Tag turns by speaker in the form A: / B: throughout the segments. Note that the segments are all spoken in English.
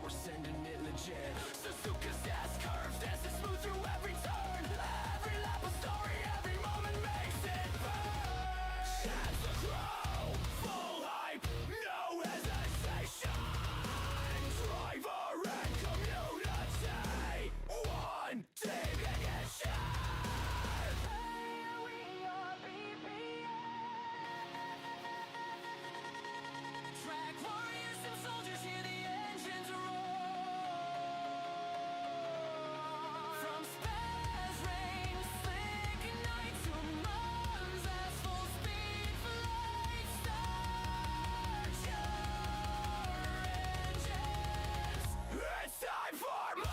A: we're sending it legit. Suzuka's ass curves, dancing smooth through every turn. Every lap a story, every moment makes it burn. That's the crow, full hype, no hesitation. Driver and community, one team ignition. Here we are, BPM. Track warriors and soldiers, hear the engines roar. From Spaz rain, slick night to Moza's full speed flight. Start your engines. It's time for more.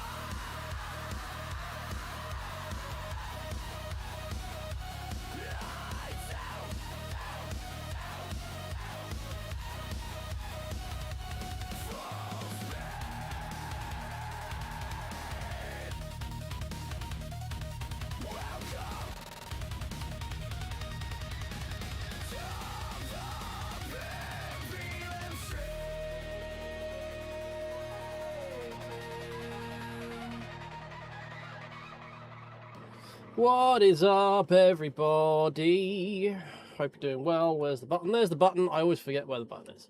A: Lights out.
B: What is up, everybody? Hope you're doing well. Where's the button? There's the button. I always forget where the button is.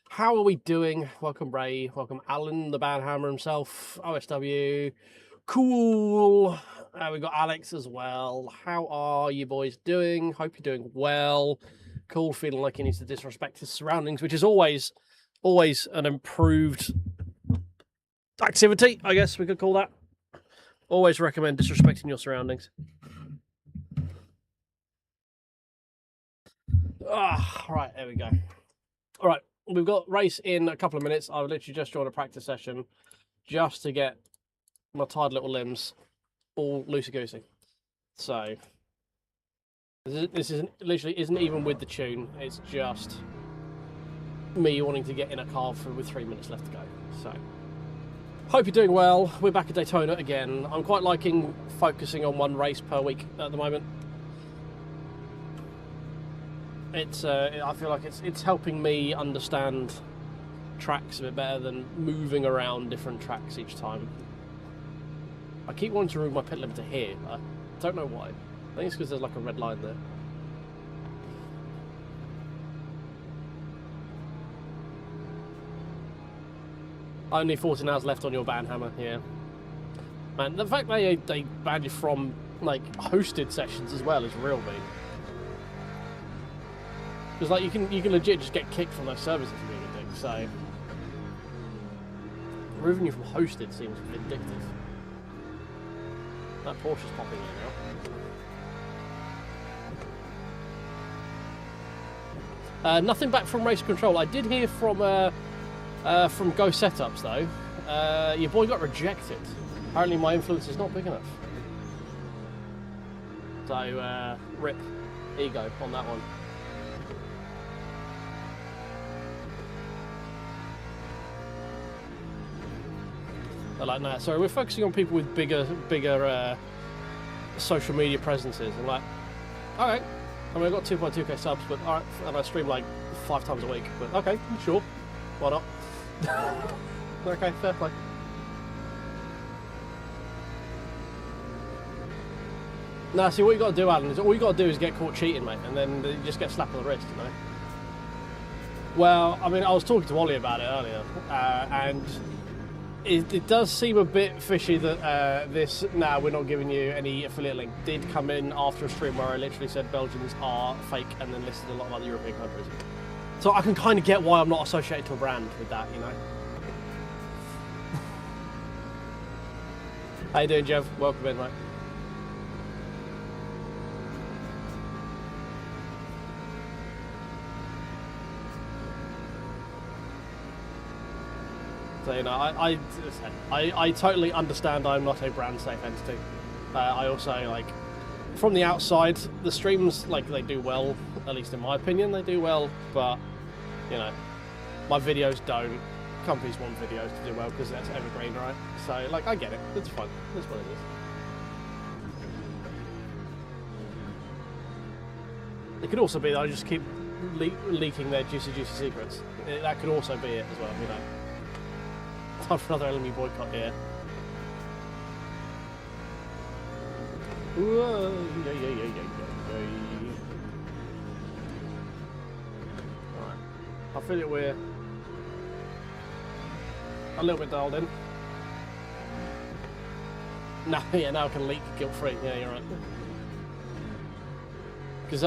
B: How are we doing? Welcome, Ray. Welcome, Alan, the bandhammer himself. OSW. Cool. We've got Alex as well. How are you boys doing? Hope you're doing well. Cool, feeling like he needs to disrespect his surroundings, which is always an improved activity, I guess we could call that. Always recommend disrespecting your surroundings. Right, there we go. All right, we've got race in a couple of minutes. I've literally just joined a practice session just to get my tired little limbs all loosey-goosey. So this isn't even with the tune. It's just me wanting to get in a car with 3 minutes left to go. So hope you're doing well. We're back at Daytona again. I'm quite liking focusing on one race per week at the moment. I feel like it's helping me understand tracks a bit better than moving around different tracks each time. I keep wanting to remove my pit limiter here, but I don't know why. I think it's because there's like a red line there. Only 14 hours left on your bandhammer, yeah. Man, the fact they banned you from like hosted sessions as well is real big. Because like you can legit just get kicked from those servers if you do anything. So removing you from hosted seems vindictive. That Porsche's popping in now. Nothing back from race control. I did hear from Go Setups though. Your boy got rejected. Apparently my influence is not big enough. So rip ego on that one. They're like, nah, sorry, we're focusing on people with bigger social media presences. I'm like, alright. I mean, I've got 2.2k subs, but alright, and I stream like 5 times a week. But okay, sure, why not? Okay, fair play. Nah, see, what you got to do, Alan, is all you got to do is get caught cheating, mate, and then you just get slapped on the wrist, you know. Well, I mean, I was talking to Ollie about it earlier, and it does seem a bit fishy that we're not giving you any affiliate link, did come in after a stream where I literally said Belgians are fake and then listed a lot of other European countries. So I can kind of get why I'm not associated to a brand with that, you know. How you doing, Jeff? Welcome in, mate. So, you know, I totally understand I'm not a brand safe entity. I also, like, from the outside, the streams, like, they do well, at least in my opinion, they do well, but, you know, my videos don't. Companies want videos to do well because that's evergreen, right? So, like, I get it. It's fun. That's what it is. It could also be that I just keep leaking their juicy secrets. That could also be it as well, you know. Time for another LMU boycott here. Whoa, Alright. I feel it we're a little bit dialed in. No, yeah, now I can leak guilt-free. Yeah, you're right. Because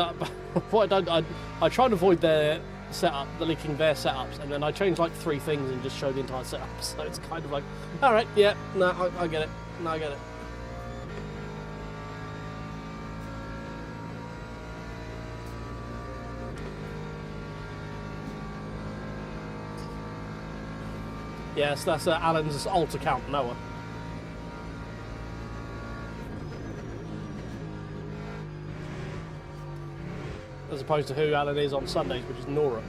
B: what I try and avoid their setup, the leaking their setups, and then I change like 3 things and just show the entire setup. So it's kind of like, all right, yeah, no, I get it. No, I get it. Yes, that's Alan's alt account, Noah. As opposed to who Alan is on Sundays, which is Nora.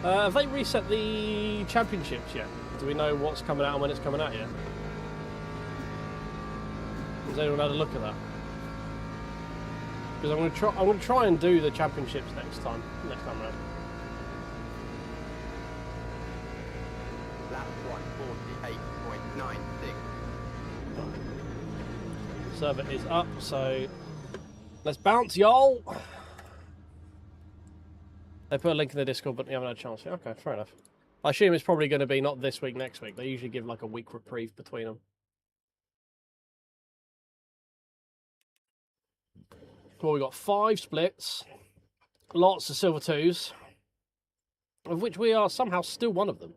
B: Have they reset the championships yet? Do we know what's coming out and when it's coming out yet? Has anyone had a look at that? Because I'm going to try and do the championships next time around.
C: Lap 148.96.
B: Server is up, so let's bounce, y'all. They put a link in the Discord, but you haven't had a chance. Yeah, okay, fair enough. I assume it's probably going to be not this week, next week. They usually give like a week reprieve between them. Well, we've got 5 splits, lots of silver 2s, of which we are somehow still one of them.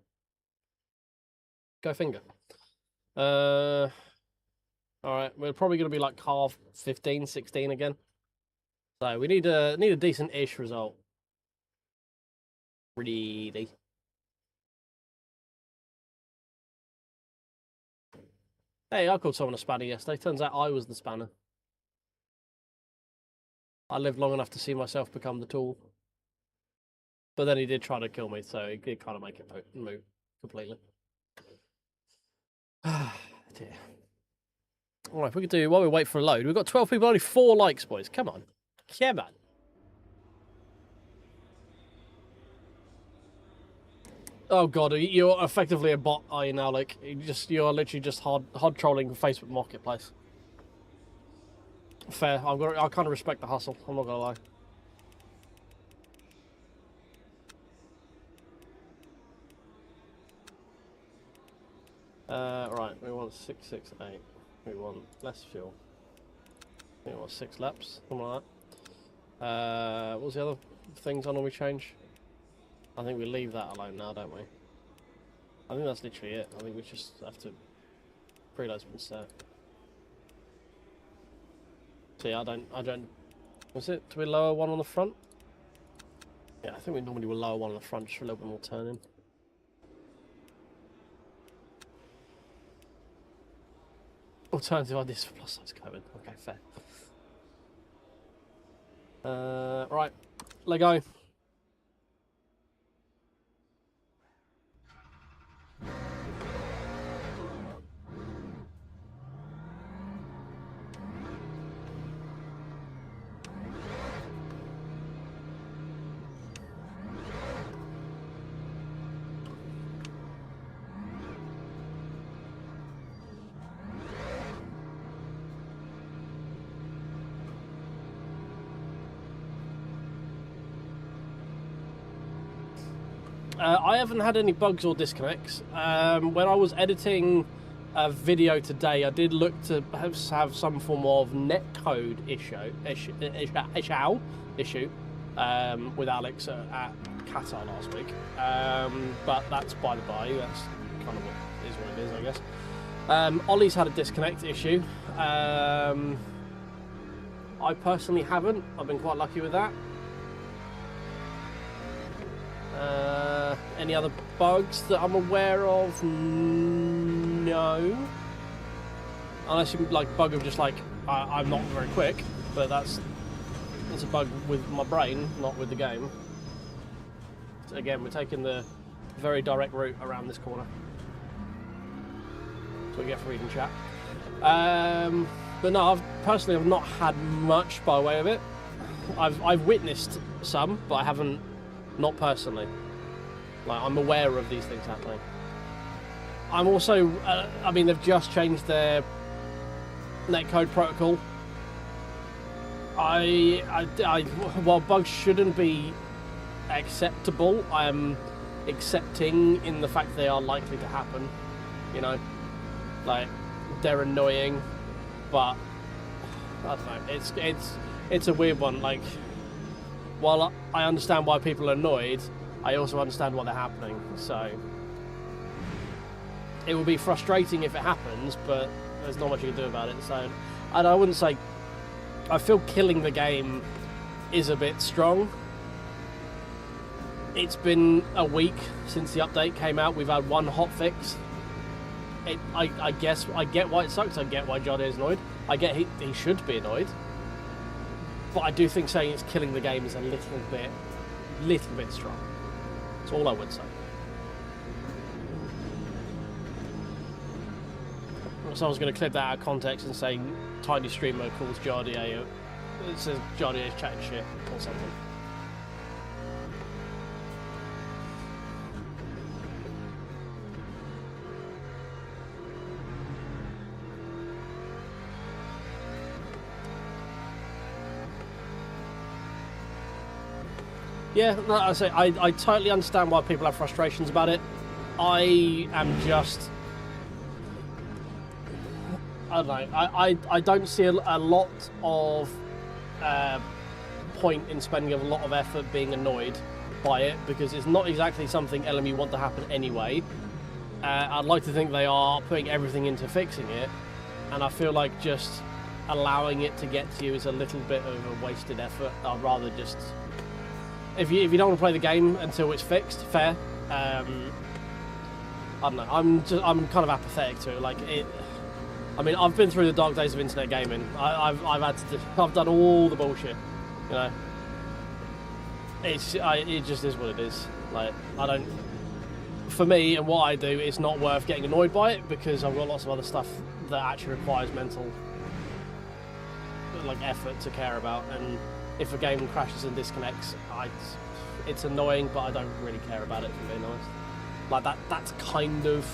B: Go finger. Alright, we're probably going to be like car 15, 16 again. So we need a decent-ish result. Really. Hey, I called someone a spanner yesterday. Turns out I was the spanner. I lived long enough to see myself become the tool. But then he did try to kill me, so it did kind of make it move completely. Dear. Alright, we could do, while we wait for a load, we've got 12 people, only 4 likes, boys. Come on. Come on. Oh god, you're effectively a bot, are you now? Like, you're literally just hard trolling Facebook Marketplace. Fair. I kind of respect the hustle. I'm not gonna lie. Right. We want 668. We want less fuel. We want 6 laps. Something like that. What was the other things on when we change? I think we leave that alone now, don't we? I think that's literally it. I think we just have to preload's been set. See, I don't. Was it? Do we lower one on the front? Yeah, I think we normally will lower one on the front just for a little bit more turning. Alternative ideas for plus size cabin. Okay, fair. Right, let go. I haven't had any bugs or disconnects. When I was editing a video today, I did look to have some form of netcode issue with Alex at Qatar last week. But that's by the by. That's kind of what it is, I guess. Ollie's had a disconnect issue. I personally haven't. I've been quite lucky with that. Any other bugs that I'm aware of? No. Unless you like bug of just like I'm not very quick, but that's a bug with my brain, not with the game. So again, we're taking the very direct route around this corner. So we get for reading chat. But no, I've personally not had much by way of it. I've witnessed some, but I haven't, not personally. Like, I'm aware of these things happening. I'm also, I mean, they've just changed their netcode protocol. While bugs shouldn't be acceptable, I am accepting in the fact they are likely to happen. You know, like, they're annoying, but I don't know. It's a weird one. Like, while I understand why people are annoyed, I also understand why they're happening. So it will be frustrating if it happens, but there's not much you can do about it. So, and I wouldn't say, I feel killing the game is a bit strong. It's been a week since the update came out. We've had one hotfix. I guess I get why it sucks. I get why Johnny is annoyed. I get he should be annoyed. But I do think saying it's killing the game is a little bit strong. That's all I would say. Someone's going to clip that out of context and say Tiny Streamer calls Jardier, it says Jardier's chatting shit or something. Yeah, like I say, I totally understand why people have frustrations about it. I am just, I don't know, I don't see a lot of point in spending a lot of effort being annoyed by it, because it's not exactly something LMU want to happen anyway. I'd like to think they are putting everything into fixing it, and I feel like just allowing it to get to you is a little bit of a wasted effort. I'd rather just, if you don't want to play the game until it's fixed, fair. I don't know. I'm kind of apathetic to it. Like it. I mean, I've been through the dark days of internet gaming. I've done all the bullshit. You know. It just is what it is. Like, I don't. For me and what I do, it's not worth getting annoyed by it, because I've got lots of other stuff that actually requires mental, like, effort to care about. And if a game crashes and disconnects, it's annoying, but I don't really care about it, to be honest. Like, that's kind of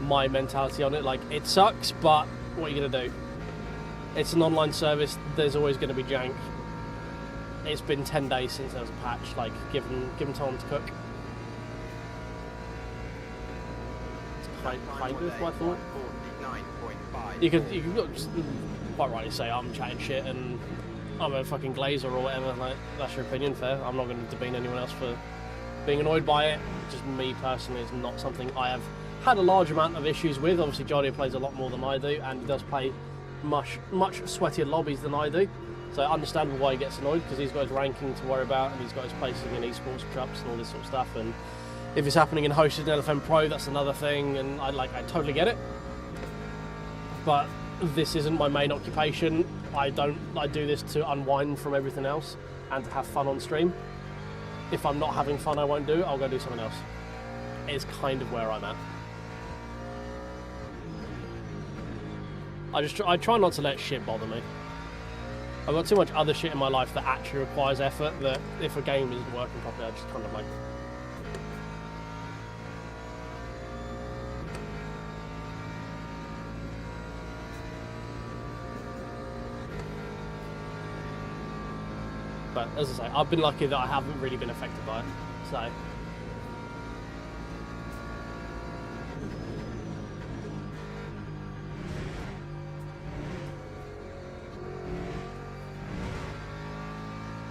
B: my mentality on it. Like, it sucks, but what are you gonna do? It's an online service. There's always going to be jank. It's been 10 days since there was a patch. Like, give them time to cook. It's kind of my thought. You could just quite rightly say I'm chatting shit and I'm a fucking glazer or whatever. Like, that's your opinion, fair. I'm not going to demean anyone else for being annoyed by it. Just me personally is not something I have had a large amount of issues with. Obviously, Jardia plays a lot more than I do, and he does play much sweatier lobbies than I do. So understandable why he gets annoyed, because he's got his ranking to worry about, and he's got his placing in esports cups and all this sort of stuff. And if it's happening in hosted and LFM Pro, that's another thing. And I totally get it. But this isn't my main occupation. I do this to unwind from everything else and to have fun on stream. If I'm not having fun, I won't do it. I'll go do something else. It's kind of where I'm at. I try not to let shit bother me. I've got too much other shit in my life that actually requires effort, that if a game isn't working properly, I just kind of like... But as I say, I've been lucky that I haven't really been affected by it, so...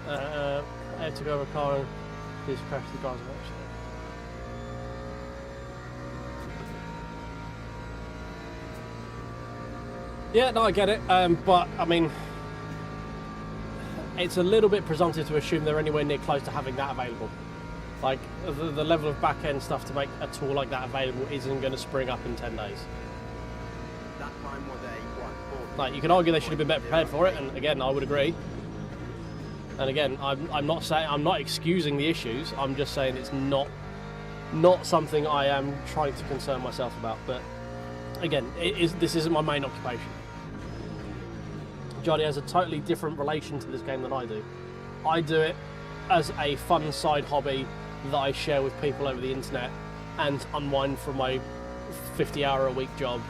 B: I had to go over a car and just crash the guys actually. Yeah, no, I get it, but I mean, it's a little bit presumptive to assume they're anywhere near close to having that available. Like, the level of back-end stuff to make a tool like that available isn't going to spring up in 10 days.
C: That time was a
B: like, you can argue they should have been better prepared for it, and again, I would agree. And again, I'm not excusing the issues. I'm just saying it's not something I am trying to concern myself about. But again, this isn't my main occupation. Johnny has a totally different relation to this game than I do. I do it as a fun side hobby that I share with people over the internet and unwind from my 50-hour-a-week job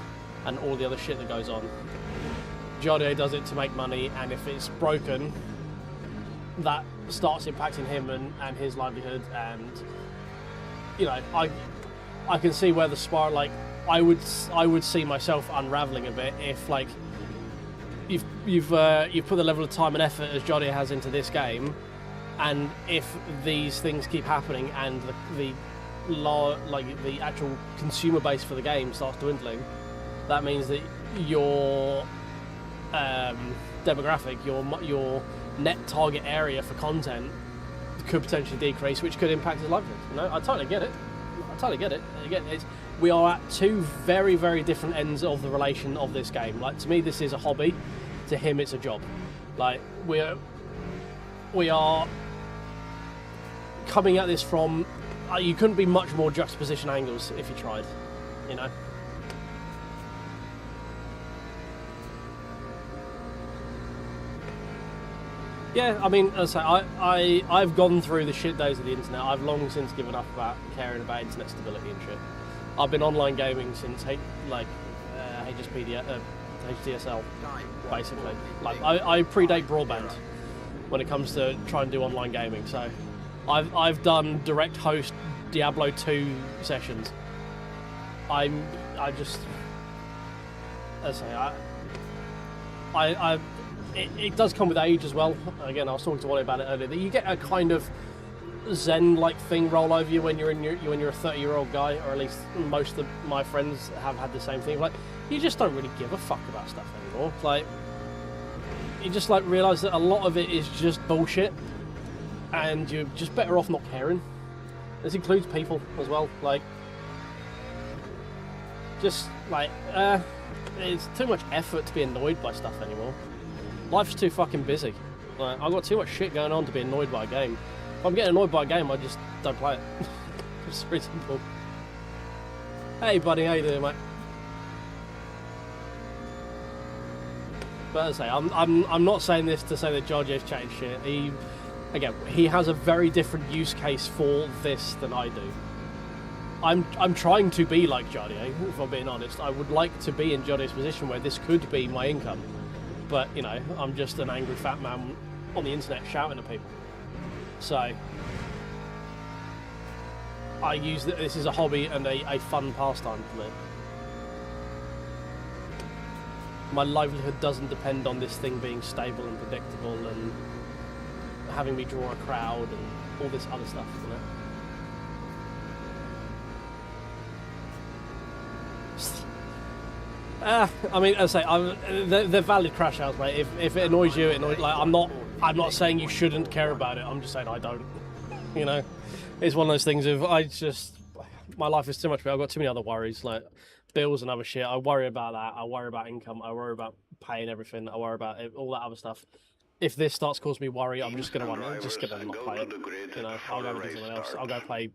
B: and all the other shit that goes on. Jardier does it to make money, and if it's broken, that starts impacting him and his livelihood. And you know, I can see where the spiral, like, I would see myself unraveling a bit if, like, you've put the level of time and effort as Jardier has into this game, and if these things keep happening and the actual consumer base for the game starts dwindling, that means that your demographic, your net target area for content could potentially decrease, which could impact his livelihood. You know, I totally get it. Again, we are at two very, very different ends of the relation of this game. Like, to me, this is a hobby. To him, it's a job. Like, we are coming at this from... you couldn't be much more juxtaposition angles if you tried, you know? Yeah, I mean, as I say, I've gone through the shit days of the internet. I've long since given up about caring about internet stability and shit. I've been online gaming since HDSL, basically. Like, I predate broadband when it comes to trying to do online gaming. So, I've done direct host Diablo 2 sessions. I just, as I say, it does come with age as well. Again, I was talking to Wally about it earlier, that you get a kind of zen-like thing roll over you when you're a 30-year-old guy, or at least most of my friends have had the same thing. Like, you just don't really give a fuck about stuff anymore. Like, you just like realise that a lot of it is just bullshit, and you're just better off not caring. This includes people as well. Like, just like it's too much effort to be annoyed by stuff anymore. Life's too fucking busy. Like, I've got too much shit going on to be annoyed by a game. If I'm getting annoyed by a game, I just don't play it. It's very simple. Hey buddy, how you doing, mate? But as I say, I'm not saying this to say that Jardier chatting shit. He has a very different use case for this than I do. I'm trying to be like Jardier, if I'm being honest. I would like to be in Jardier's position where this could be my income. But, you know, I'm just an angry fat man on the internet shouting at people. So, I use this as a hobby and a fun pastime for me. My livelihood doesn't depend on this thing being stable and predictable and having me draw a crowd and all this other stuff, you know. I mean, as I say, they're valid crash outs, mate. If it annoys you, it annoys. Like, I'm not saying you shouldn't care about it. I'm just saying I don't. You know, it's one of those things of my life is too much. I've got too many other worries, like bills and other shit. I worry about that. I worry about income. I worry about paying everything. I worry about all that other stuff. If this starts causing me worry, I'm just gonna not play it. You know, I'll go do something else. I'll go play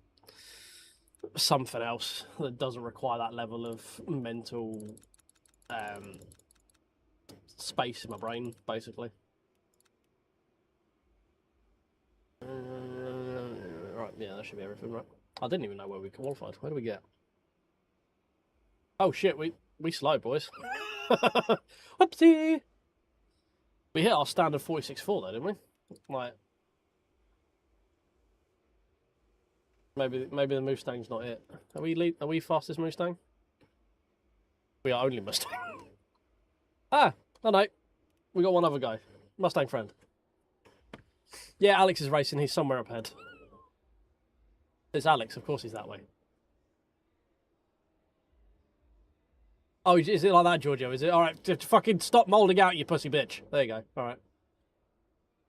B: something else that doesn't require that level of mental space in my brain, basically. Right, yeah, that should be everything, right? I didn't even know where we qualified. Where do we get? Oh shit, we slow, boys. Whoopsie! We hit our standard 46.4 though, didn't we? Like, maybe the Mustang's not it. Are we fastest Mustang? We are only Mustang. Ah, oh no. We got one other guy. Mustang friend. Yeah, Alex is racing. He's somewhere up ahead. It's Alex. Of course he's that way. Oh, is it like that, Giorgio? Is it? All right, just fucking stop moulding out, you pussy bitch. There you go. All right.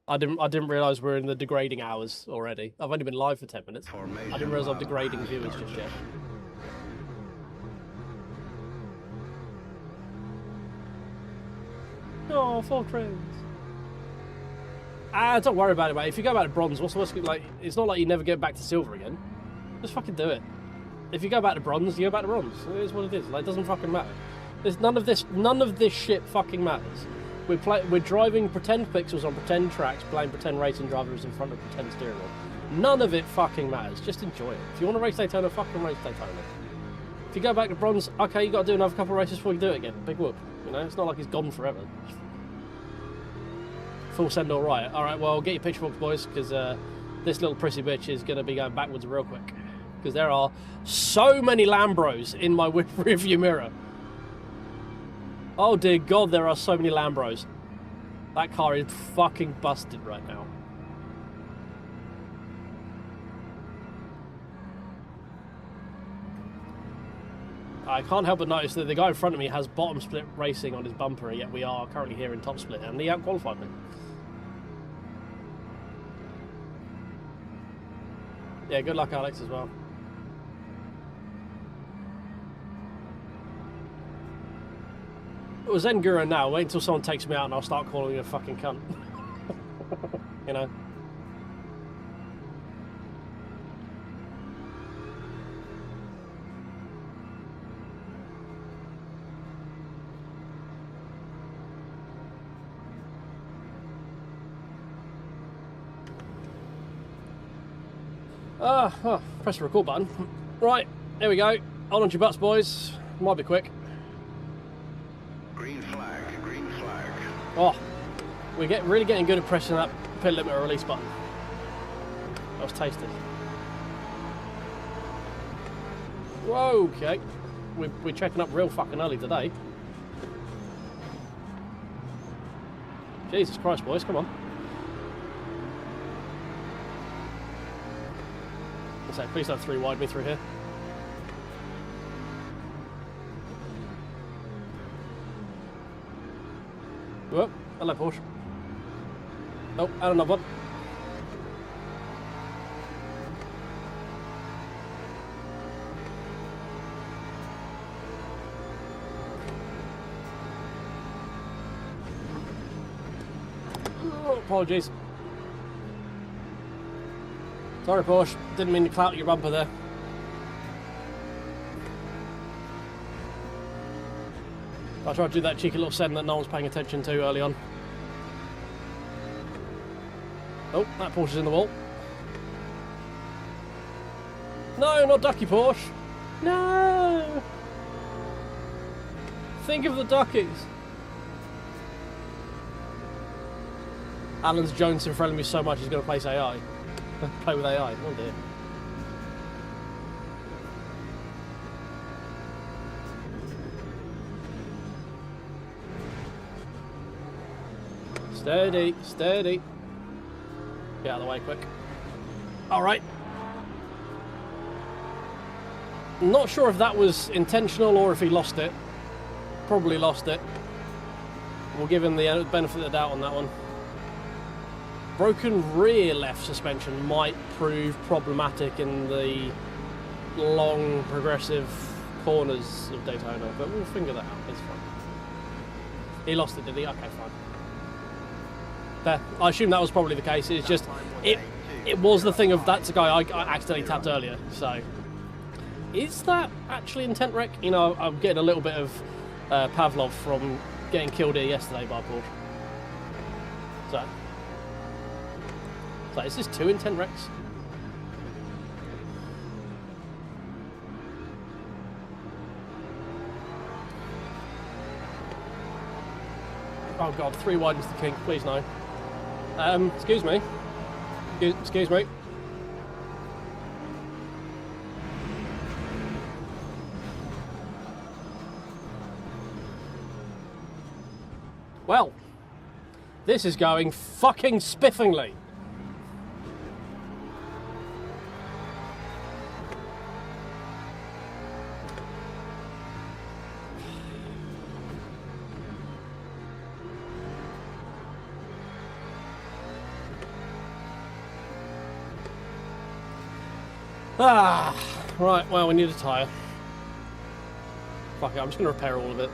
B: I didn't realise we're in the degrading hours already. I've only been live for 10 minutes. I didn't realise I'm degrading viewers just yet. Oh, 4 trains. Don't worry about it, mate. If you go back to bronze, what's like? It's not like you never get back to silver again. Just fucking do it. If you go back to bronze, you go back to bronze. It is what it is. Like, it doesn't fucking matter. There's none of this shit fucking matters. We're driving pretend pixels on pretend tracks, playing pretend racing drivers in front of pretend steering wheel. None of it fucking matters. Just enjoy it. If you want to race Daytona, fucking race Daytona. If you go back to bronze, okay, you got to do another couple of races before you do it again. Big whoop. You know, it's not like it's gone forever. Full send all right. All right, well, get your pitchforks, boys, because this little prissy bitch is going to be going backwards real quick. Because there are so many Lambros in my rearview mirror. Oh dear God, there are so many Lambros. That car is fucking busted right now. I can't help but notice that the guy in front of me has bottom split racing on his bumper, yet we are currently here in top split, and he out-qualified me. Yeah, good luck, Alex, as well. It was Zen Guru now. Wait until someone takes me out and I'll start calling you a fucking cunt. You know? Press the record button. Right, here we go. Hold on to your butts, boys. Might be quick.
D: Green flag, green flag.
B: Oh, we're really getting good at pressing that pit limiter release button. That was tasty. Whoa, okay. We're checking up real fucking early today. Jesus Christ, boys, come on. So please don't three wide me through here. Whoop, hello Porsche. Oh, and another one. Oh, apologies. Sorry Porsche, didn't mean to clout your bumper there. I tried to do that cheeky little send that no one's paying attention to early on. Oh, that Porsche's in the wall. No, not ducky Porsche. No! Think of the duckies. Alan's Jones in front of me so much he's going to place AI. Play with AI. Oh dear. Steady, steady. Get out of the way quick. Alright. Not sure if that was intentional or if he lost it. Probably lost it. We'll give him the benefit of the doubt on that one. Broken rear left suspension might prove problematic in the long progressive corners of Daytona, but we'll figure that out. It's fine. He lost it, did he? Okay, fine. There. I assume that was probably the case. It's just it was the thing of that's a guy I accidentally tapped earlier. So is that actually intent wreck? You know, I'm getting a little bit of Pavlov from getting killed here yesterday by Porsche. So is this 2 intent wrecks? Oh god, 3 widens the king, please no. Excuse me. Excuse me. Well, this is going fucking spiffingly. Ah, right, well, we need a tyre. Fuck it, I'm just going to repair all of it.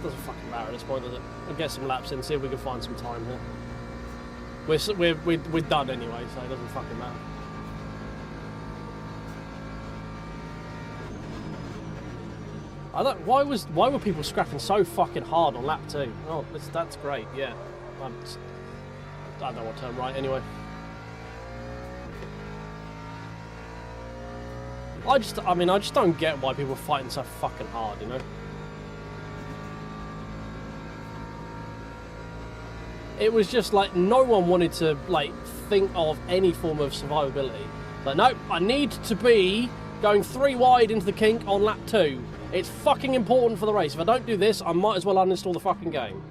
B: Doesn't fucking matter at this point, does it? We'll get some laps in, see if we can find some time here. We're done anyway, so it doesn't fucking matter. I don't. Why were people scrapping so fucking hard on lap 2? Oh, that's great. Yeah, I don't want to turn right anyway. I just don't get why people are fighting so fucking hard, you know? It was just like no one wanted to like think of any form of survivability. Like, nope, I need to be going 3 wide into the kink on lap 2. It's fucking important for the race. If I don't do this, I might as well uninstall the fucking game.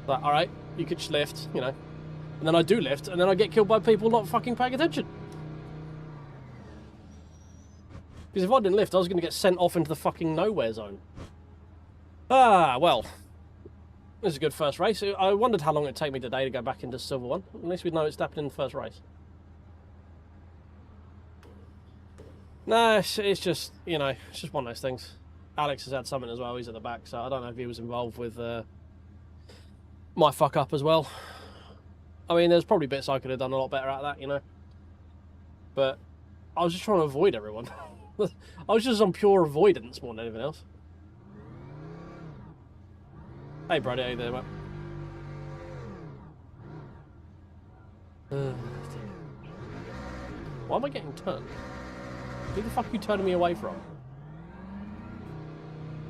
B: But alright, you could just lift, you know. And then I do lift, and then I get killed by people not fucking paying attention. Because if I didn't lift, I was going to get sent off into the fucking nowhere zone. Ah, well. This is a good first race. I wondered how long it'd take me today to go back into Silver 1. At least we know it's happening in the first race. No, it's just, you know, it's just one of those things. Alex has had something as well. He's at the back, so I don't know if he was involved with my fuck up as well. I mean, there's probably bits I could have done a lot better at that, you know. But I was just trying to avoid everyone. I was just on pure avoidance more than anything else. Hey, Brady, how you doing, mate? Why am I getting turned? Who the fuck are you turning me away from?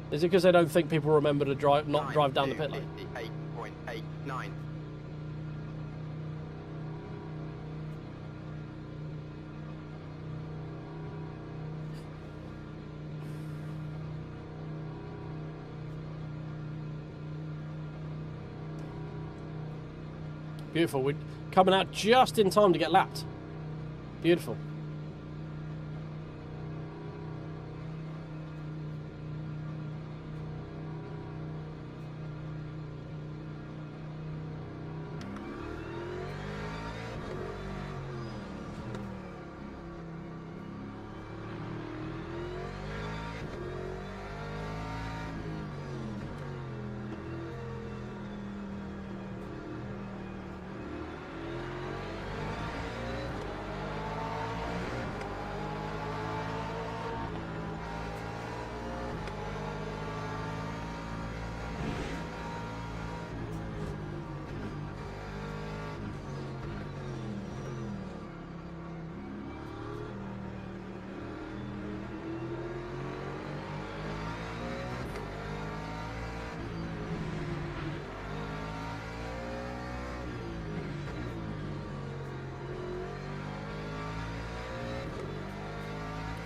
B: Is it because they don't think people remember to drive, not drive down the pit lane?
C: 58.89.
B: Beautiful. We're coming out just in time to get lapped. Beautiful.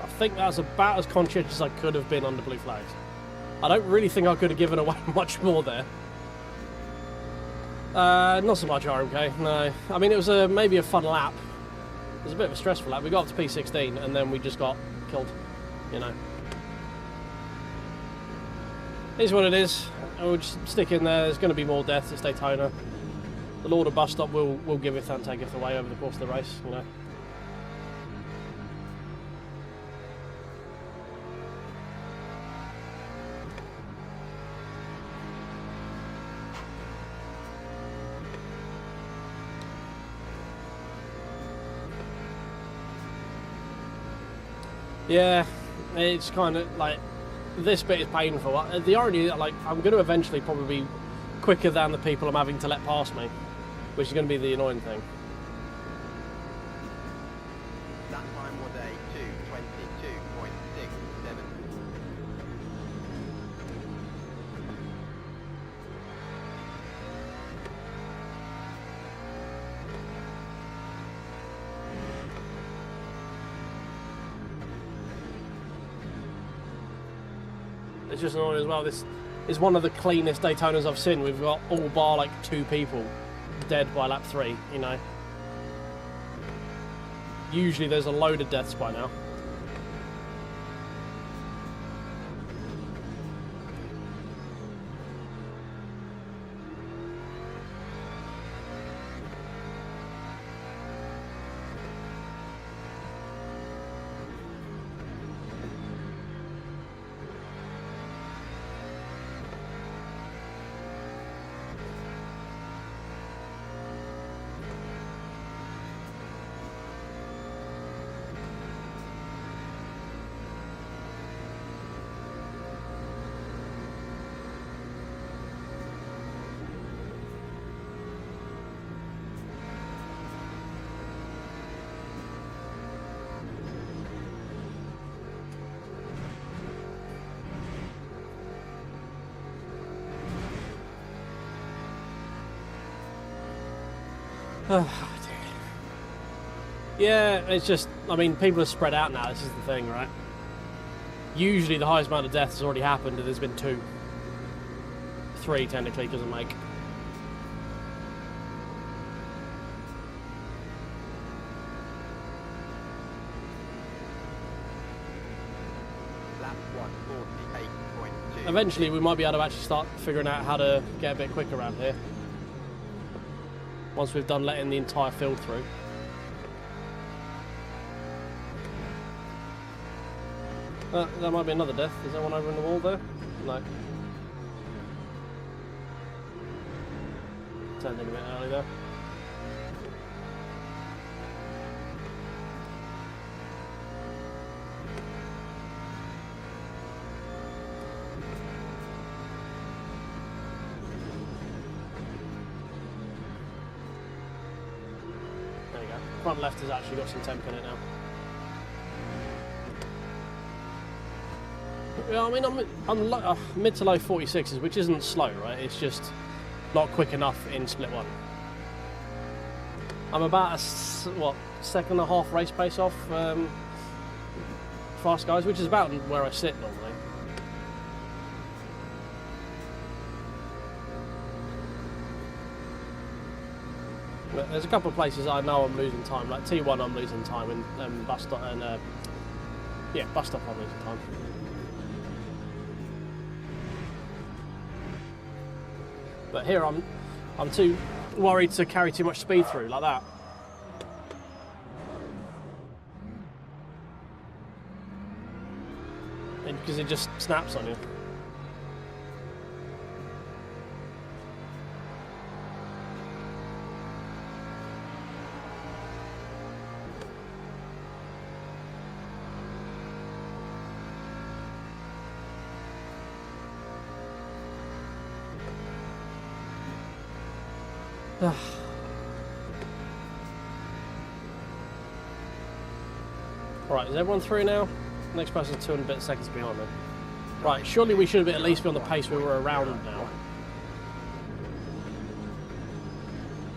B: I think that's about as conscientious as I could have been under blue flags. I don't really think I could have given away much more there. Not so much RMK, no. I mean, it was maybe a fun lap. It was a bit of a stressful lap. We got up to P16 and then we just got killed, you know. It is what it is. We'll just stick in there. There's going to be more deaths. It's Daytona. The Lord of Bus Stop will give it and take it away over the course of the race, you know. Yeah, it's kind of like, this bit is painful. The irony, like, I'm going to eventually probably be quicker than the people I'm having to let pass me, which is going to be the annoying thing.
C: That time was a 2:22.67.
B: It's just annoying as well. This is one of the cleanest Daytonas I've seen. We've got all bar like 2 people dead by lap 3, you know. Usually there's a load of deaths by now. Yeah, it's just, I mean, people are spread out now, this is the thing, right? Usually the highest amount of deaths has already happened and there's been 2. 3 technically doesn't make.
C: Lap 148.2.
B: Eventually we might be able to actually start figuring out how to get a bit quicker around here. Once we've done letting the entire field through. There might be another death. Is there one over in the wall there? No. Turned in a bit early there. There you go. Front left has actually got some temp in it now. Yeah, I mean, I'm mid to low 46s, which isn't slow, right? It's just not quick enough in split 1. I'm about a second and a half race pace off fast guys, which is about where I sit normally. But there's a couple of places I know I'm losing time, like T1 I'm losing time, and bus stop, and bus stop I'm losing time. But here I'm too worried to carry too much speed through like that. Because it just snaps on you. Right, is everyone through now? Next person's 2 and a bit seconds behind me. Right, surely we should at least be on the pace we were around now.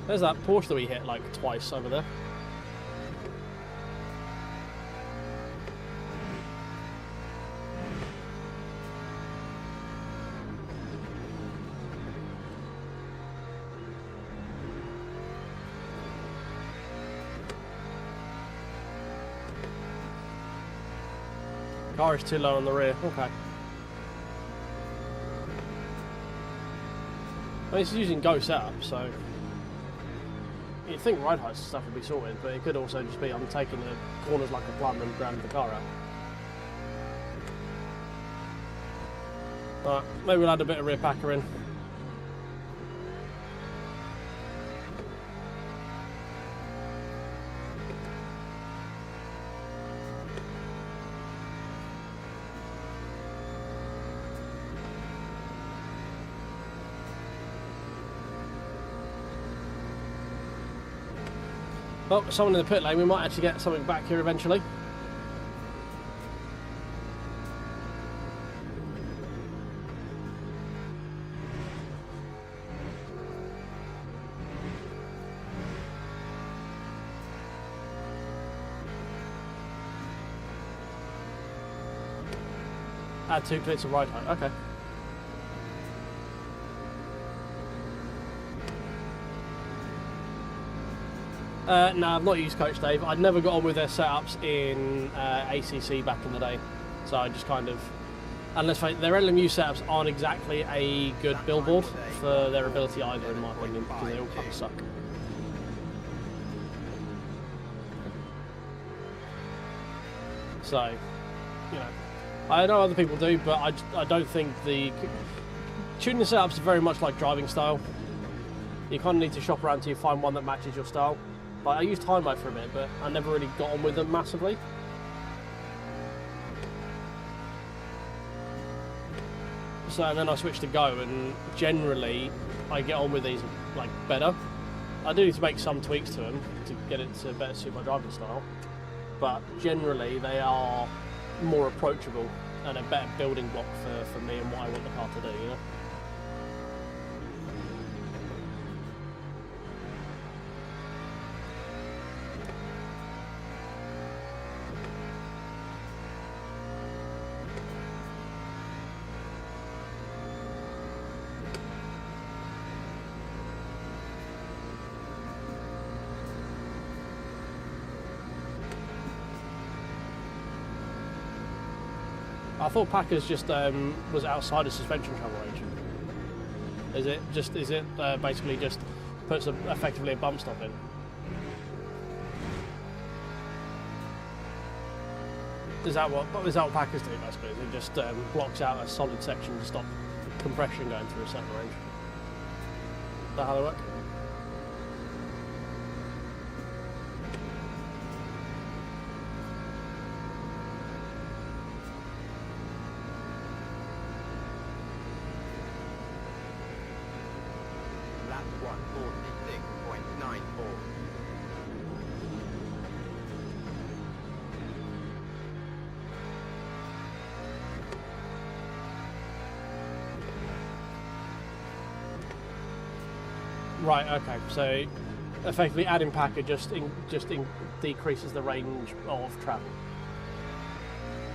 B: There's that Porsche that we hit like twice over there. Car is too low on the rear, okay. I mean, it's using Go setup, so you'd think ride heights and stuff would be sorted, but it could also just be I'm taking the corners like a plum and grounding the car out. Alright, maybe we'll add a bit of rear packer in. Well, someone in the pit lane, we might actually get something back here eventually. Add 2 cleats of ride height, okay. No, I've not used Coach Dave. I'd never got on with their setups in ACC back in the day. So I just kind of... And let's face it, their LMU setups aren't exactly a good billboard for their ability either, in my opinion, because they all kind of suck. So, you know, I know other people do, but I don't think the... Tuning setups are very much like driving style. You kind of need to shop around till you find one that matches your style. Like, I used Time Mode for a bit, but I never really got on with them massively. So and then I switched to Go, and generally I get on with these like better. I do need to make some tweaks to them to get it to better suit my driving style, but generally they are more approachable and a better building block for me and what I want the car to do, you know? I thought Packers just was outside of suspension travel range. Is it basically just puts effectively a bump stop in? Is that what Packers do basically? It just blocks out a solid section to stop compression going through a certain range. Is that how they work?
C: Lap 146.94.
B: Right. Okay. So effectively, adding Packer just decreases the range of travel.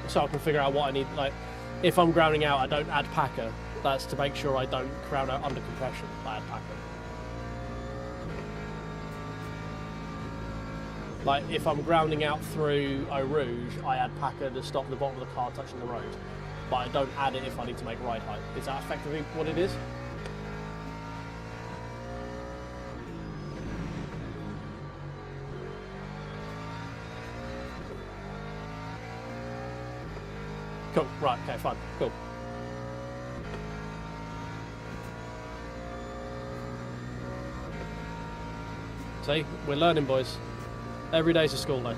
B: So I can figure out what I need. Like, if I'm grounding out, I don't add Packer. That's to make sure I don't ground out under compression. I add Packer. Like, if I'm grounding out through Eau Rouge, I add Packer to stop the bottom of the car touching the road. But I don't add it if I need to make ride height. Is that effectively what it is? Cool, right, okay, fine, cool. See, we're learning, boys. Every day's a school day.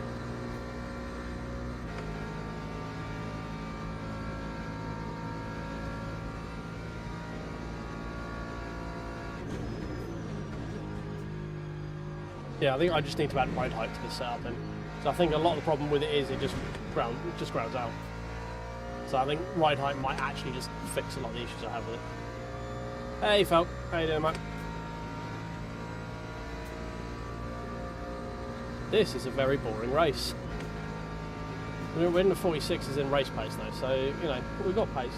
B: Yeah, I think I just need to add ride height to this setup then. So I think a lot of the problem with it is it just grounds out. So I think ride height might actually just fix a lot of the issues I have with it. Hey, Falk. How you doing, mate? This is a very boring race. We're in the 46s in race pace though, so, you know, we've got pace.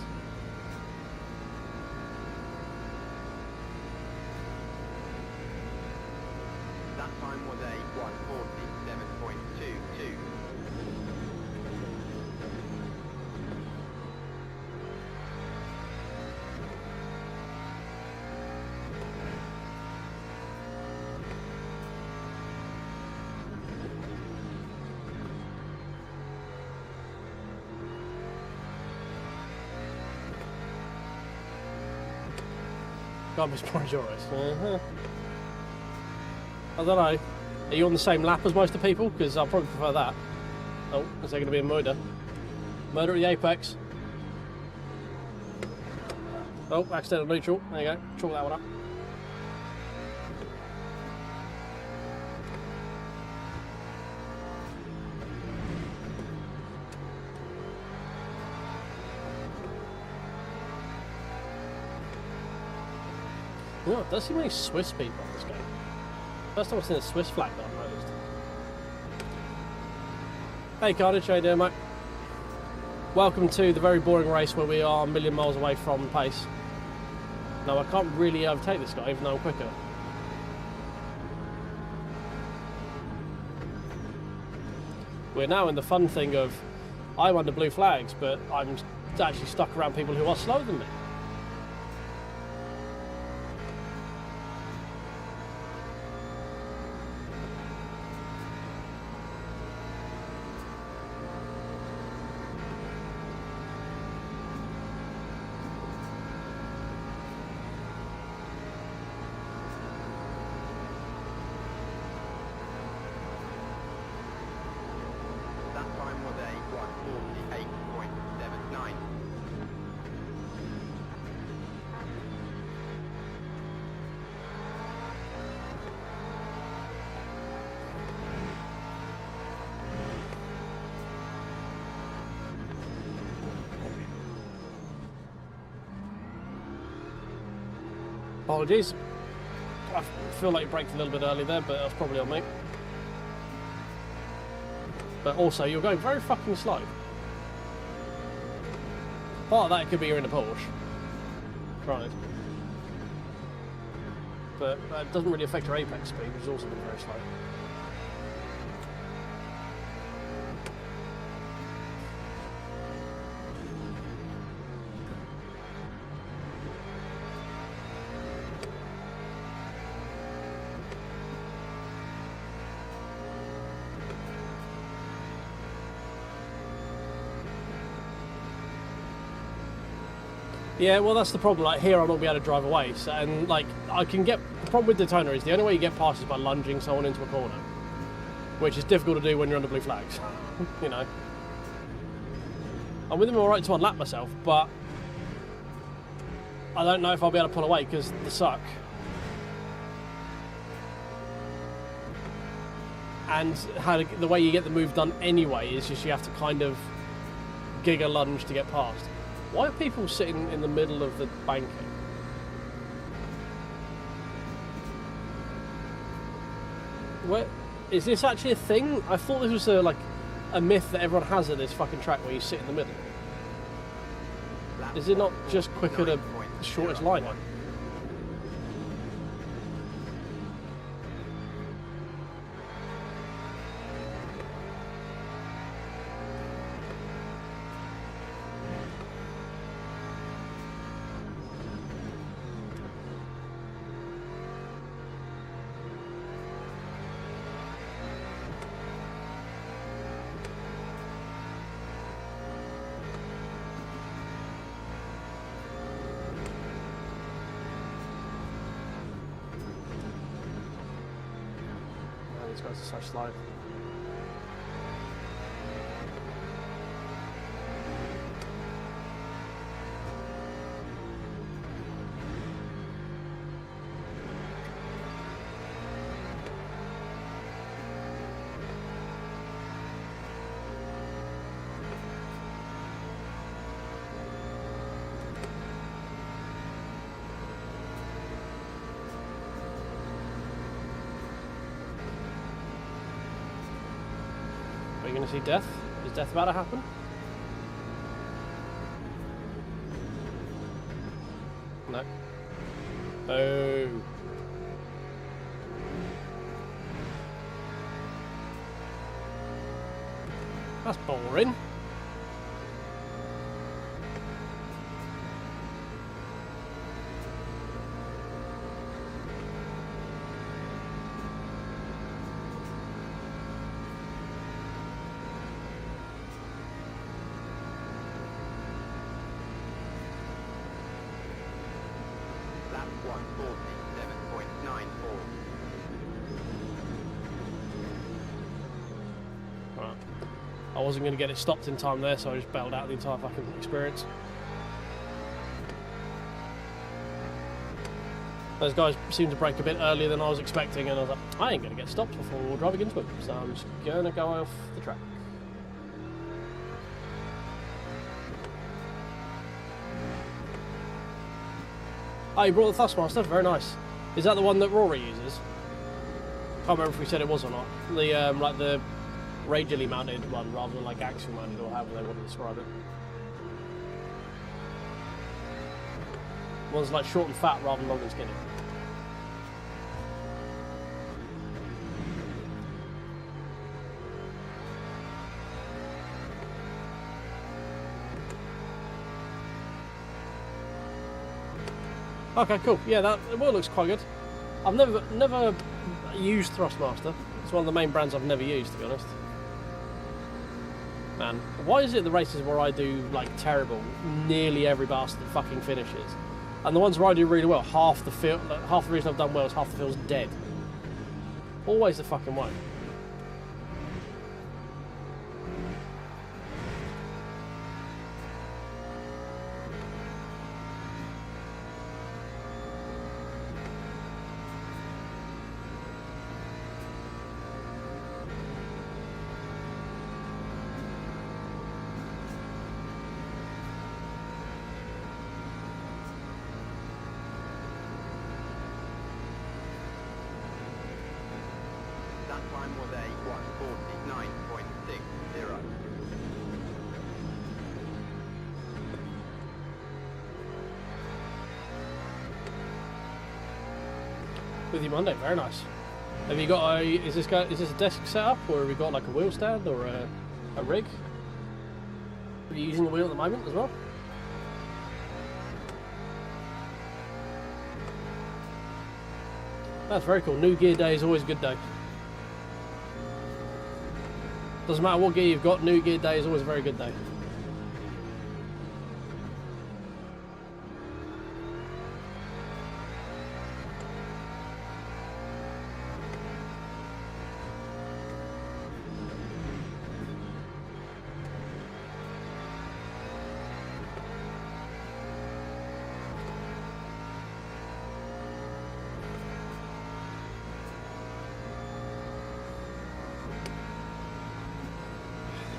C: That time was a 147.22.
B: Can't be surprised your race. I don't know. Are you on the same lap as most of the people? Because I'll probably prefer that. Oh, is there going to be a murder? Murder at the apex. Oh, accidental neutral. There you go. Chalk that one up. You know, there does seem many Swiss people on this game. First time I've seen a Swiss flag that I've noticed. Hey Carnage, how you doing, mate? Welcome to the very boring race where we are a million miles away from pace. No, I can't really overtake this guy even though I'm quicker. We're now in the fun thing of I'm under blue flags, but I'm actually stuck around people who are slower than me. Apologies. I feel like you braked a little bit early there, but that's probably on me. But also, you're going very fucking slow. Part of that could be you're in a Porsche. Right. But that doesn't really affect your apex speed, which has also been very slow. Yeah, well, that's the problem. Like here, I'll not be able to drive away. So, and like I can get the problem with Daytona is the only way you get past is by lunging someone into a corner, which is difficult to do when you're under blue flags. You know, I'm within my right to unlap myself, but I don't know if I'll be able to pull away because the suck. And the way you get the move done anyway is just you have to kind of gig a lunge to get past. Why are people sitting in the middle of the banking? Where is this actually a thing? I thought this was like a myth that everyone has at this fucking track where you sit in the middle. Is it not just quicker to the shortest line? These guys are so slow. Are you going to see death? Is death about to happen? No. Oh. That's boring.
C: Lap 147.94.
B: Right. I wasn't going to get it stopped in time there, so I just bailed out the entire fucking experience. Those guys seemed to break a bit earlier than I was expecting, and I was like, I ain't going to get stopped before we're driving into it, so I'm just going to go off the track. Oh, you brought the Thrustmaster, very nice. Is that the one that Rory uses? Can't remember if we said it was or not. The like the radially mounted one rather than like axial mounted or however they want to describe it. One's like short and fat rather than long and skinny. Okay, cool. Yeah, that well looks quite good. I've never used Thrustmaster. It's one of the main brands I've never used, to be honest. Man, why is it the races where I do like terrible, nearly every bastard fucking finishes, and the ones where I do really well, half the reason I've done well is half the field's dead. Always the fucking way.
C: That time was a 149.60.
B: With you Monday, very nice. Have you got is this a desk setup, or have you got like a wheel stand or a rig? Are you using the wheel at the moment as well? That's very cool. New gear day is always a good day. Doesn't matter what gear you've got, new gear day is always a very good day.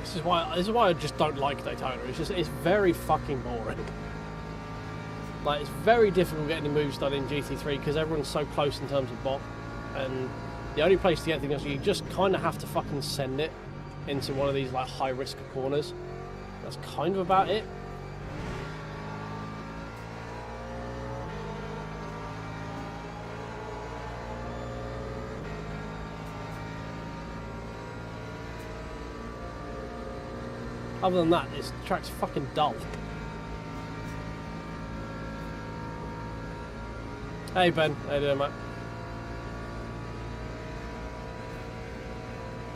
B: This is why I just don't like Daytona. It's very fucking boring. Like, it's very difficult getting the moves done in GT3 because everyone's so close in terms of bot, and the only place to get things, you just kind of have to fucking send it into one of these like high risk corners. That's kind of about it. Other than that, this track's fucking dull. Hey Ben, how you doing, mate?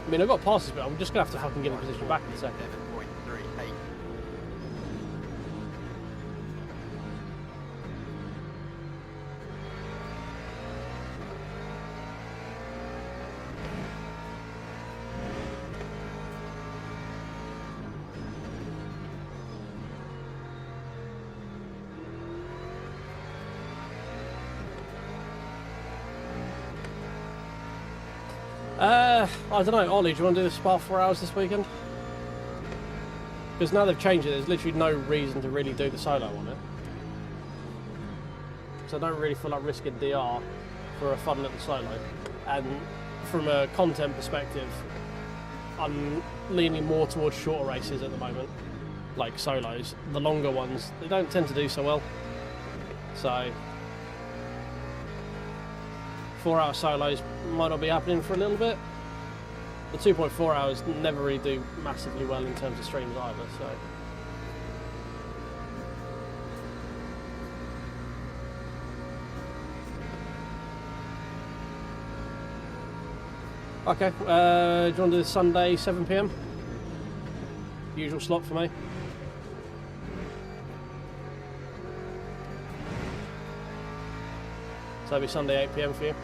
B: I mean, I've got passes, but I'm just gonna have to fucking get in position back in a second.
C: 7.38.
B: I don't know, Ollie, do you want to do the Spa 4 hours this weekend? Because now they've changed it, there's literally no reason to really do the solo on it. So I don't really feel like risking DR for a fun little solo. And from a content perspective, I'm leaning more towards shorter races at the moment, like solos. The longer ones, they don't tend to do so well. So 4 hour solos might not be happening for a little bit. The 2.4 hours never really do massively well in terms of streams either, so. Okay, do you want to do this Sunday 7 PM? Usual slot for me. So it'll be Sunday 8 PM for you.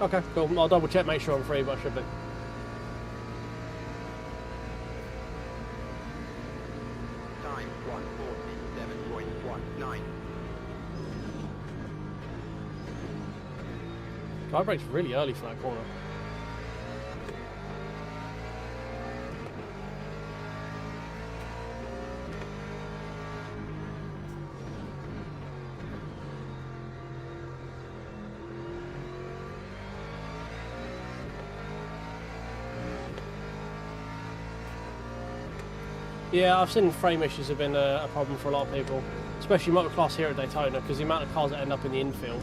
B: Okay, cool. I'll double check, make sure I'm free, but I should be.
C: Time 1:47.19.
B: Car brake's really early for that corner. Yeah, I've seen frame issues have been a problem for a lot of people, especially motocross here at Daytona, because the amount of cars that end up in the infield.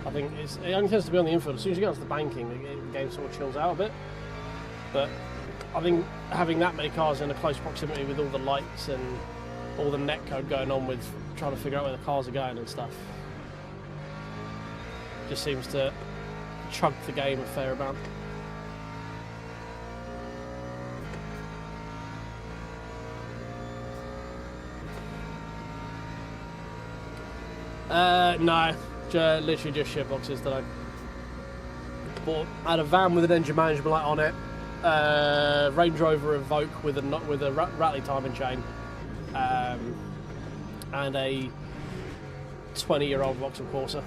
B: I think it only tends to be on the infield. As soon as you get onto the banking, the game sort of chills out a bit. But I think having that many cars in a close proximity with all the lights and all the netcode going on with trying to figure out where the cars are going and stuff, just seems to chug the game a fair amount. No, literally just shitboxes today. I had a van with an engine management light on it, Range Rover Evoque with a rattly timing chain, and a 20-year-old Vauxhall Corsa.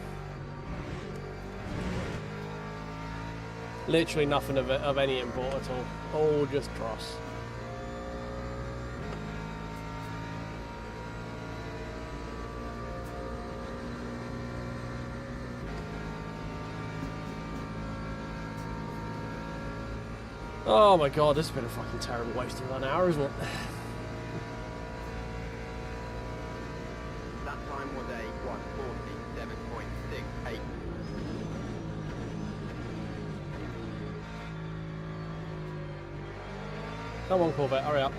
B: Literally nothing of any import at all. All just dross. Oh my god, this has been a fucking terrible waste of an hour, isn't it?
C: That time was a 1:47.68.
B: Come on, Corvette, hurry up.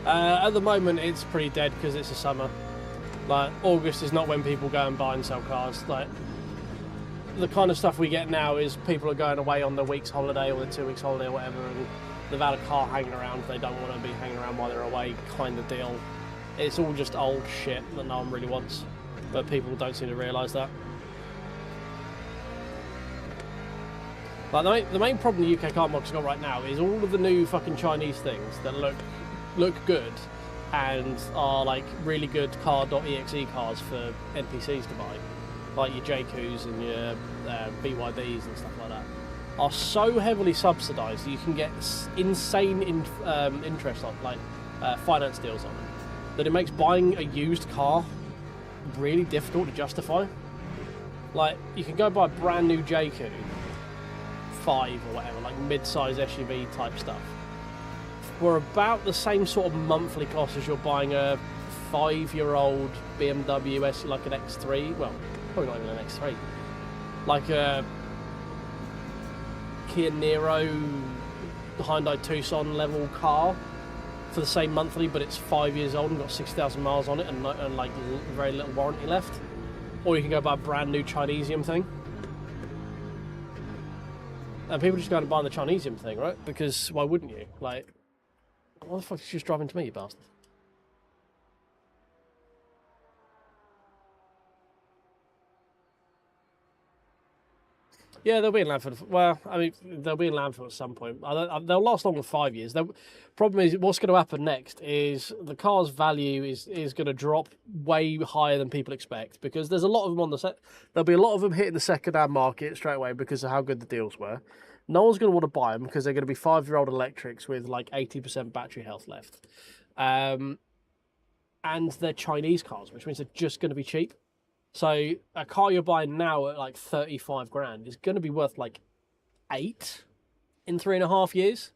B: At the moment, it's pretty dead because it's the summer. Like, August is not when people go and buy and sell cars. Like, the kind of stuff we get now is people are going away on the week's holiday or the 2 weeks holiday or whatever, and they've had a car hanging around, they don't want to be hanging around while they're away kind of deal. It's all just old shit that no one really wants, but people don't seem to realise that. Like the main problem the UK car market's got right now is all of the new fucking Chinese things that look good and are like really good car.exe cars for NPCs to buy, like your JQs and your BYDs and stuff like that, are so heavily subsidised that you can get insane interest on, like finance deals on them, that it makes buying a used car really difficult to justify. Like, you can go buy a brand new JQ 5 or whatever, like mid-size SUV type stuff, for about the same sort of monthly cost as you're buying a 5-year-old BMW S, like an X3. Well, probably not even an X3, like a Kia Niro, Hyundai Tucson level car for the same monthly, but it's 5 years old and got 60,000 miles on it and like very little warranty left. Or you can go buy a brand new Chinesium thing. And people just go and buy the Chinesium thing, right? Because why wouldn't you? Like, what the fuck is you just driving to me, you bastard? Yeah, they'll be in landfill. Well, I mean, they'll be in landfill at some point. They'll last longer than 5 years. The problem is, what's going to happen next is the car's value is going to drop way higher than people expect, because there's a lot of them on the set. There'll be a lot of them hitting the second-hand market straight away because of how good the deals were. No one's going to want to buy them because they're going to be 5-year-old electrics with like 80% battery health left. And they're Chinese cars, which means they're just going to be cheap. So a car you're buying now at like 35 grand is going to be worth like 8 in 3.5 years.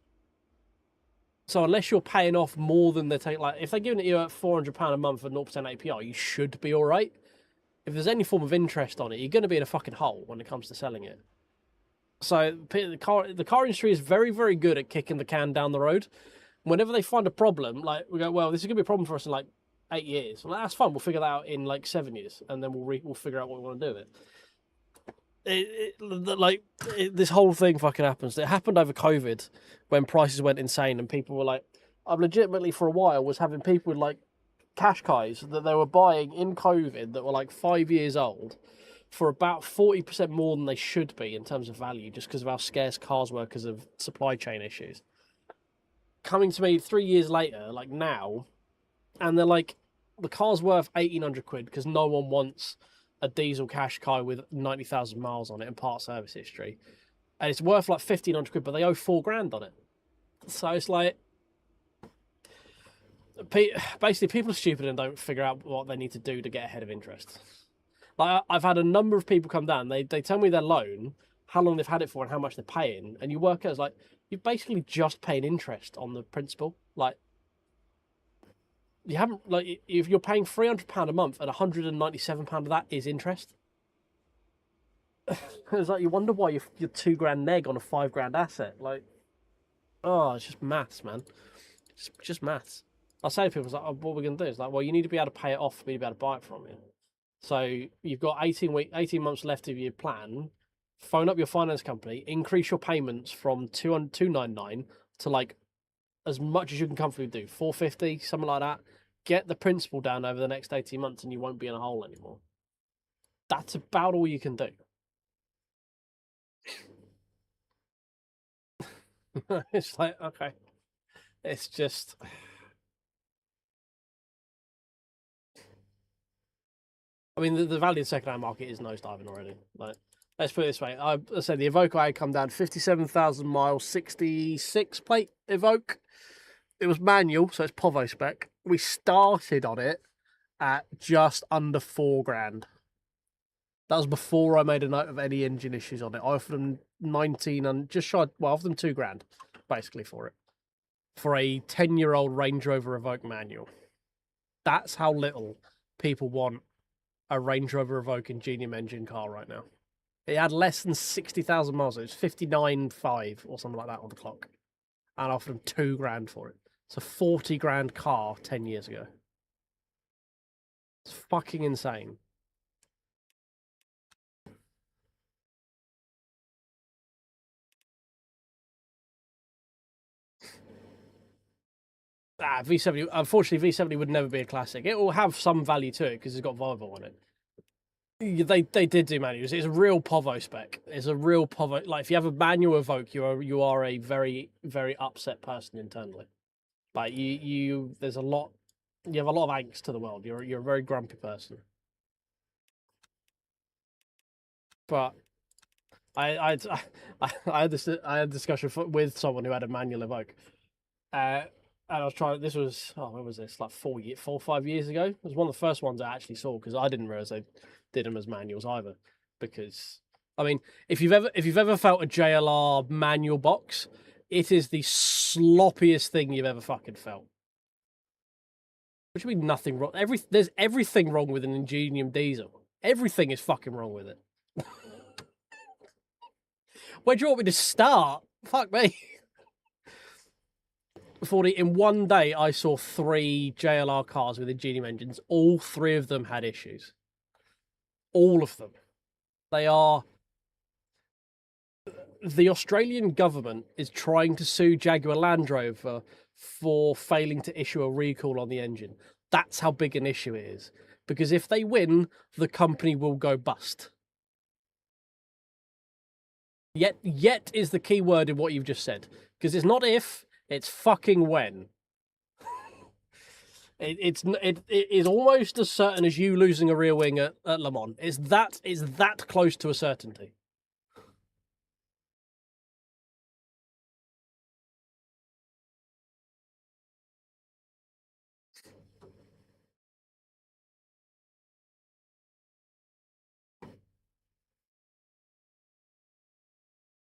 B: So unless you're paying off more than they take, like if they're giving it you at £400 a month for 0% APR, you should be all right. If there's any form of interest on it, you're going to be in a fucking hole when it comes to selling it. So the car industry is very, very good at kicking the can down the road. Whenever they find a problem, like we go, well, this is going to be a problem for us in like 8 years. Well, that's fine. We'll figure that out in like 7 years, and then we'll figure out what we want to do with it. This whole thing fucking happens. It happened over COVID when prices went insane, and people were like, I've legitimately for a while was having people with like Qashqais that they were buying in COVID that were like 5 years old for about 40% more than they should be in terms of value, just because of how scarce cars were because of supply chain issues. Coming to me 3 years later, like now, and they're like, the car's worth 1,800 quid because no one wants a diesel Qashqai with 90,000 miles on it and part service history. And it's worth like 1,500 quid, but they owe 4 grand on it. So it's like, basically people are stupid and don't figure out what they need to do to get ahead of interest. Like, I've had a number of people come down, they tell me their loan, how long they've had it for and how much they're paying, and you work out as like, you're basically just paying interest on the principal. Like, you haven't, like, if you're paying £300 a month and £197 of that is interest. It's like, you wonder why you're 2 grand neg on a 5 grand asset. Like, oh, it's just maths, man. It's just maths. I say to people, it's like, oh, what are we going to do? It's like, well, you need to be able to pay it off for me to be able to buy it from you. So you've got 18 months left of your plan. Phone up your finance company, increase your payments from 299 to like as much as you can comfortably do, 450, something like that. Get the principal down over the next 18 months and you won't be in a hole anymore. That's about all you can do. It's like, okay. It's just... I mean, the value of the second-hand market is nosediving already. Like, let's put it this way. I said the Evoque I had come down 57,000 miles, 66 plate Evoque. It was manual, so it's Povo spec. We started on it at just under 4 grand. That was before I made a note of any engine issues on it. I offered them 19 and just shy, well, I offered them 2 grand, basically, for it. For a 10-year-old Range Rover Evoque manual. That's how little people want a Range Rover Evoque Ingenium engine car right now. It had less than 60,000 miles. It was 59.5 or something like that on the clock. And I offered them 2 grand for it. It's a 40 grand car 10 years ago. It's fucking insane. V70. Unfortunately, V70 would never be a classic. It will have some value to it because it's got Volvo on it. They did do manuals. It's a real Povo spec. It's a real Povo. Like if you have a manual Evoque, you are a very very upset person internally. Like there's a lot. You have a lot of angst to the world. You're a very grumpy person. But I had a discussion with someone who had a manual Evoque. And I was trying. This was when was this? Like 4 or 5 years ago. It was one of the first ones I actually saw because I didn't realize they did them as manuals either. Because I mean, if you've ever felt a JLR manual box, it is the sloppiest thing you've ever fucking felt. Which means nothing wrong. There's everything wrong with an Ingenium diesel. Everything is fucking wrong with it. Where do you want me to start? Fuck me. In one day, I saw 3 JLR cars with Ingenium engines. All 3 of them had issues. All of them. They are... The Australian government is trying to sue Jaguar Land Rover for failing to issue a recall on the engine. That's how big an issue it is. Because if they win, the company will go bust. Yet is the key word in what you've just said. Because it's not if, it's fucking when. It is almost as certain as you losing a rear wing at Le Mans. It's that close to a certainty.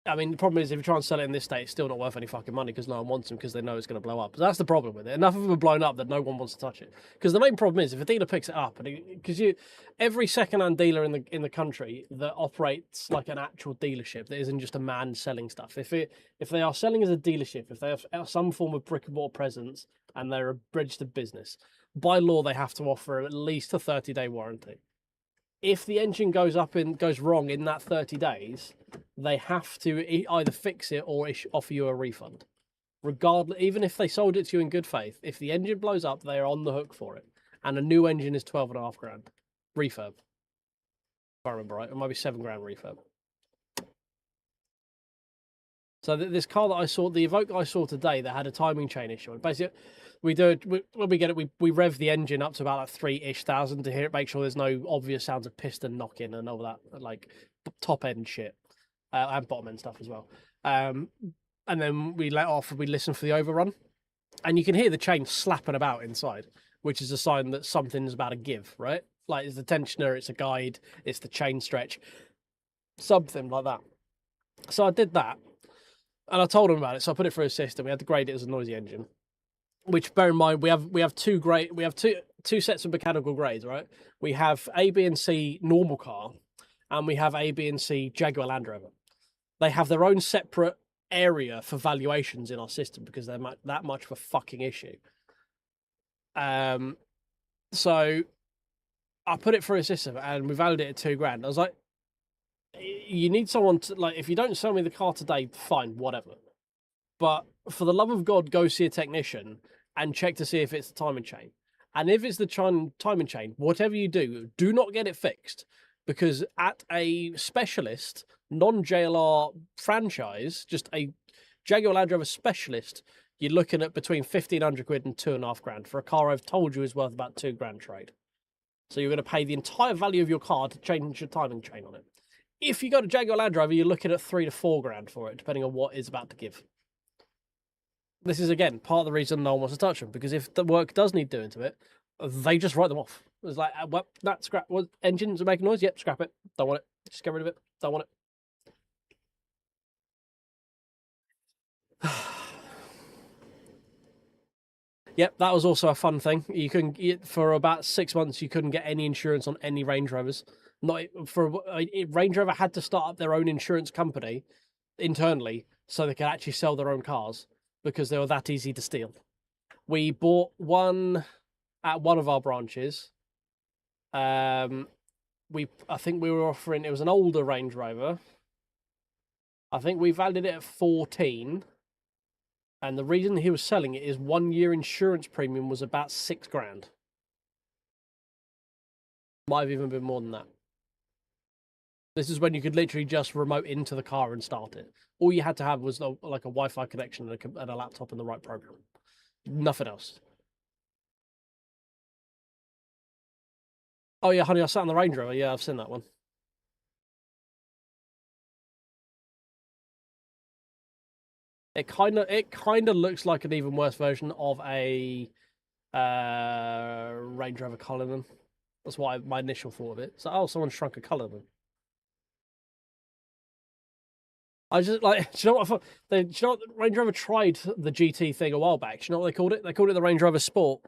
B: I mean, the problem is if you try and sell it in this state, it's still not worth any fucking money because no one wants them because they know it's going to blow up. That's the problem with it. Enough of them are blown up that no one wants to touch it. Because the main problem is if a dealer picks it up, every second-hand dealer in the country that operates like an actual dealership that isn't just a man selling stuff. If they are selling as a dealership, if they have some form of brick and mortar presence and they're a registered business, by law they have to offer at least a 30-day warranty. If the engine goes wrong in that 30 days, they have to either fix it or offer you a refund. Regardless, even if they sold it to you in good faith, if the engine blows up, they are on the hook for it. And a new engine is 12.5 grand. Refurb. If I remember right, it might be 7 grand refurb. So this car that I saw, the Evoque I saw today, that had a timing chain issue. And basically, when we get it, we rev the engine up to about like 3-ish thousand to hear it, make sure there's no obvious sounds of piston knocking and all that, like top end shit, and bottom end stuff as well. And then we let off and we listen for the overrun, and you can hear the chain slapping about inside, which is a sign that something's about to give, right? Like it's the tensioner, it's a guide, it's the chain stretch, something like that. So I did that. And I told him about it, so I put it through a system. We had to grade it as a noisy engine. Which, bear in mind, we have two sets of mechanical grades, right? We have A, B, and C normal car, and we have A, B, and C Jaguar Land Rover. They have their own separate area for valuations in our system because they're that much of a fucking issue. So I put it through a system, and we valued it at 2 grand. I was like, you need someone to, like, if you don't sell me the car today, fine, whatever. But for the love of God, go see a technician and check to see if it's the timing chain. And if it's the timing chain, whatever you do not get it fixed. Because at a specialist, non-JLR franchise, just a Jaguar Land Rover specialist, you're looking at between 1,500 quid and 2.5 grand for a car I've told you is worth about 2 grand trade. So you're going to pay the entire value of your car to change your timing chain on it. If you go to Jaguar Land Rover, you're looking at 3 to 4 grand for it, depending on what is about to give. This is, again, part of the reason no one wants to touch them, because if the work does need doing to it, they just write them off. It's like, well, that scrap, what, engines are making noise? Yep, scrap it. Don't want it. Just get rid of it. Don't want it. Yep, that was also a fun thing. You couldn't, for about 6 months, you couldn't get any insurance on any Range Rovers. Not for Range Rover had to start up their own insurance company internally so they could actually sell their own cars because they were that easy to steal. We bought one at one of our branches. I think we were offering, it was an older Range Rover. I think we valued it at 14. And the reason he was selling it is 1 year insurance premium was about $6,000. Might have even been more than that. This is when you could literally just remote into the car and start it. All you had to have was like a Wi-Fi connection and a laptop and the right program. Nothing else. Oh yeah, honey, I sat on the Range Rover. Yeah, I've seen that one. It kind of looks like an even worse version of a Range Rover Cullinan. That's what my initial thought of it. So, oh, someone shrunk a Cullinan. I just like, do you know what? Do you know what? Range Rover tried the GT thing a while back. Do you know what they called it? They called it the Range Rover Sport.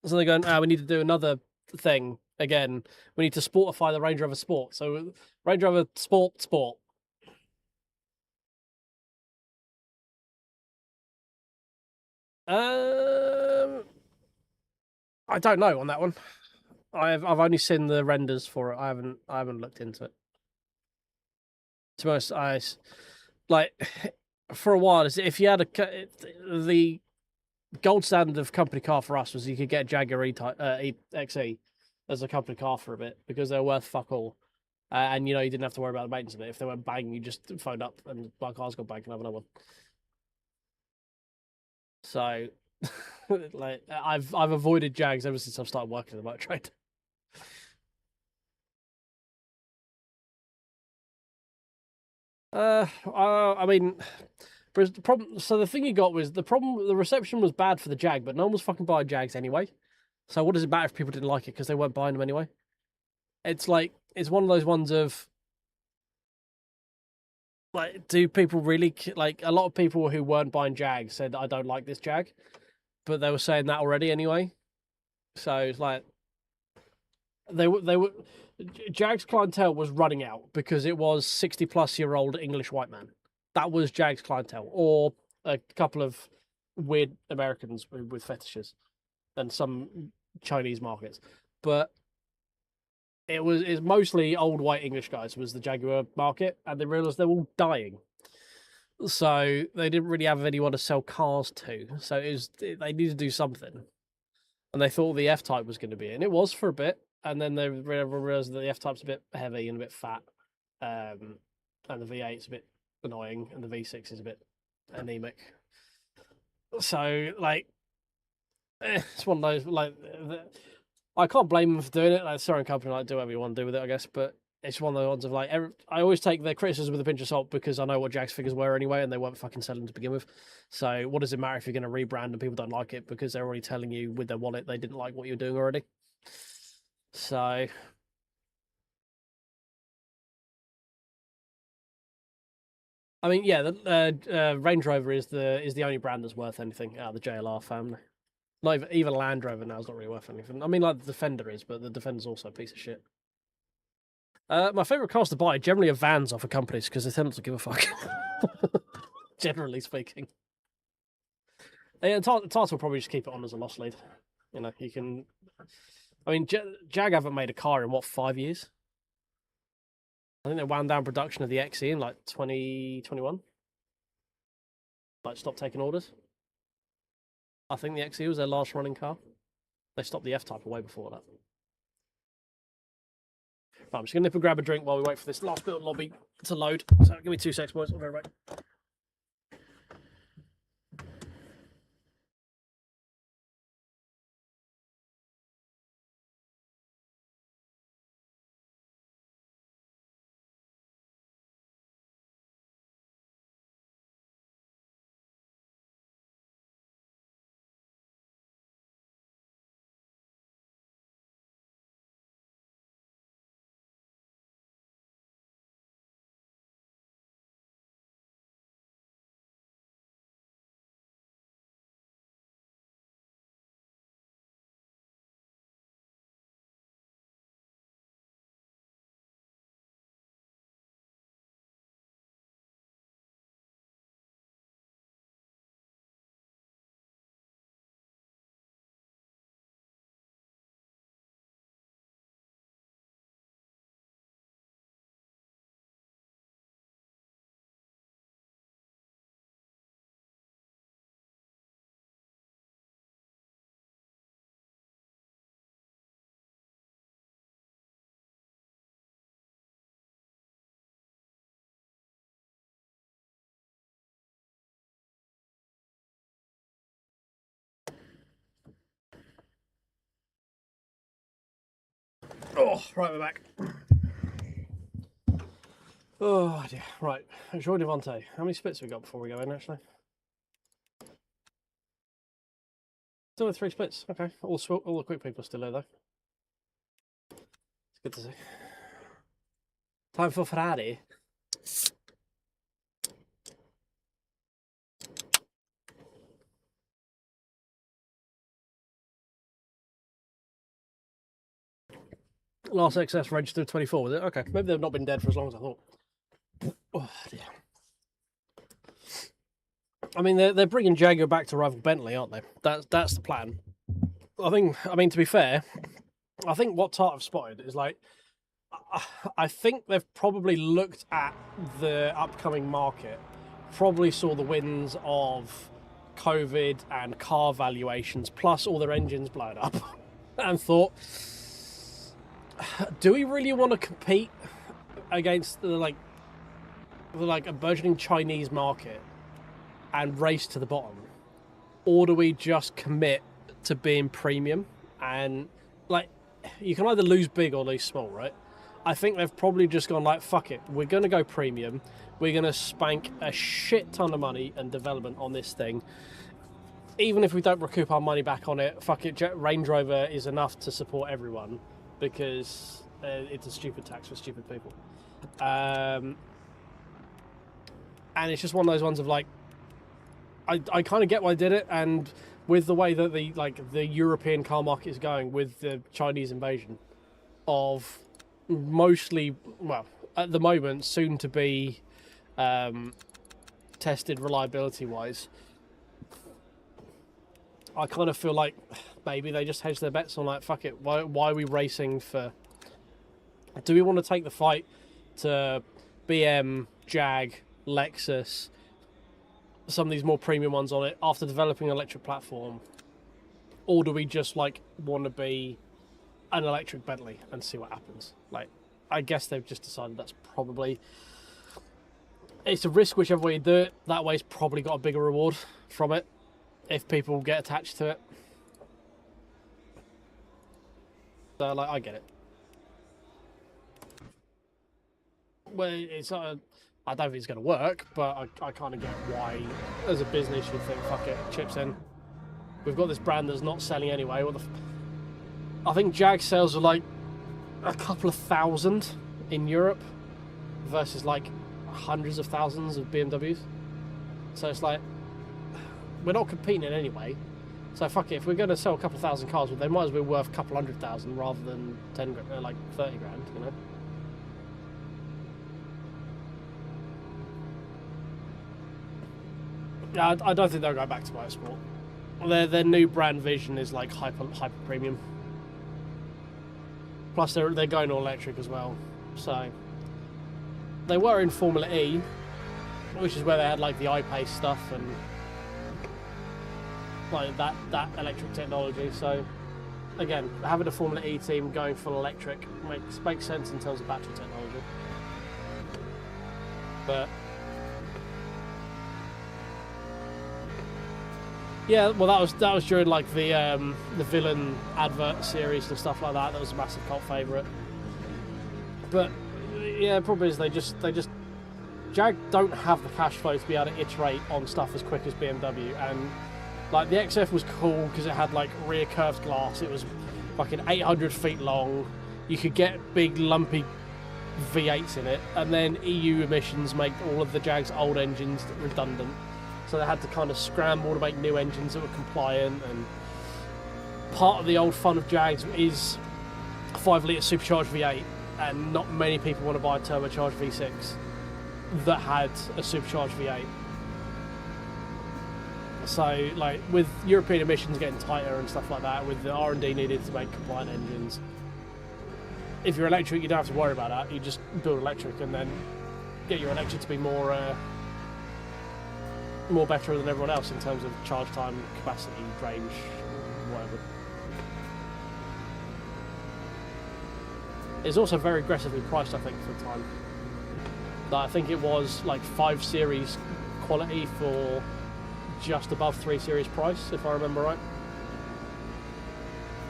B: So they're going, we need to do another thing again. We need to sportify the Range Rover Sport. So Range Rover Sport. I don't know on that one. I've only seen the renders for it. I haven't looked into it. To be honest, like for a while, if you had the gold standard of company car for us was you could get Jaguar XE as a company car for a bit because they're worth fuck all. And you didn't have to worry about the maintenance of it. If they went bang, you just phoned up and my car's got bang and have another one. So, like, I've avoided Jags ever since I've started working in the motor trade. I mean, the problem. So the thing you got was the problem. The reception was bad for the Jag, but no one was fucking buying Jags anyway. So what does it matter if people didn't like it because they weren't buying them anyway? It's like it's one of those ones of like, do people really like? A lot of people who weren't buying Jags said, "I don't like this Jag," but they were saying that already anyway. So it's like they were Jag's clientele was running out because it was 60-plus-year-old English white man. That was Jag's clientele, or a couple of weird Americans with fetishes and some Chinese markets. But it's mostly old white English guys was the Jaguar market, and they realised they're all dying. So they didn't really have anyone to sell cars to. So they needed to do something. And they thought the F-Type was going to be it. And it was for a bit. And then they realised that the F-Type's a bit heavy and a bit fat. And the V8's a bit annoying. And the V6 is a bit anemic. So, like, it's one of those, like, I can't blame them for doing it. Like, sorry, company, like, do whatever you want to do with it, I guess. But it's one of the ones of, like, I always take their criticism with a pinch of salt because I know what Jags figures were anyway, and they weren't fucking selling to begin with. So what does it matter if you're going to rebrand and people don't like it because they're already telling you with their wallet they didn't like what you're doing already? So I mean, yeah, the Range Rover is the only brand that's worth anything out of the JLR family. Not even Land Rover now is not really worth anything. I mean, like the Defender is, but the Defender's also a piece of shit. My favourite cars to buy generally are vans off of companies because they tend not to give a fuck. Generally speaking. Yeah, Tata will probably just keep it on as a loss lead. You can. I mean, Jag haven't made a car in 5 years? I think they wound down production of the XE in like 2021. Like, stopped taking orders. I think the XE was their last running car. They stopped the F-Type way before that. Right, I'm just going to nip and grab a drink while we wait for this last bit of lobby to load. So give me 2 seconds, boys. I'll be right back. Oh, right, we're back. Oh dear. Right, Joy Devante. How many splits have we got before we go in? Actually, still with 3 splits. Okay, all the quick people are still there though. It's good to see. Time for Ferrari. Last XS registered 24, was it? Okay, maybe they've not been dead for as long as I thought. Oh dear. I mean, they're bringing Jaguar back to rival Bentley, aren't they? That's the plan. I mean, to be fair, I think what Tart have spotted is like, I think they've probably looked at the upcoming market, probably saw the wins of COVID and car valuations, plus all their engines blown up, and thought, do we really want to compete against the a burgeoning Chinese market and race to the bottom, or do we just commit to being premium? And like, you can either lose big or lose small, right? I think they've probably just gone like, fuck it, we're going to go premium, we're going to spank a shit ton of money and development on this thing. Even if we don't recoup our money back on it, fuck it, Range Rover is enough to support everyone, because it's a stupid tax for stupid people. And it's just one of those ones of like, I kind of get why I did it, and with the way that the European car market is going with the Chinese invasion of mostly, well, at the moment, soon to be tested reliability wise, I kind of feel like maybe they just hedge their bets on like, fuck it, why are we racing for, do we want to take the fight to BM, Jag, Lexus, some of these more premium ones on it after developing an electric platform, or do we just like want to be an electric Bentley and see what happens? Like, I guess they've just decided that's probably, it's a risk whichever way you do it. That way's probably got a bigger reward from it if people get attached to it. So like, I get it. Well, it's I don't think it's going to work, but I kind of get why, as a business, you'd think, fuck it, chips in. We've got this brand that's not selling anyway. I think Jag sales are like a couple of thousand in Europe versus like hundreds of thousands of BMWs. So it's like, we're not competing in any way. So fuck it, if we're going to sell a couple of thousand cars, well, they might as well be worth a couple 100,000 rather than 30 grand, you know? Yeah, I don't think they'll go back to motorsport. Their new brand vision is like hyper premium. Plus they're going all electric as well. So they were in Formula E, which is where they had like the iPace stuff and like that electric technology. So again, having a Formula E team going full electric makes sense in terms of battery technology. But yeah, well, that was during like the villain advert series and stuff like that. That was a massive cult favourite. But yeah, the problem is they just Jag don't have the cash flow to be able to iterate on stuff as quick as BMW. And like the XF was cool because it had like rear curved glass. It was fucking 800 feet long. You could get big lumpy V8s in it, and then EU emissions make all of the Jag's old engines redundant. So they had to kind of scramble to make new engines that were compliant, and part of the old fun of Jags is a 5-litre supercharged V8, and not many people want to buy a turbocharged V6 that had a supercharged V8. So like with European emissions getting tighter and stuff like that, with the R&D needed to make compliant engines, if you're electric you don't have to worry about that. You just build electric and then get your electric to be more better than everyone else in terms of charge time, capacity, range, whatever. It's also very aggressively priced, I think, for the time. I think it was like 5 series quality for just above 3 series price, if I remember right.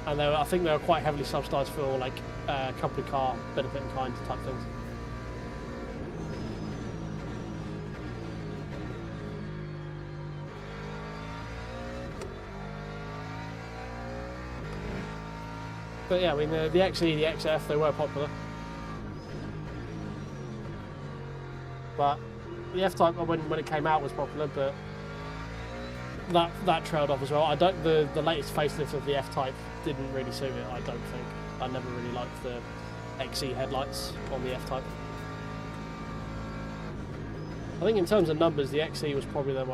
B: and I think they were quite heavily subsidised for like company car benefit in kind type things. But yeah, I mean the XE, the XF, they were popular. But the F-Type when it came out was popular, but that trailed off as well. I don't the latest facelift of the F-Type didn't really suit it. I don't think. I never really liked the XE headlights on the F-Type. I think in terms of numbers, the XE was probably their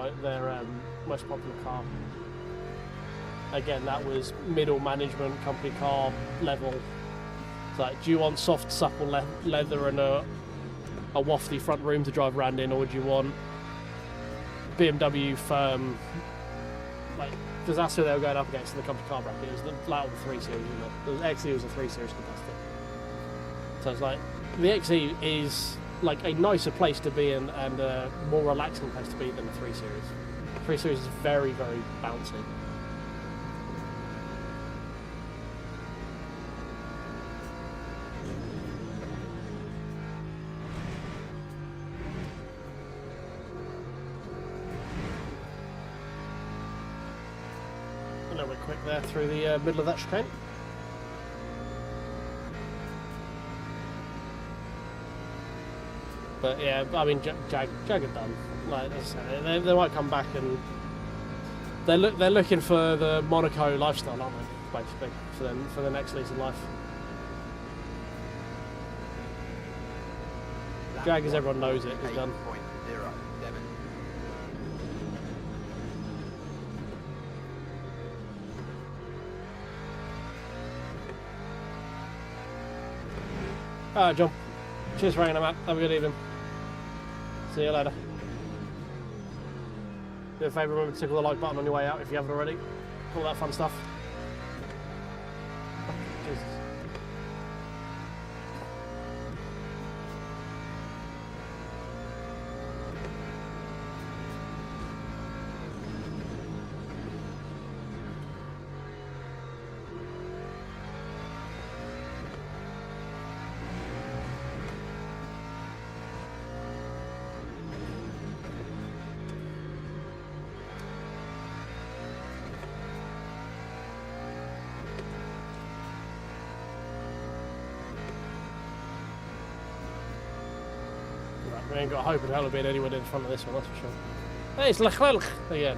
B: most popular car. Again, that was middle management company car level. It's like, do you want soft, supple leather and a wafty front room to drive around in, or do you want BMW firm? Like, because that's who they were going up against in the company car bracket. It was the flat on the 3 Series, wasn't it? The XE was a 3 Series competitor. So it's like the XE is like a nicer place to be in and a more relaxing place to be than the 3 Series. 3 Series is very, very bouncy. A little bit quick there through the middle of that chicane. But yeah, I mean, Jag are done. Like I say, they might come back and they're looking for the Monaco lifestyle, aren't they? Basically, for the next lease in life. Jag, as everyone knows it, is done.
C: 8.07.
B: Alright, John. Cheers for hanging out. Have a good evening. See you later. Do a favour, remember to tickle the like button on your way out if you haven't already. All that fun stuff. Jesus. We ain't got a hope in hell of being anyone in front of this one, that's for sure. Hey, it's Leclerc again.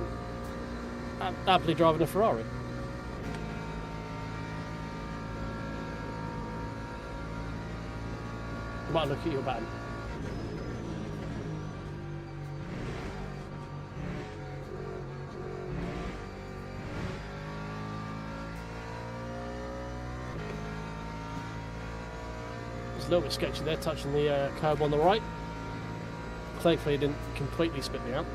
B: Happily driving a Ferrari. You might look at your band. It's a little bit sketchy there, touching the curb on the right. Thankfully, it didn't completely spit me out.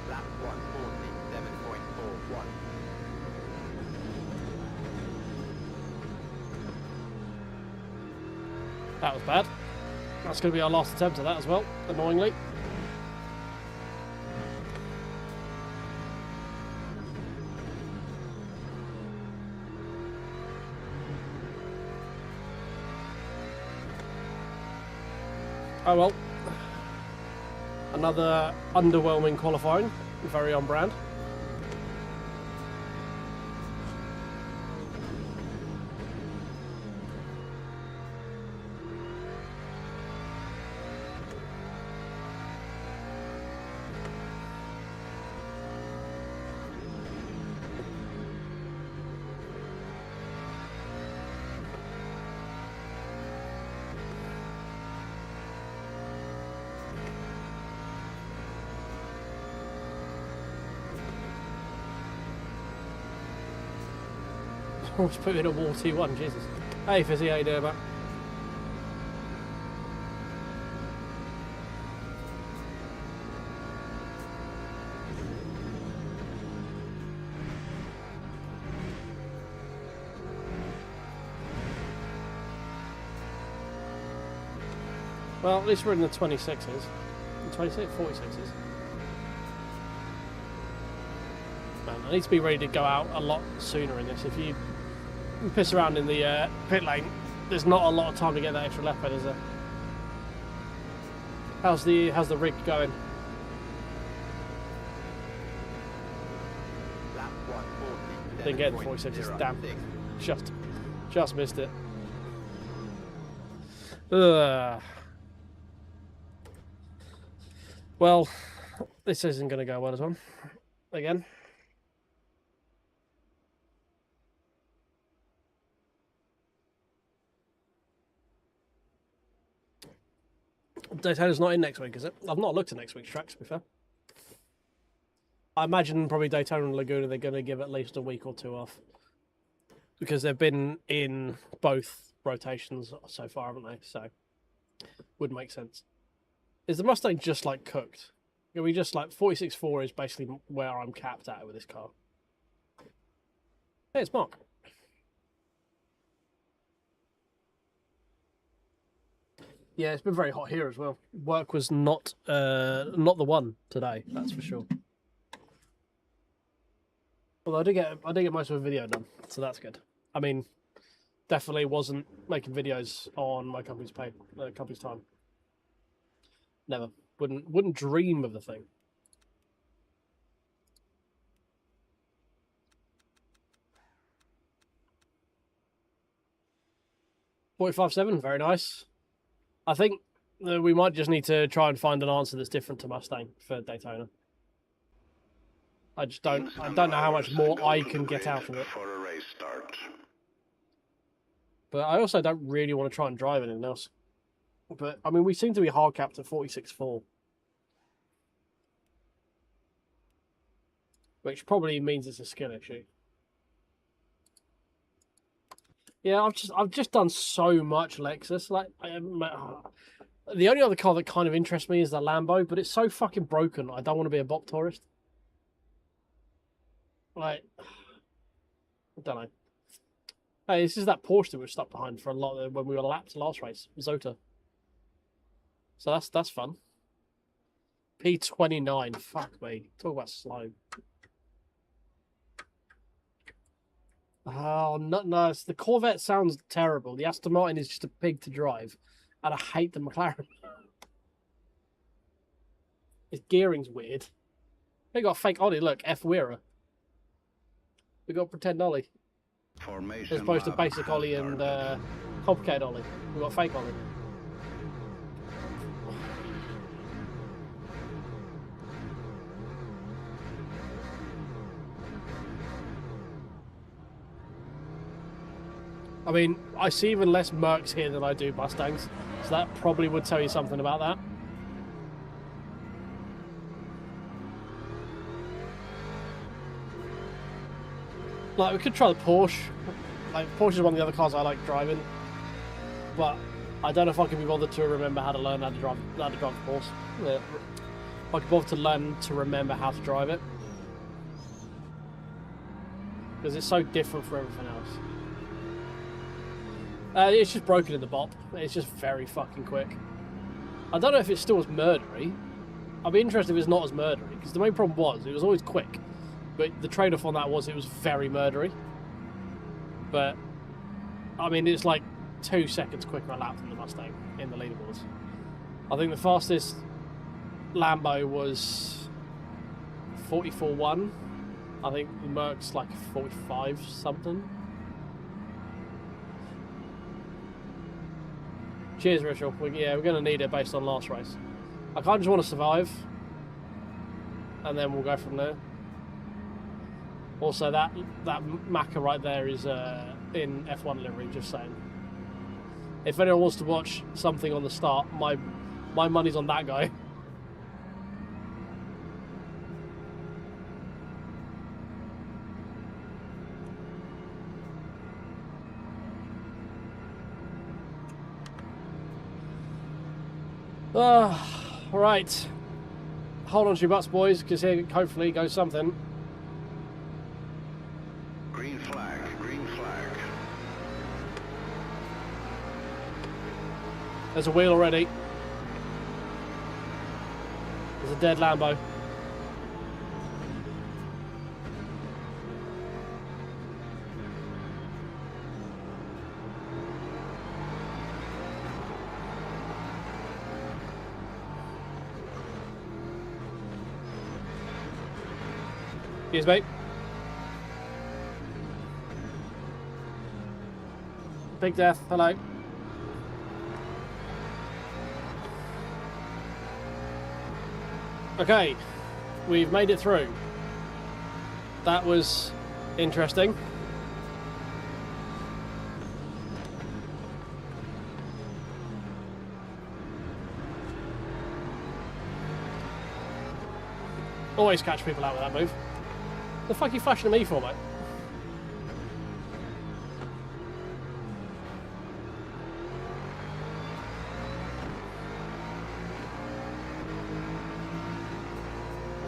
C: Lap 147.41.
B: That was bad. That's going to be our last attempt at that as well, annoyingly. Oh well. Another underwhelming qualifying, very on brand. Almost put in a wall T1, Jesus. Hey Fizzy, how you doing, man? Well, at least we're in the 26s. 26, 46s. Man, I need to be ready to go out a lot sooner in this. If you piss around in the pit lane, there's not a lot of time to get that extra left bed, is there? How's the rig going?
C: Lap 140.
B: Didn't get the 46s. Damn. Just missed it. Ugh. Well, this isn't going to go well as well. Again. Daytona's not in next week, is it? I've not looked at next week's tracks, to be fair. I imagine probably Daytona and Laguna, they're going to give at least a week or two off. Because they've been in both rotations so far, haven't they? So, would make sense. Is the Mustang just like cooked? Are we just like 46.4 is basically where I'm capped at with this car? Hey, it's Mark. Yeah, it's been very hot here as well. Work was not the one today, that's for sure. Although I did get most of the video done, so that's good. I mean, definitely wasn't making videos on my company's time. Never. Wouldn't dream of the thing. .5.7, very nice. I think we might just need to try and find an answer that's different to Mustang for Daytona. I don't know how much more I can get out of it.
D: For a race start.
B: But I also don't really want to try and drive anything else. But, I mean, we seem to be hard capped at 46.4. Which probably means it's a skill issue. Yeah, I've just done so much Lexus. Like, the only other car that kind of interests me is the Lambo, but it's so fucking broken. I don't want to be a bop tourist. Like, I don't know. Hey, this is that Porsche that we were stuck behind for a lot when we were lapped last race, Zota. So that's fun. P29, fuck me. Talk about slow. Oh, no, the Corvette sounds terrible. The Aston Martin is just a pig to drive. And I hate the McLaren. Its gearing's weird. They got a fake Ollie, look, F Weira. We got pretend Ollie.
D: Formation
B: As opposed to
D: lap
B: basic
D: has
B: Ollie and
D: started.
B: complicated Ollie. We got fake Ollie. I mean, I see even less Mercs here than I do Mustangs, so that probably would tell you something about that. Like, we could try the Porsche. Like, Porsche is one of the other cars I like driving, but I don't know if I can be bothered to remember how to learn how to drive the Porsche. Yeah. If I can bother to learn to remember how to drive it, because it's so different from everything else. It's just broken in the bop. It's just very fucking quick. I don't know if it's still as murdery. I'd be interested if it's not as murdery, because the main problem was, it was always quick. But the trade-off on that was it was very murdery. But, I mean, it's like 2 seconds quicker a lap than the Mustang in the leaderboards. I think the fastest Lambo was 44.1. I think the Merc's like 45 something. Cheers, Ritual. Yeah, we're going to need it based on last race. I kind of just want to survive. And then we'll go from there. Also, that Macca right there is in F1 livery, just saying. If anyone wants to watch something on the start, my money's on that guy. Right. Hold on to your butts, boys, because here hopefully goes something.
D: Green flag, green flag.
B: There's a wheel already. There's a dead Lambo. Excuse me. Big Death, hello. Okay, we've made it through. That was interesting. Always catch people out with that move. The fuck are you flashing at me for, mate?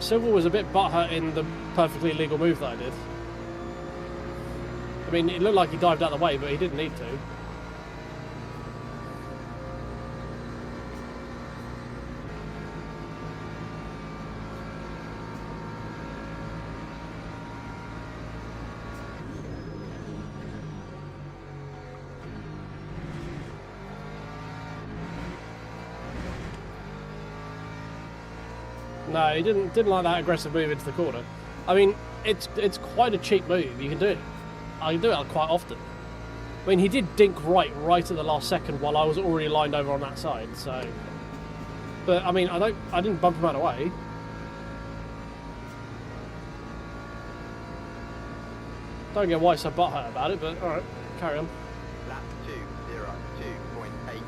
B: Silver was a bit butthurt in the perfectly legal move that I did. I mean, it looked like he dived out of the way, but he didn't need to. No, he didn't like that aggressive move into the corner. I mean, it's quite a cheap move. You can do it. I can do it quite often. I mean, he did dink right at the last second while I was already lined over on that side. So, but I mean, I didn't bump him out of the way. Don't get why he's so butthurt about it, but all right, carry on.
C: Lap 2:02.81.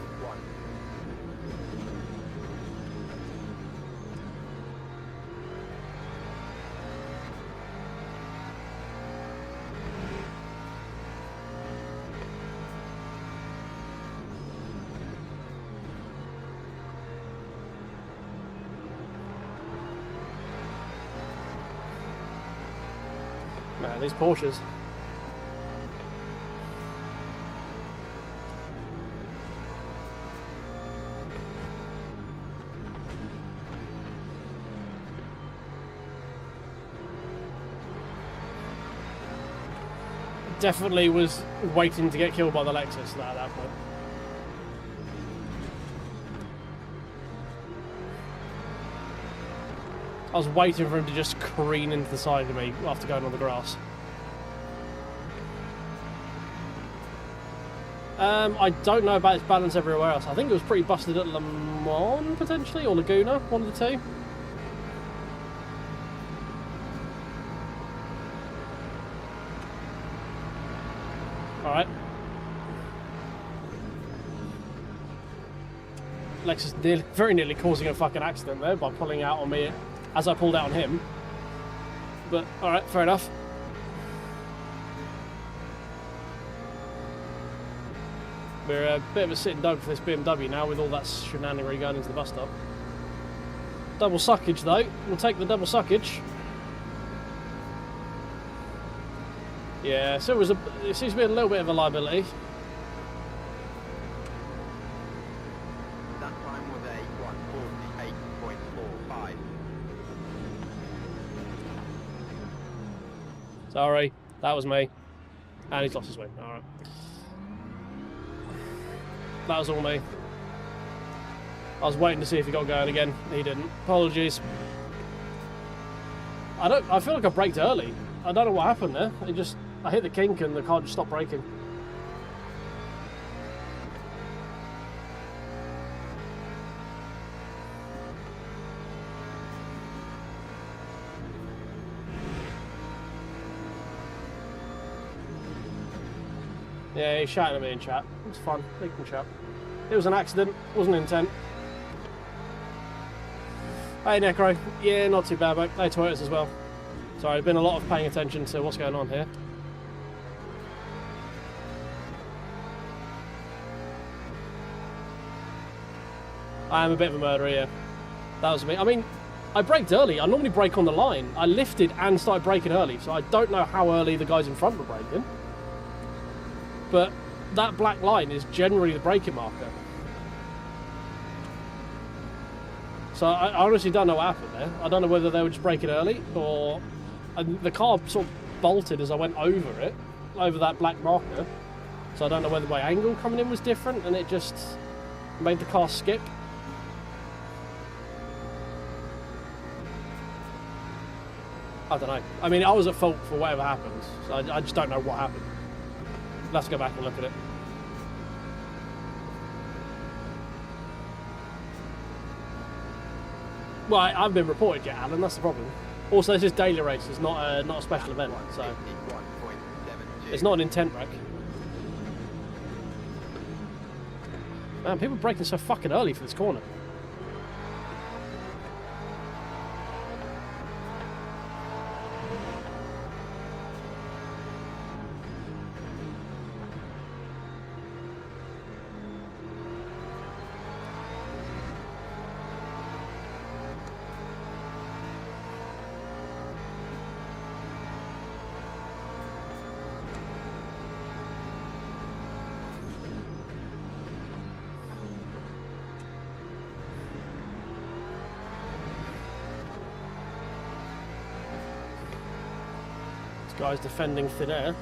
B: Man, these Porsches. Definitely was waiting to get killed by the Lexus at that point. I was waiting for him to just careen into the side of me after going on the grass. I don't know about his balance everywhere else. I think it was pretty busted at Le Mans, potentially, or Laguna, one of the two. Alright. Lexus very nearly causing a fucking accident there by pulling out on me as I pulled out on him. But, alright, fair enough. We're a bit of a sitting dog for this BMW now with all that shenanigery going into the bus stop. Double suckage though. We'll take the double suckage. Yeah, so it seems to be a little bit of a liability.
C: That time was a 1:48.45.
B: Sorry, that was me. And he's lost his win. Alright. That was all me. I was waiting to see if he got going again. He didn't. Apologies. I feel like I braked early. I don't know what happened there. I hit the kink and the car just stopped braking. Yeah, he's shouting at me in chat. It's fun. They can chat. It was an accident. Wasn't intent. Hey, Necro. Yeah, not too bad, mate. Hey, Toyotas as well. Sorry, I've been a lot of paying attention to what's going on here. I am a bit of a murderer, yeah. That was me. I mean, I braked early. I normally brake on the line. I lifted and started braking early, so I don't know how early the guys in front were braking. But that black line is generally the braking marker. So I honestly don't know what happened there. I don't know whether they were just braking early or the car sort of bolted as I went over it, over that black marker. So I don't know whether my angle coming in was different and it just made the car skip. I don't know. I mean, I was at fault for whatever happened. So I just don't know what happened. Let's go back and look at it. Well, I haven't been reported yet, Alan. That's the problem. Also, this is daily races, not a special event, so it's not an intent wreck. Man, people are braking so fucking early for this corner. Guy's defending thin air.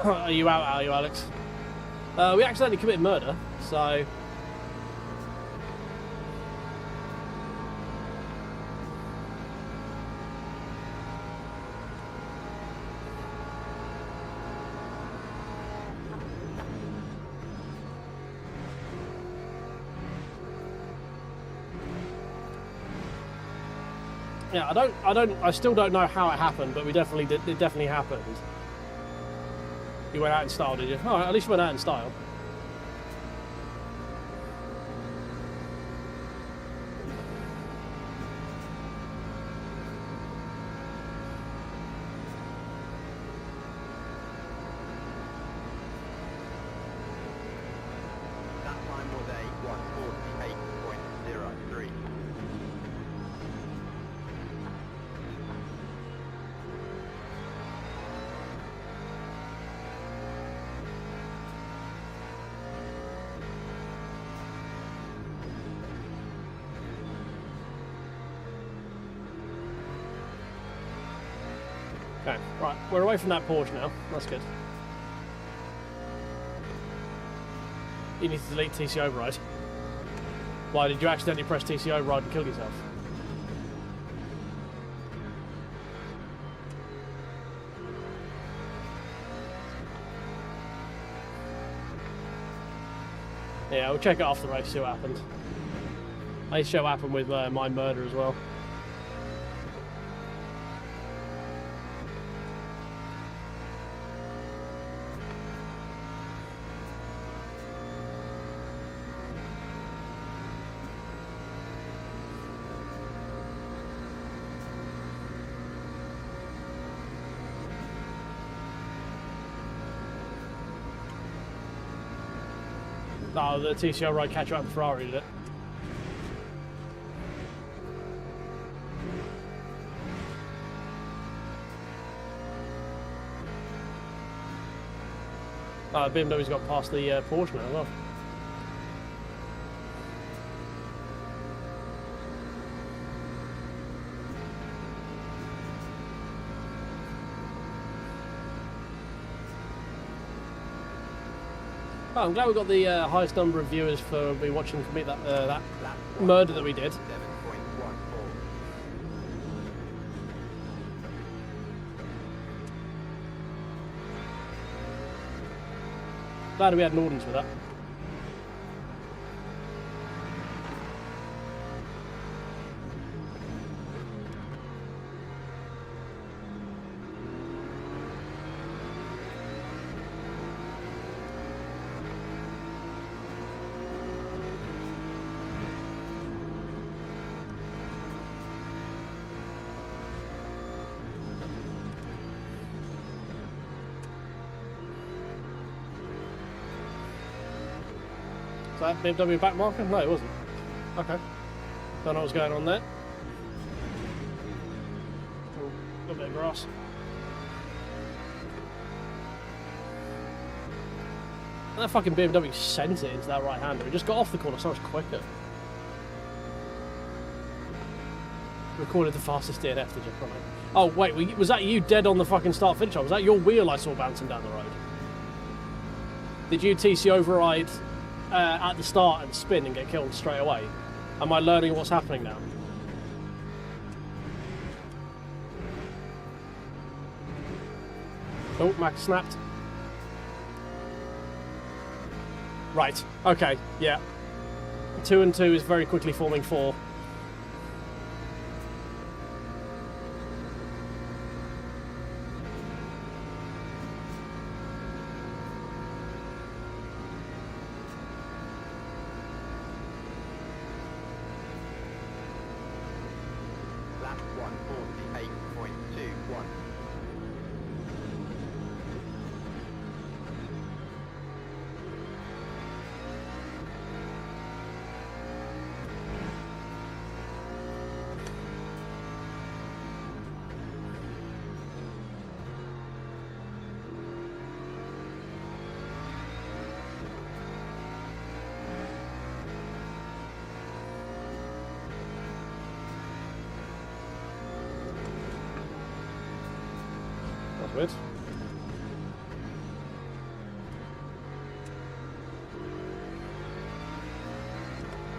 B: Are you out, are you, Alex? We accidentally committed murder, so... Yeah, I still don't know how it happened, but it definitely happened. You went out in style, did you? Oh, at least you went out in style.
C: That time was a 1:48.03.
B: Okay, right, we're away from that Porsche now. That's good. You need to delete TC override. Why did you accidentally press TC override and kill yourself? Yeah, we'll check it after the race, see what happened. I see what happened with my murder as well. Oh, the TCO ride catch up with Ferrari, did it? BMW's got past the Porsche now as well. Oh, I'm glad we got the highest number of viewers for me watching commit that murder that we did.
C: 7.14.
B: Glad we had an audience with that. Is that BMW back marker? No, it wasn't. Okay. Don't know what's going on there. bit of grass. And that fucking BMW sent it into that right-hander. It just got off the corner so much quicker. Recorded the fastest DNF, did you? Right. Oh, wait, was that you dead on the fucking start-finish line? Was that your wheel I saw bouncing down the road? Did you TC override at the start and spin and get killed straight away? Am I learning what's happening now? Oh, Mac snapped. Right, okay, yeah. 2 and 2 is very quickly forming 4.
C: Lap 148.21.
B: That's weird.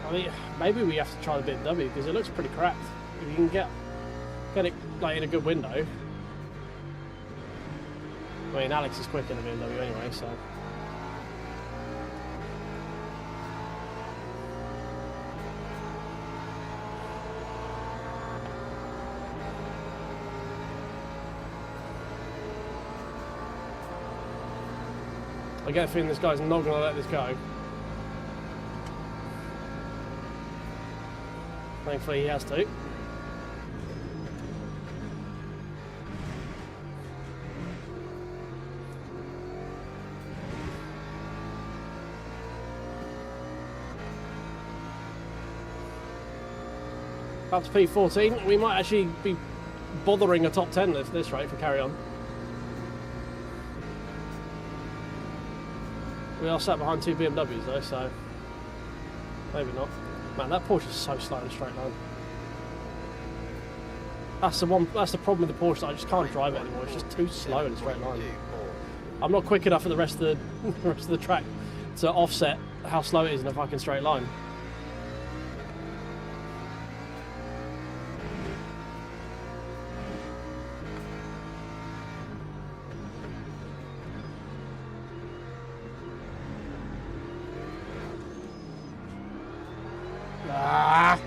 B: I mean, maybe we have to try the BMW because it looks pretty cracked. If you can get it like in a good window. I mean, Alex is quick in the BMW anyway, so. I get a feeling this guy's not going to let this go. Thankfully he has to. Up to P14, we might actually be bothering a top 10 at this rate if we carry on. We are sat behind 2 BMWs though, so maybe not. Man, that Porsche is so slow in a straight line. That's the problem with the Porsche, that I just can't drive it anymore. It's just too slow in a straight line. I'm not quick enough for the rest of the track to offset how slow it is in a fucking straight line. Ah.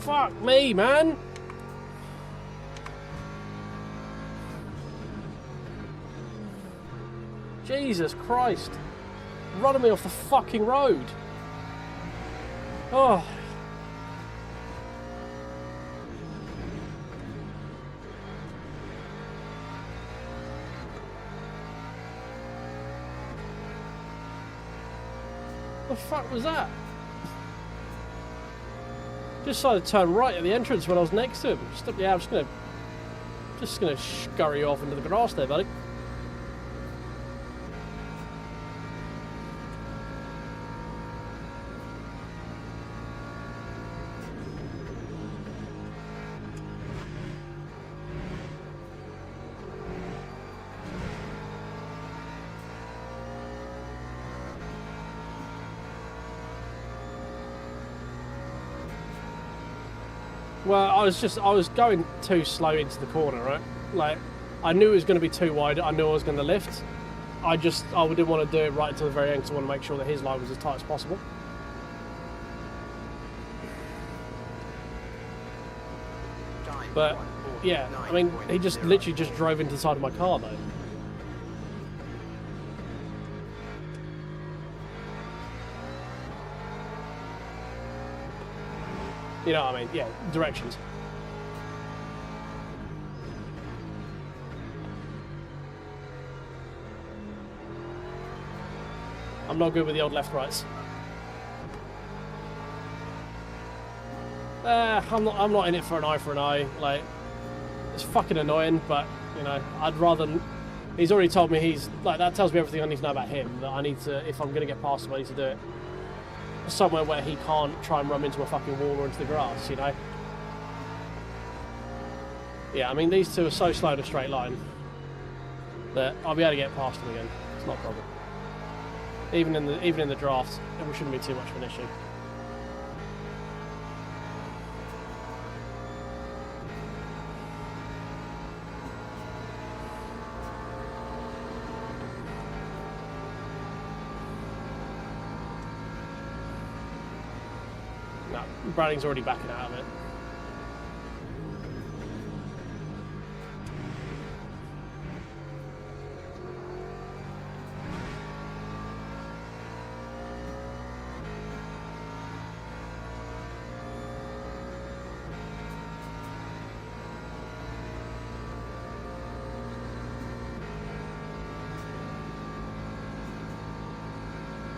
B: Fuck me, man. Jesus Christ. Running me off the fucking road. Oh. What the fuck was that? Just decided to turn right at the entrance when I was next to him. Yeah, I'm just gonna scurry off into the grass there, buddy. Well, I was going too slow into the corner, right? Like, I knew it was going to be too wide. I knew I was going to lift. I didn't want to do it right until the very end because I want to make sure that his line was as tight as possible. But yeah, I mean, he just literally just drove into the side of my car though. You know what I mean? Yeah, directions. I'm not good with the old left-rights. I'm not in it for an eye for an eye. Like, it's fucking annoying, but you know, I'd rather. He's already told me he's like that. Tells me everything I need to know about him. That I need to, if I'm gonna get past him, I need to do it somewhere where he can't try and run into a fucking wall or into the grass. You know. Yeah, I mean these two are so slow in a straight line that I'll be able to get past them again. It's not a problem. Even in the draft, it shouldn't be too much of an issue. No, Browning's already backing out of it.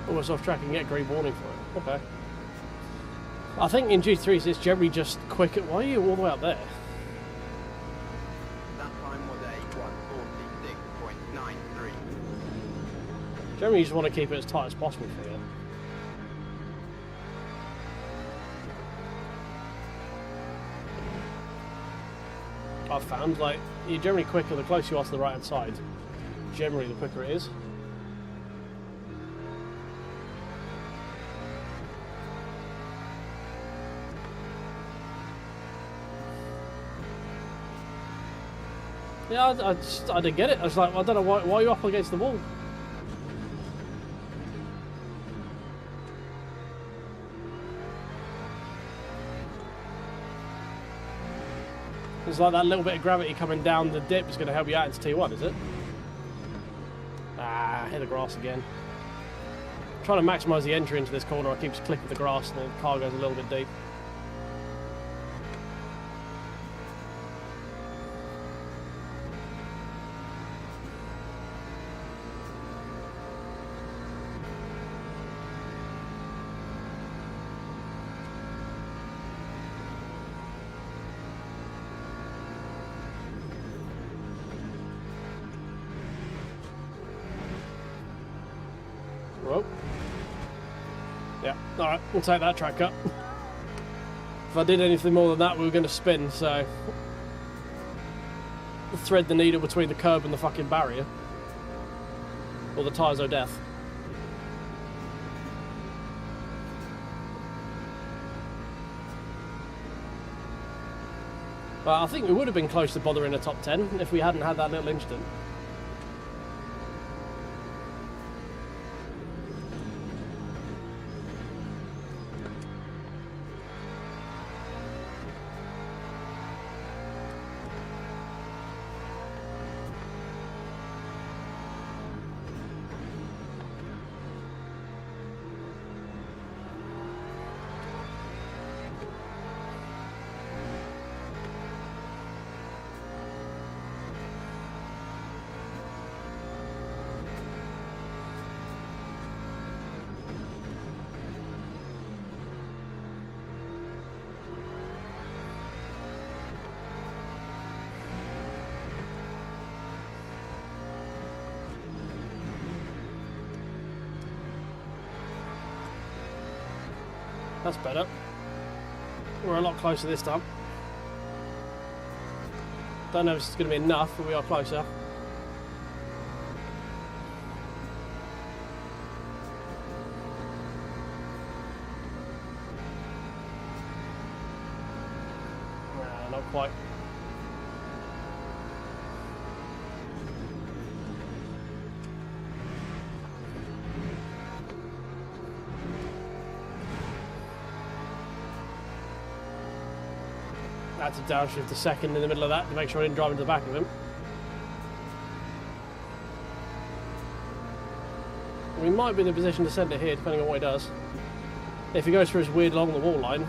B: Almost off track and get a green warning for it. Okay. I think in GT3 it's generally just quicker. Why are you all the way up there?
C: That time was a 146.93.
B: Generally you just want to keep it as tight as possible for you. I've found, like, you're generally quicker the closer you are to the right hand side. Generally the quicker it is. Yeah, I didn't get it. I was like, I don't know why are you up against the wall? It's like that little bit of gravity coming down the dip is going to help you out into T1, is it? Ah, hit the grass again. I'm trying to maximise the entry into this corner. I keep just clicking the grass and the car goes a little bit deep. Whoa. Yeah, alright, we'll take that track up. If I did anything more than that, we were going to spin, so... thread the needle between the curb and the fucking barrier. Or the tyres o' death. But I think we would have been close to bothering the top 10 if we hadn't had that little incident. That's better. We're a lot closer this time. Don't know if it's going to be enough, but we are closer. Nah, not quite. I had to downshift a second in the middle of that to make sure I didn't drive into the back of him. We might be in the position to send it here, depending on what he does. If he goes for his weird along the wall line.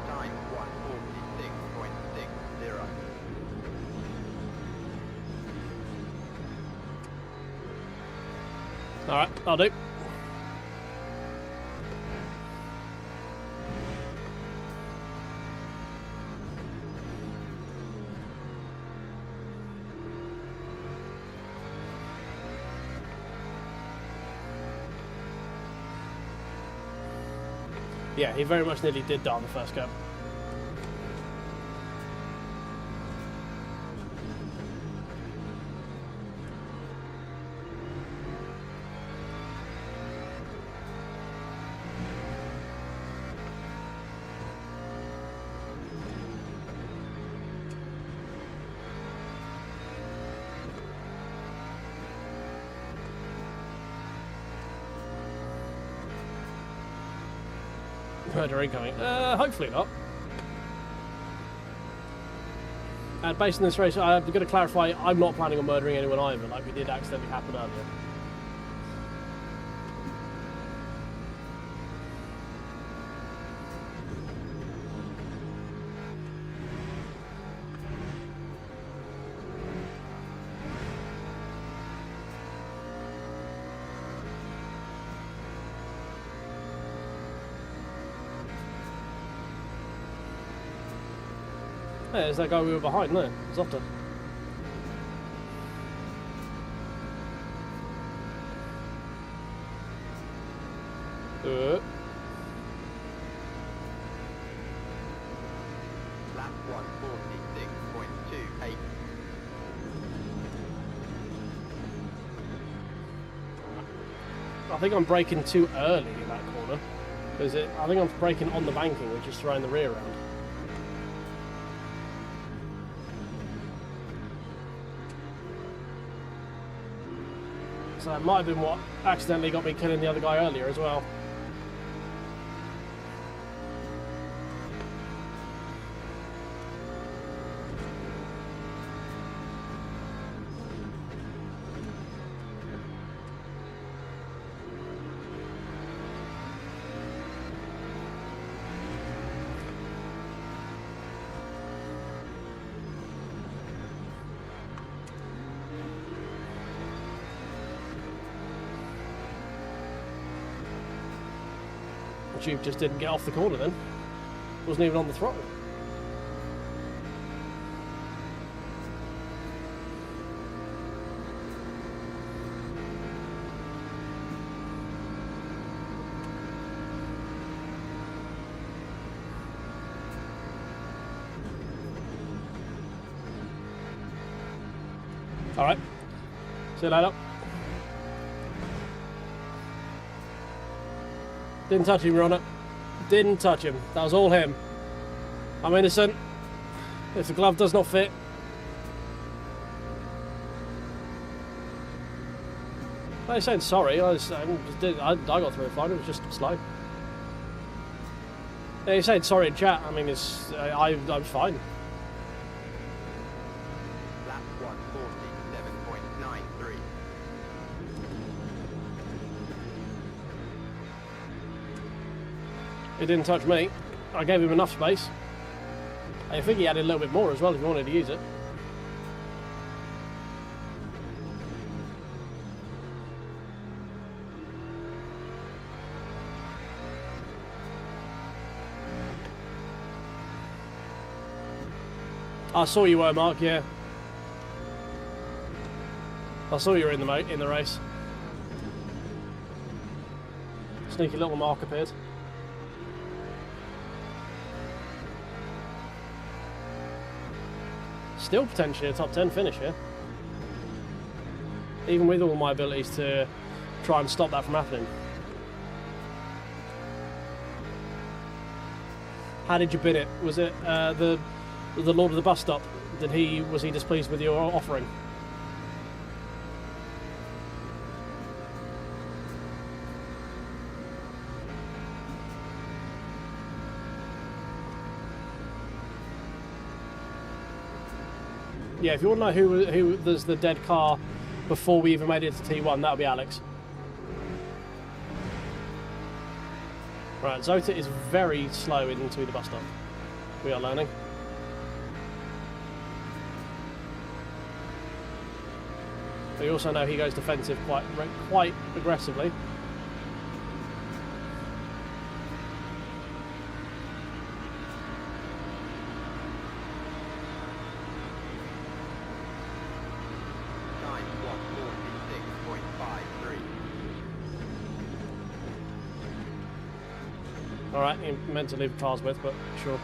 C: Time 146.60.
B: Alright, I'll do. Yeah, he very much nearly did die on the first go. Murder incoming. Hopefully not. And based on this race, I'm going to clarify, I'm not planning on murdering anyone either, like we did accidentally happen earlier. Yeah, there's that guy we were behind there, Zotta.
C: Lap 146.28.
B: I think I'm braking too early in that corner. Because I think I'm braking on the banking, which is throwing the rear around. So that might have been what accidentally got me killing the other guy earlier as well. Tube just didn't get off the corner then. Wasn't even on the throttle. Alright. See you later. Didn't touch him, Runner. Didn't touch him. That was all him. I'm innocent. If the glove does not fit. I said sorry. I got through it fine. It was just slow. Yeah, he said sorry in chat. I mean, I'm fine.
C: Lap 147.93.
B: He didn't touch me. I gave him enough space. I think he added a little bit more as well if he wanted to use it. I saw you were, Mark, yeah. I saw you were in the race. Sneaky little Mark appeared. Still potentially a top 10 finish here. Even with all my abilities to try and stop that from happening. How did you bid it? Was it the Lord of the Bus Stop? Was he displeased with your offering? Yeah, if you want to know who there's the dead car before we even made it to T1, that'll be Alex. Right, Zota is very slow into the bus stop. We are learning. We also know he goes defensive quite aggressively. Alright, he meant to leave the cars with, but sure.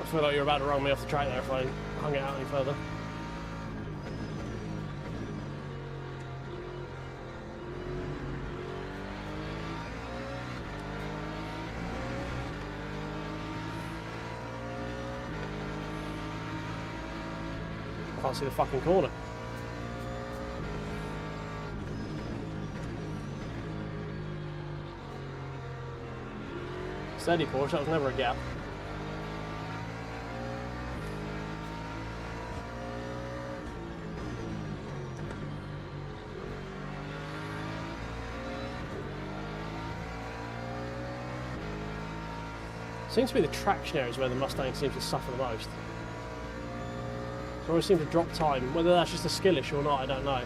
B: I feel like you're about to run me off the track there if I hung it out any further. Can't see the fucking corner. Steady, Porsche, that was never a gap. Seems to be the traction areas where the Mustang seems to suffer the most. They always seem to drop time. Whether that's just a skill issue or not, I don't know.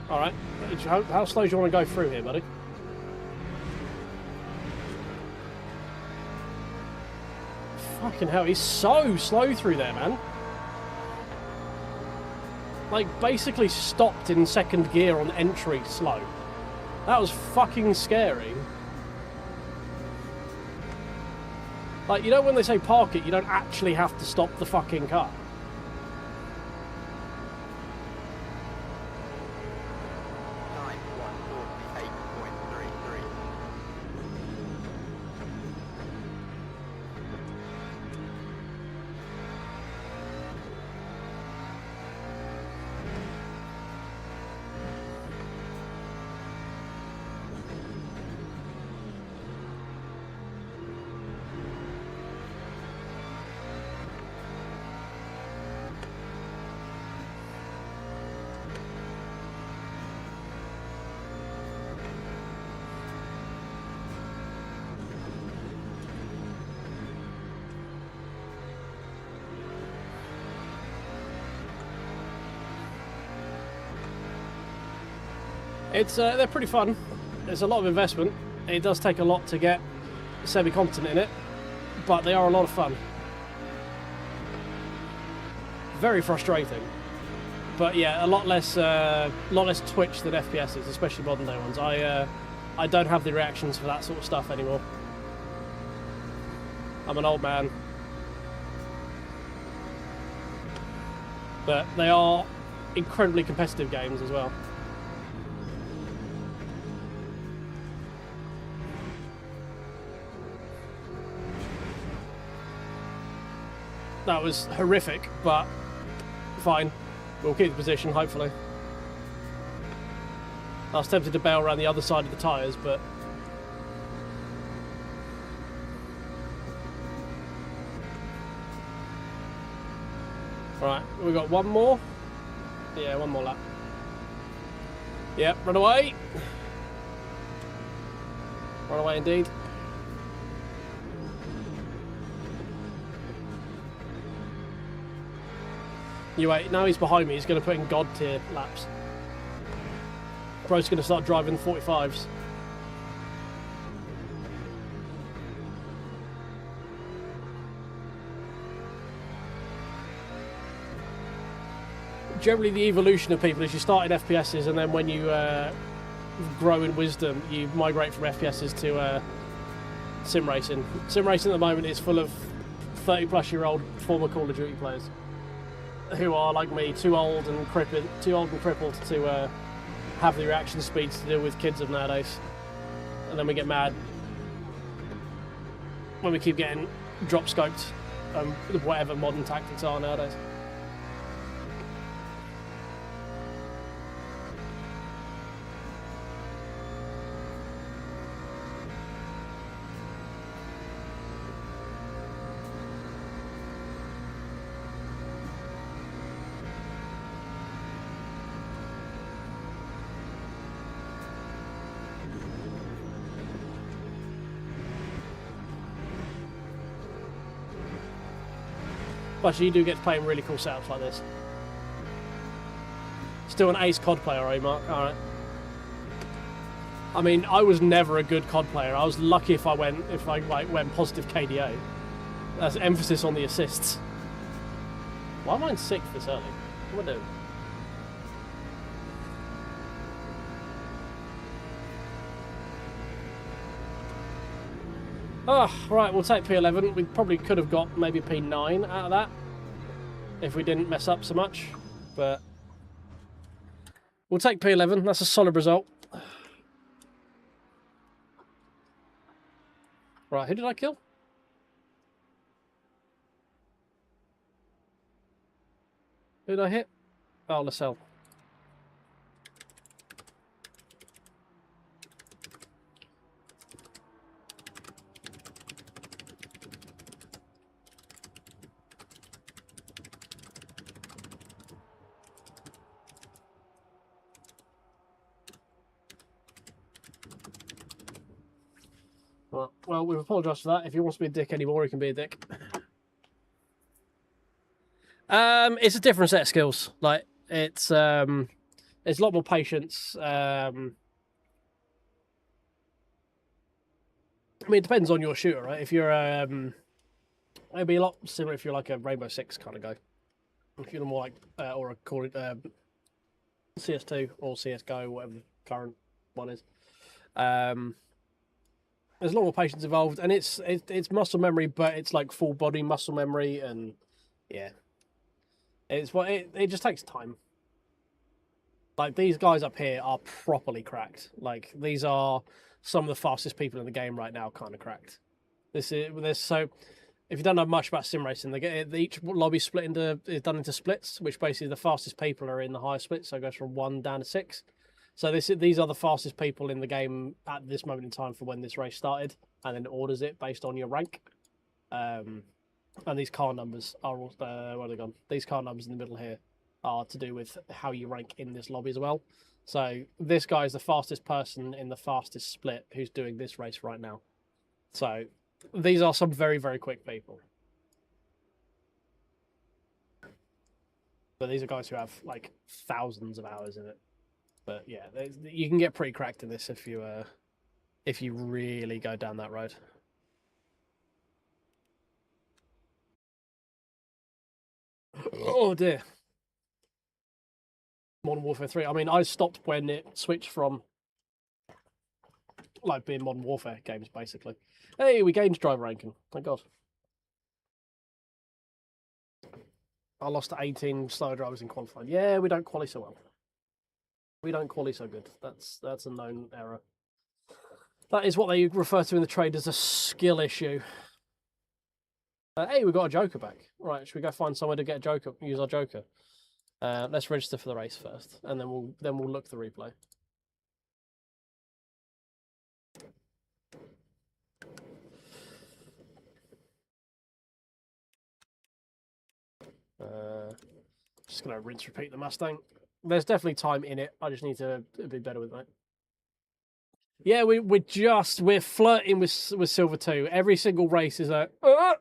B: Alright, how slow do you want to go through here, buddy? Fucking hell, he's so slow through there, man. Like, basically stopped in second gear on entry slow. That was fucking scary. Like, you know when they say park it, you don't actually have to stop the fucking car. They're pretty fun. There's a lot of investment. It does take a lot to get semi-competent in it, but they are a lot of fun. Very frustrating, but yeah, a lot less twitch than FPSs, especially modern day ones. I don't have the reactions for that sort of stuff anymore. I'm an old man, but they are incredibly competitive games as well. That was horrific, but fine. We'll keep the position, hopefully. I was tempted to bail around the other side of the tyres, but... Right, we've got one more. Yeah, one more lap. Yep, run away. Run away indeed. You wait, now he's behind me, he's going to put in God tier laps. Bro's going to start driving 45s. Generally the evolution of people is you start in FPSs and then when you grow in wisdom you migrate from FPSs to sim racing. Sim racing at the moment is full of 30-plus-year-old former Call of Duty players who are, like me, too old and crippled to have the reaction speeds to deal with kids of nowadays. And then we get mad when we keep getting drop scoped with whatever modern tactics are nowadays. But you do get to play in really cool setups like this. Still an ace COD player, are you, Mark? Alright. I mean, I was never a good COD player. I was lucky if I went positive KDA. That's emphasis on the assists. Why am I in 6th this early? What am I doing? Oh, right, we'll take P11. We probably could have got maybe P9 out of that if we didn't mess up so much, but we'll take P11. That's a solid result. Right, who did I kill? Who did I hit? Oh, Lascelles. Well, we've apologised for that. If he wants to be a dick anymore, he can be a dick. It's a different set of skills. Like it's a lot more patience. I mean, it depends on your shooter, right? If you're it'd be a lot similar if you're like a Rainbow Six kind of guy. If you're more like or a call it CS2 or CS:GO, whatever the current one is. There's a lot more patience involved, and it's muscle memory, but it's like full body muscle memory, and yeah, it just takes time. Like these guys up here are properly cracked. Like these are some of the fastest people in the game right now, kind of cracked. So if you don't know much about sim racing, each lobby is done into splits, which basically the fastest people are in the higher split, so it goes from 1 down to 6. So these are the fastest people in the game at this moment in time for when this race started, and then it orders it based on your rank. And these car numbers are where are they gone? These car numbers in the middle here are to do with how you rank in this lobby as well. So this guy is the fastest person in the fastest split who's doing this race right now. So these are some very, very quick people. But these are guys who have like thousands of hours in it. But yeah, you can get pretty cracked in this if you really go down that road. Oh dear. Modern Warfare 3. I mean, I stopped when it switched from like being Modern Warfare games, basically. Hey, we gained driver ranking. Thank God. I lost to 18 slower drivers in qualifying. Yeah, we don't quali so well. We don't quali so good. That's a known error. That is what they refer to in the trade as a skill issue. Hey, we got a Joker back. Right, should we go find somewhere to get a Joker? Use our Joker. Let's register for the race first, and then we'll look the replay. Just gonna rinse repeat the Mustang. There's definitely time in it. I just need to be better with it. Yeah, we're flirting with Silver 2. Every single race is like, are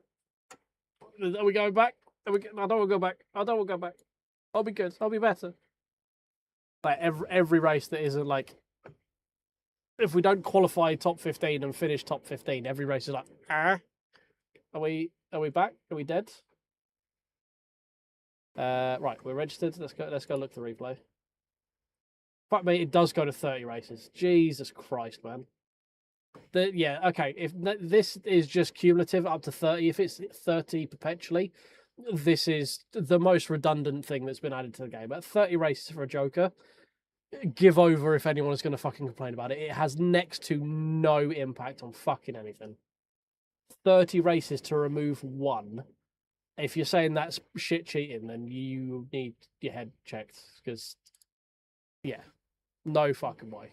B: we going back? I don't want to go back. I don't want to go back. I'll be good. I'll be better. Like every race that isn't like, if we don't qualify top 15 and finish top 15, every race is like, are we back? Are we dead? Right, we're registered. Let's go look the replay. Fuck me, it does go to 30 races. Jesus Christ, man. Yeah, okay. If this is just cumulative up to 30, if it's 30 perpetually, this is the most redundant thing that's been added to the game. At 30 races for a Joker, give over if anyone is going to fucking complain about it. It has next to no impact on fucking anything. 30 races to remove one. If you're saying that's shit cheating, then you need your head checked. Because, yeah, no fucking way.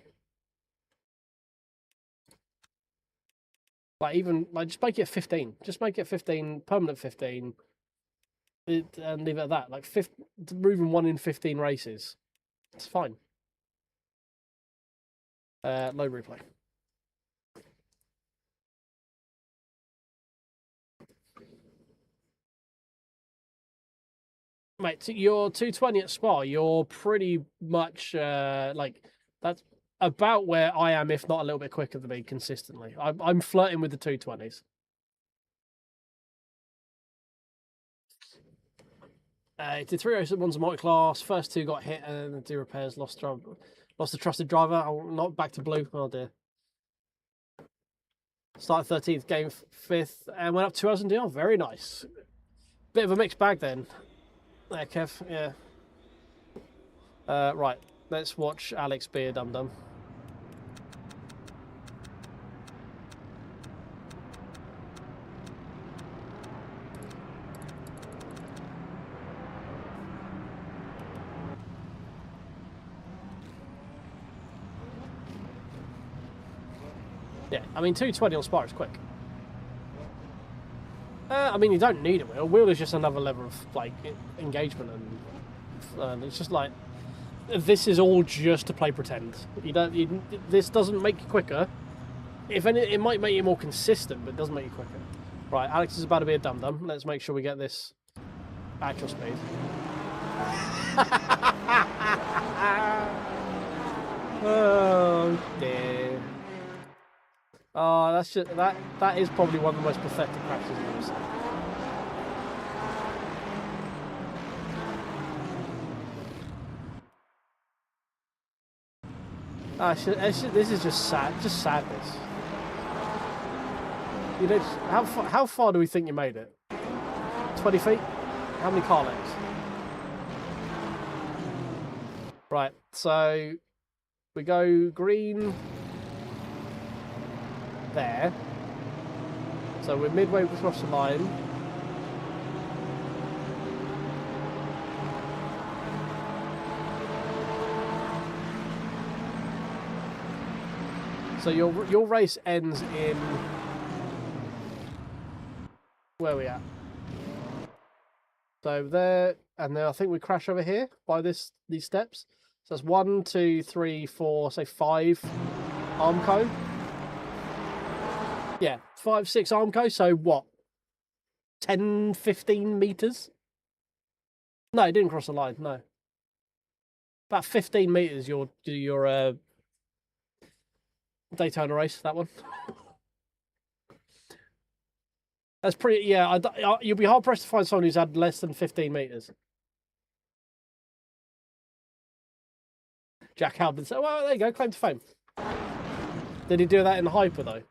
B: Like, just make it 15. Just make it 15, permanent 15, and leave it at that. Like, removing 1 in 15 races. It's fine. Load replay. Mate, your 220 at Spa, you're pretty much like that's about where I am, if not a little bit quicker than me consistently. I'm flirting with the 220s. Did 3 races at Monza multi-class. First two got hit and do repairs. Lost the trusted driver. Oh, not back to blue. Oh dear. Started 13th, game 5th, and went up 2 hours in DL. Very nice. Bit of a mixed bag then. There, Kev. Yeah. Right. Let's watch Alex be a dum-dum. Yeah, I mean, 220 on Spa is quick. I mean, you don't need a wheel. A wheel is just another level of, like, engagement, and it's just like, this is all just to play pretend. This doesn't make you quicker. If any, it might make you more consistent, but it doesn't make you quicker. Right, Alex is about to be a dum-dum. Let's make sure we get this actual speed. Oh, dear. Oh, that's just that is probably one of the most pathetic crashes I've ever seen. This is just sad, just sadness. You know, how far do we think you made it? 20 feet? How many car lengths? Right, so we go green there. So we're midway across the line. So your race ends in, where are we at? So there, and then I think we crash over here by these steps. So that's 1, 2, 3, 4, say 5 Armco. Yeah, 5, 6 Armco. So what? 10, 15 meters? No, it didn't cross the line. No, about 15 meters. Your Daytona race, that one. That's pretty. Yeah, you'll be hard pressed to find someone who's had less than 15 meters. Jack Albin said, "Well, there you go, claim to fame." Did he do that in hyper though?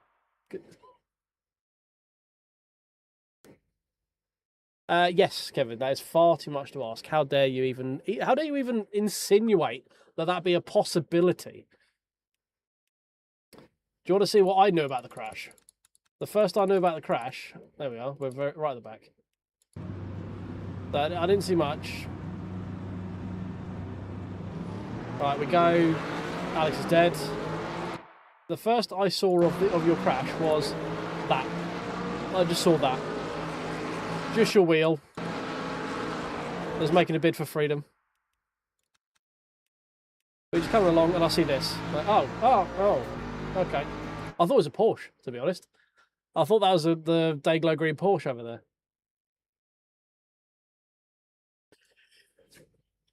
B: Yes, Kevin. That is far too much to ask. How dare you even? How dare you even insinuate that be a possibility? Do you want to see what I knew about the crash? The first I knew about the crash, there we are, we're right at the back. I didn't see much. Right, we go. Alex is dead. The first I saw of your crash was that. I just saw that. Just your wheel. It was making a bid for freedom. We're just coming along and I see this. Like, oh. Okay. I thought it was a Porsche, to be honest. I thought that was the Dayglow Green Porsche over there.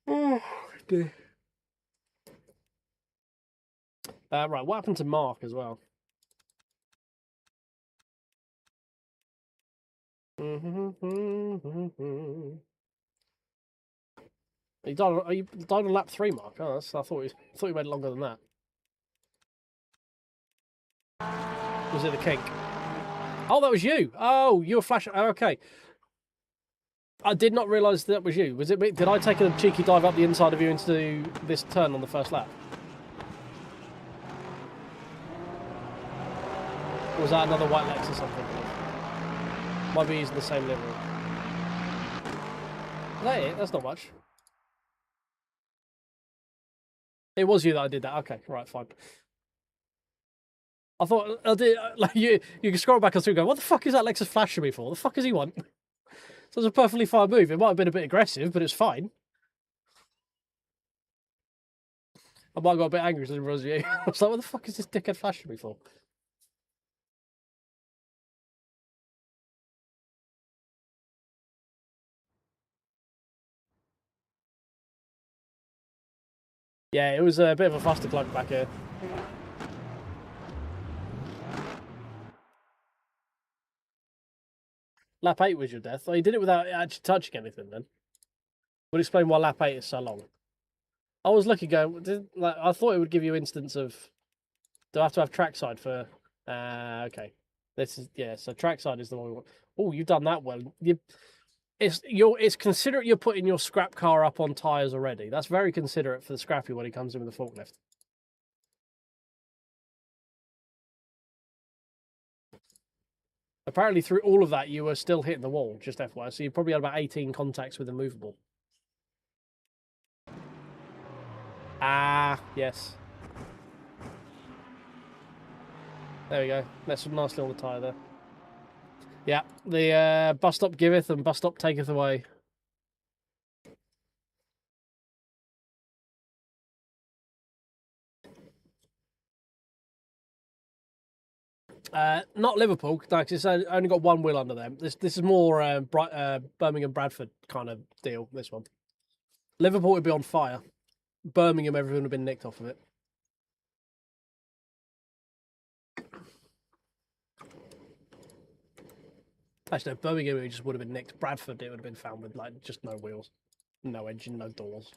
B: Oh, dear. Right, what happened to Mark as well? You died on lap 3, Mark. Oh, I thought you made it longer than that. Was it the kink? Oh, that was you. Oh, you were flashing. Oh, okay. I did not realise that was you. Was it me? Did I take a cheeky dive up the inside of you into this turn on the first lap? Or was that another white Lex or something? Might be using the same livery. Is that it? That's not much. It was you that I did that. Okay, right, fine. I thought I did, like you can scroll back and go, what the fuck is that Lexus flashing me for? The fuck does he want? So it's a perfectly fine move. It might have been a bit aggressive, but it's fine. I might have got a bit angry as it was you. I was like, what the fuck is this dickhead flashing me for? Yeah, it was a bit of a clusterclunk back here. Lap 8 was your death. Oh, you did it without actually touching anything then. Would explain why lap 8 is so long. I was looking going, like, I thought it would give you instance of, do I have to have trackside for, okay. This is, yeah, so trackside is the one we want. Oh, you've done that well. It's considerate you're putting your scrap car up on tyres already. That's very considerate for the scrappy when he comes in with the forklift. Apparently through all of that you were still hitting the wall, just FYI. So you probably had about 18 contacts with the movable. Ah, yes. There we go. That's nicely on the tyre there. Yeah, the bus stop giveth and bus stop taketh away. Not Liverpool, no, because it's only got one wheel under them. This is more Birmingham Bradford kind of deal. This one, Liverpool would be on fire. Birmingham, everyone would have been nicked off of it. Actually, no, Birmingham it just would have been nicked. Bradford, it would have been found with like just no wheels, no engine, no doors.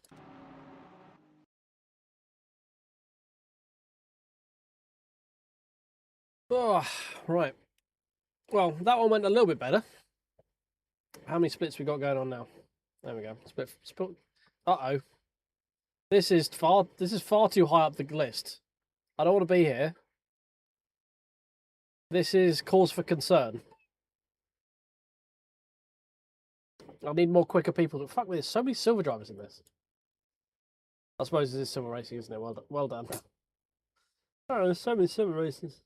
B: Oh, right. Well, that one went a little bit better. How many splits we got going on now? There we go. Split. Uh-oh. This is far too high up the list. I don't want to be here. This is cause for concern. I need more quicker people. Fuck me, there's so many silver drivers in this. I suppose this is silver racing, isn't it? Well done. Oh, there's so many silver races.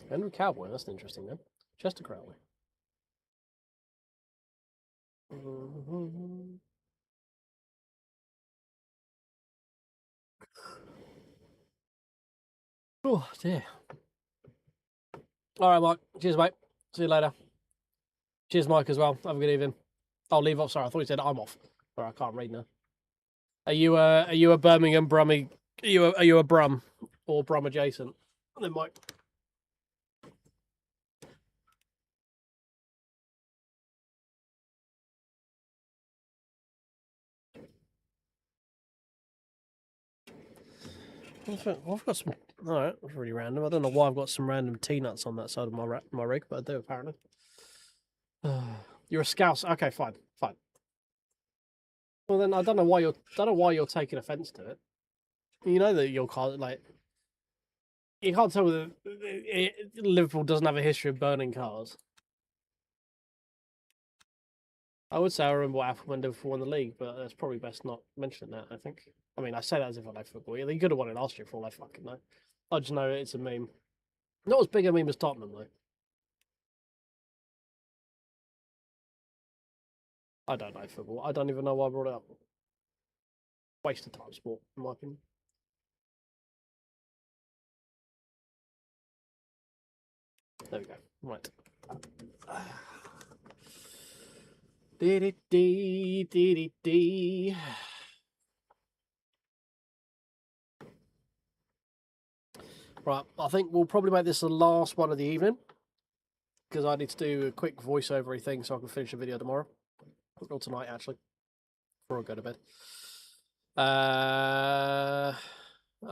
B: Henry Cowboy, that's an interesting name. Chester Crowley. Oh dear. All right, Mike. Cheers, mate. See you later. Cheers, Mike, as well. Have a good evening. I'll leave off. Sorry, I thought you said I'm off. Sorry, I can't read now. Are you a Birmingham Brummy? Are you a Brum or Brum adjacent? And then Mike. I've got some. All right, that's really random. I don't know why I've got some random T-nuts on that side of my rig, but I do apparently. You're a Scouse. Okay, fine. Well, then I don't know why you're taking offence to it. You know that your car, like, you can't tell that Liverpool doesn't have a history of burning cars. I would say I remember what happened when Liverpool won the league, but it's probably best not mentioning that, I think. I mean, I say that as if I know football. They could have won it last year for all I fucking know. I just know it's a meme. Not as big a meme as Tottenham, though. I don't know football. I don't even know why I brought it up. Waste of time sport, in my opinion. There we go. Right. Dee. Right, I think we'll probably make this the last one of the evening because I need to do a quick voiceover thing so I can finish the video tomorrow or tonight actually before I go to bed. I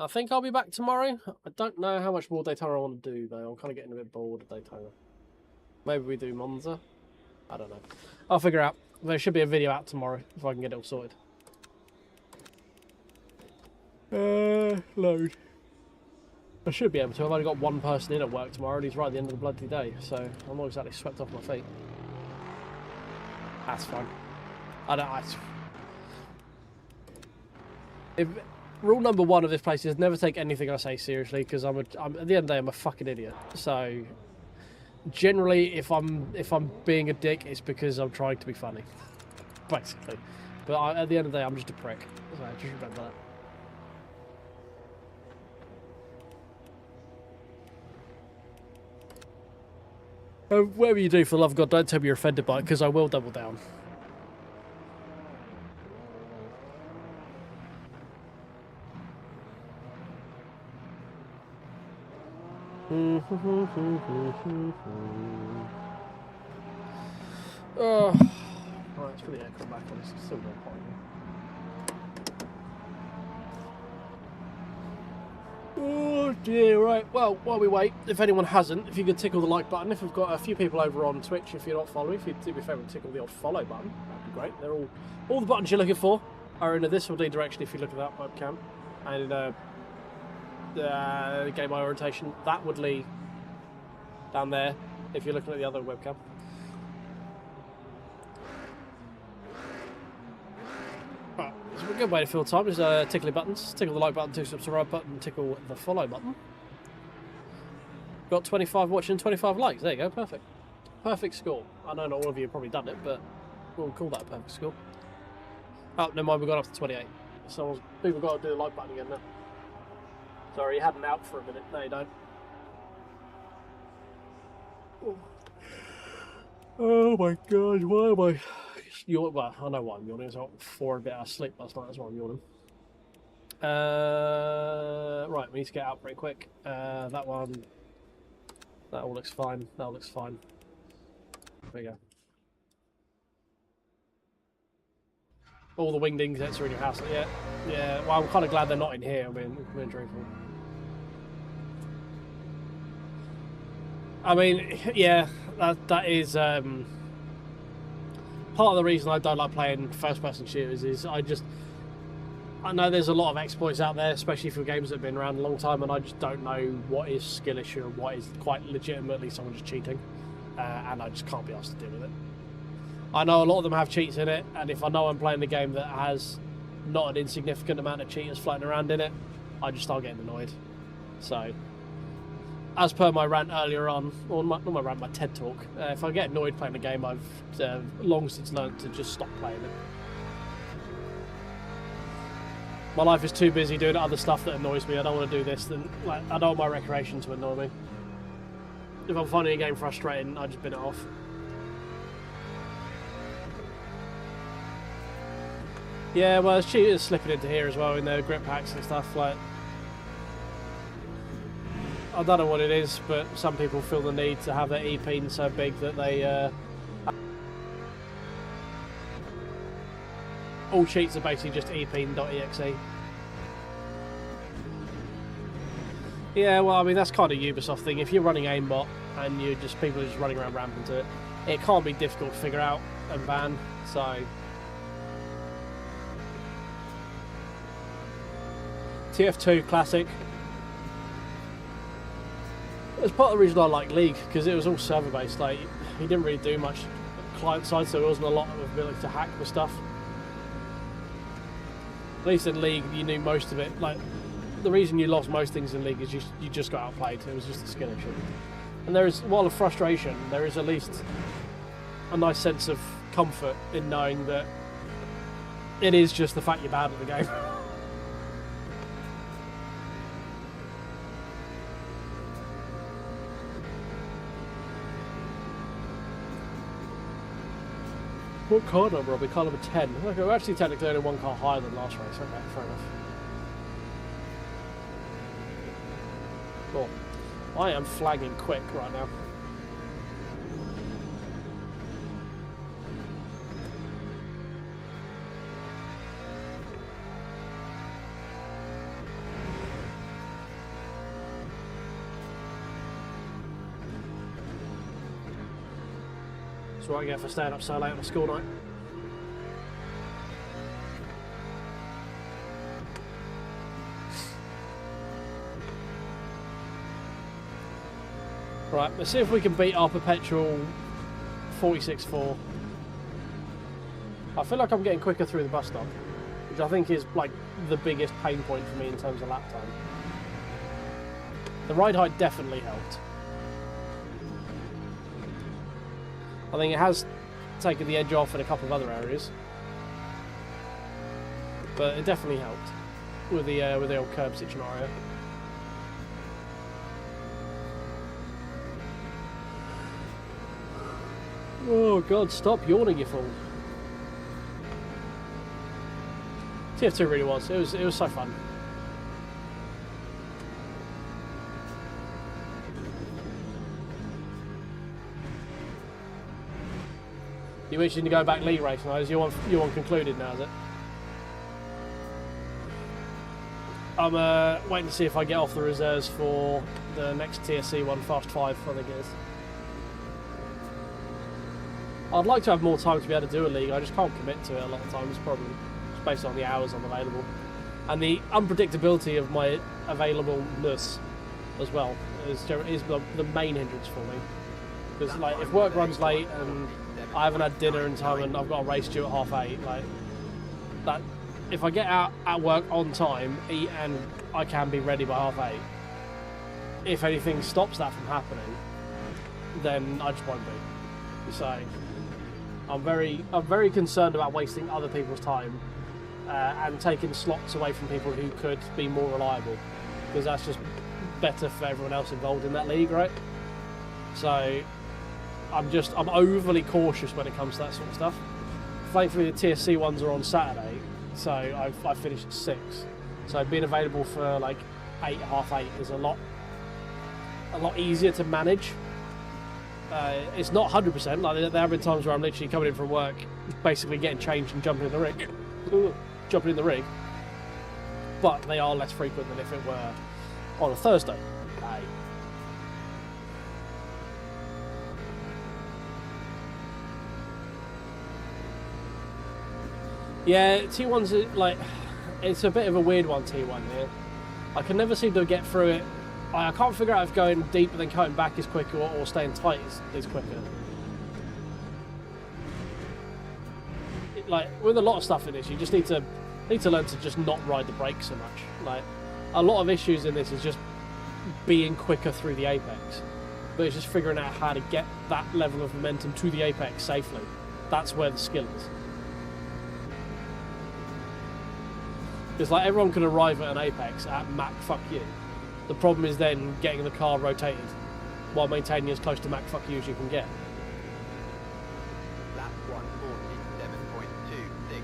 B: think I'll be back tomorrow. I don't know how much more Daytona I want to do though. I'm kind of getting a bit bored of Daytona. Maybe we do Monza. I don't know. I'll figure out. There should be a video out tomorrow if I can get it all sorted. Load. I should be able to. I've only got one person in at work tomorrow and he's right at the end of the bloody day, so I'm not exactly swept off my feet. That's fine. Rule number one of this place is never take anything I say seriously because at the end of the day I'm a fucking idiot. So generally, if I'm being a dick, it's because I'm trying to be funny, basically. But at the end of the day, I'm just a prick. So just remember that. Whatever you do, for the love of God, don't tell me you're offended by it, because I will double down. Oh, right, let's put the aircon back on. It's still very hot. Oh dear, right. Well, while we wait, if anyone hasn't, if you could tickle the like button. If we've got a few people over on Twitch, if you're not following, if you'd do me a favour and tickle the old follow button, that'd be great. They're all the buttons you're looking for are in a this or D direction if you look at that webcam. And in game orientation, that would lead down there if you're looking at the other webcam. Right, so a good way to fill time is tickling buttons. Tickle the like button, tickle the subscribe button, tickle the follow button. Got 25 watching, 25 likes. There you go, perfect. Perfect score. I know not all of you have probably done it, but we'll call that a perfect score. Oh, never mind, we've got up to 28. So people got to do the like button again now. Sorry, you had an out for a minute. No, you don't. Oh my god, why am I... Well, I know why I'm yawning. I was out for a bit of sleep last night, that's why I'm yawning. Right, we need to get out pretty quick. That one... That all looks fine. That all looks fine. There we go. All the winged insects are in your house. Yeah. Well, I'm kind of glad they're not in here. I mean, truthful. I mean, yeah, that is part of the reason I don't like playing first-person shooters. Is I know there's a lot of exploits out there, especially for games that have been around a long time, and I just don't know what is skill issue and what is quite legitimately someone just cheating, and I just can't be asked to deal with it. I know a lot of them have cheats in it, and if I know I'm playing a game that has not an insignificant amount of cheaters floating around in it, I just start getting annoyed. So, as per my rant earlier on, or not my rant, my TED talk, if I get annoyed playing a game, I've long since learned to just stop playing it. My life is too busy doing other stuff that annoys me. I don't want to do this. Then, like, I don't want my recreation to annoy me. If I'm finding a game frustrating, I just bin it off. Yeah, well, there's cheaters slipping into here as well in their grip packs and stuff. Like, I don't know what it is, but some people feel the need to have their EP so big that they all cheats are basically just ep.exe. Yeah, well, I mean, that's kind of Ubisoft thing. If you're running aimbot and people are just running around rampant to it, it can't be difficult to figure out and ban. So TF2 classic. It's part of the reason I like League, because it was all server based. Like, he didn't really do much client side, so there wasn't a lot of ability to hack with stuff. At least in League, you knew most of it. Like, the reason you lost most things in League is you just got outplayed. It was just a skill issue. And there is, while of frustration, there is at least a nice sense of comfort in knowing that it is just the fact you're bad at the game. What car number are we? Car number 10. Okay, we're actually technically only one car higher than last race. Okay, fair enough. Cool. I am flagging quick right now. That's what I get for staying up so late on a school night. Right, let's see if we can beat our perpetual 46.4. I feel like I'm getting quicker through the bus stop, which I think is like the biggest pain point for me in terms of lap time. The ride height definitely helped. I think it has taken the edge off in a couple of other areas, but it definitely helped with the old curb scenario. Oh god, stop yawning, you fool. TF2 really was. It was so fun. You mentioned to go back league racing, is your one concluded now, is it? I'm waiting to see if I get off the reserves for the next TSC one, Fast 5, I think it is. I'd like to have more time to be able to do a league, I just can't commit to it a lot of times, probably. Just based on the hours I'm available. And the unpredictability of my availableness as well is the main hindrance for me. Because like, if work runs late and I haven't had dinner in time and I've got a race due at 8:30, like, that, if I get out at work on time, eat, and I can be ready by 8:30, if anything stops that from happening, then I just won't be. So I'm very concerned about wasting other people's time and taking slots away from people who could be more reliable, because that's just better for everyone else involved in that league, right? So I'm overly cautious when it comes to that sort of stuff. Thankfully the TSC ones are on Saturday, so I finished at 6. So being available for like 8, half 8 is a lot easier to manage. It's not 100%. Like, there have been times where I'm literally coming in from work, basically getting changed and jumping in the rig. But they are less frequent than if it were on a Thursday. Yeah, T1's like, it's a bit of a weird one, T1 here. I can never seem to get through it. I can't figure out if going deep and then cutting back is quicker or staying tight is quicker. Like, with a lot of stuff in this, you just need to learn to just not ride the brakes so much. Like, a lot of issues in this is just being quicker through the apex. But it's just figuring out how to get that level of momentum to the apex safely. That's where the skill is. Because like, everyone can arrive at an apex at Mach fuck you. The problem is then getting the car rotated while maintaining as close to Mach fuck you as you can get.
C: Lap 147.26.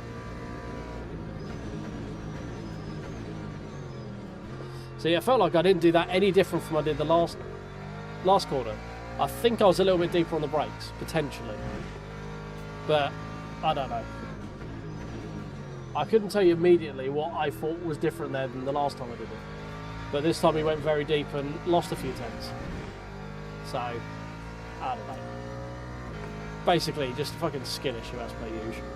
B: So yeah, I felt like I didn't do that any different from what I did the last corner. I think I was a little bit deeper on the brakes, potentially. But I don't know. I couldn't tell you immediately what I thought was different there than the last time I did it. But this time we went very deep and lost a few tenths. So, I don't know. Basically, just a fucking skill issue as per usual.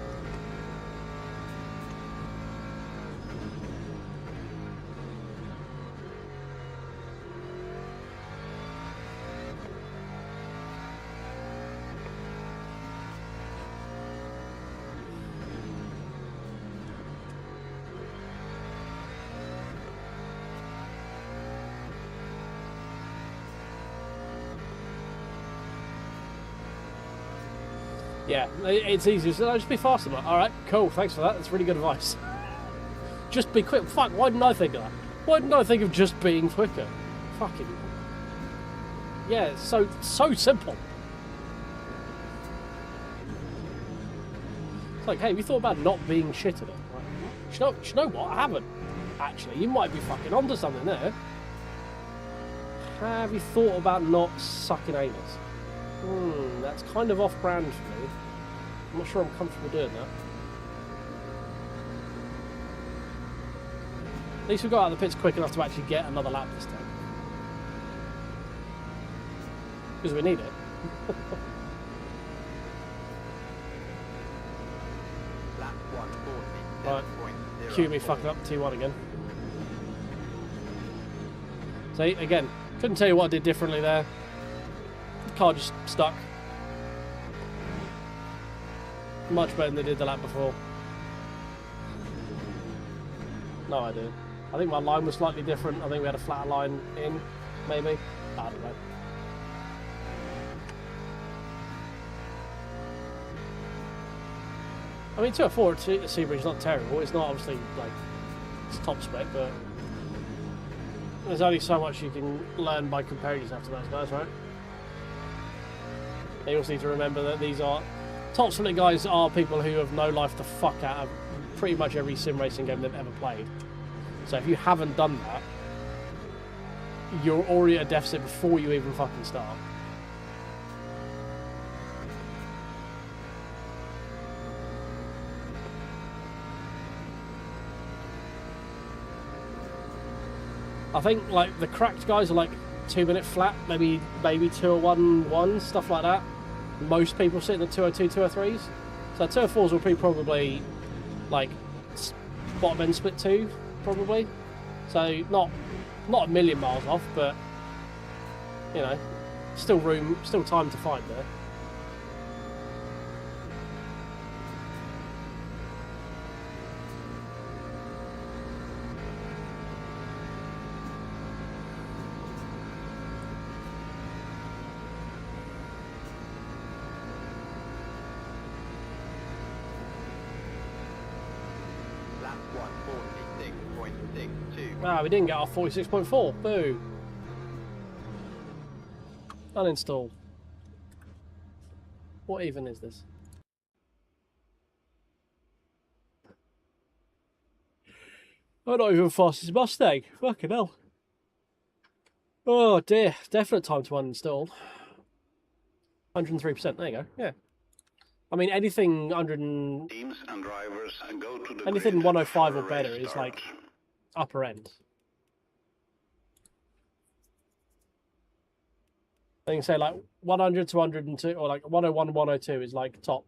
B: Yeah, it's easy. So just be faster. Alright, cool, thanks for that. That's really good advice. Just be quick. Fuck, why didn't I think of that? Why didn't I think of just being quicker? Fucking... Yeah, it's so simple. It's like, hey, have you thought about not being shit at it? Like, you know what? I haven't. Actually, you might be fucking onto something there. Have you thought about not sucking anus? That's kind of off-brand for me. I'm not sure I'm comfortable doing that. At least we got out of the pits quick enough to actually get another lap this time. Because we need it.
C: Lap 147.06.
B: Right, cue me fucking up T1 again. See, again, couldn't tell you what I did differently there. Car just stuck. Much better than they did the lap before. No idea. I think my line was slightly different. I think we had a flatter line in, maybe. I don't know. I mean, 204 at Sebring is not terrible. It's not obviously like it's top spec, but there's only so much you can learn by comparing yourself to those guys, right? You also need to remember that these are top split guys are people who have no life the fuck out of pretty much every sim racing game they've ever played. So if you haven't done that, you're already at a deficit before you even fucking start. I think like the cracked guys are like 2-minute flat, maybe 201.1, stuff like that. Most people sit in the 202, 203s. So 204s will be probably like bottom end split 2, probably. So not a million miles off, but you know, still time to find there.
C: Lap 146.62.
B: Ah, we didn't get our 46.4. Boo. Uninstall. What even is this? I'm not even fast as Mustang. Fucking hell. Oh dear. Definite time to uninstall. 103%. There you go. Yeah. I mean, anything 100 and...
D: Teams and drivers go to the
B: anything
D: grid
B: 105
D: for
B: or
D: a
B: better
D: race
B: is like
D: start.
B: upper end. I think say like 100 to 102 or like 101 102 is like top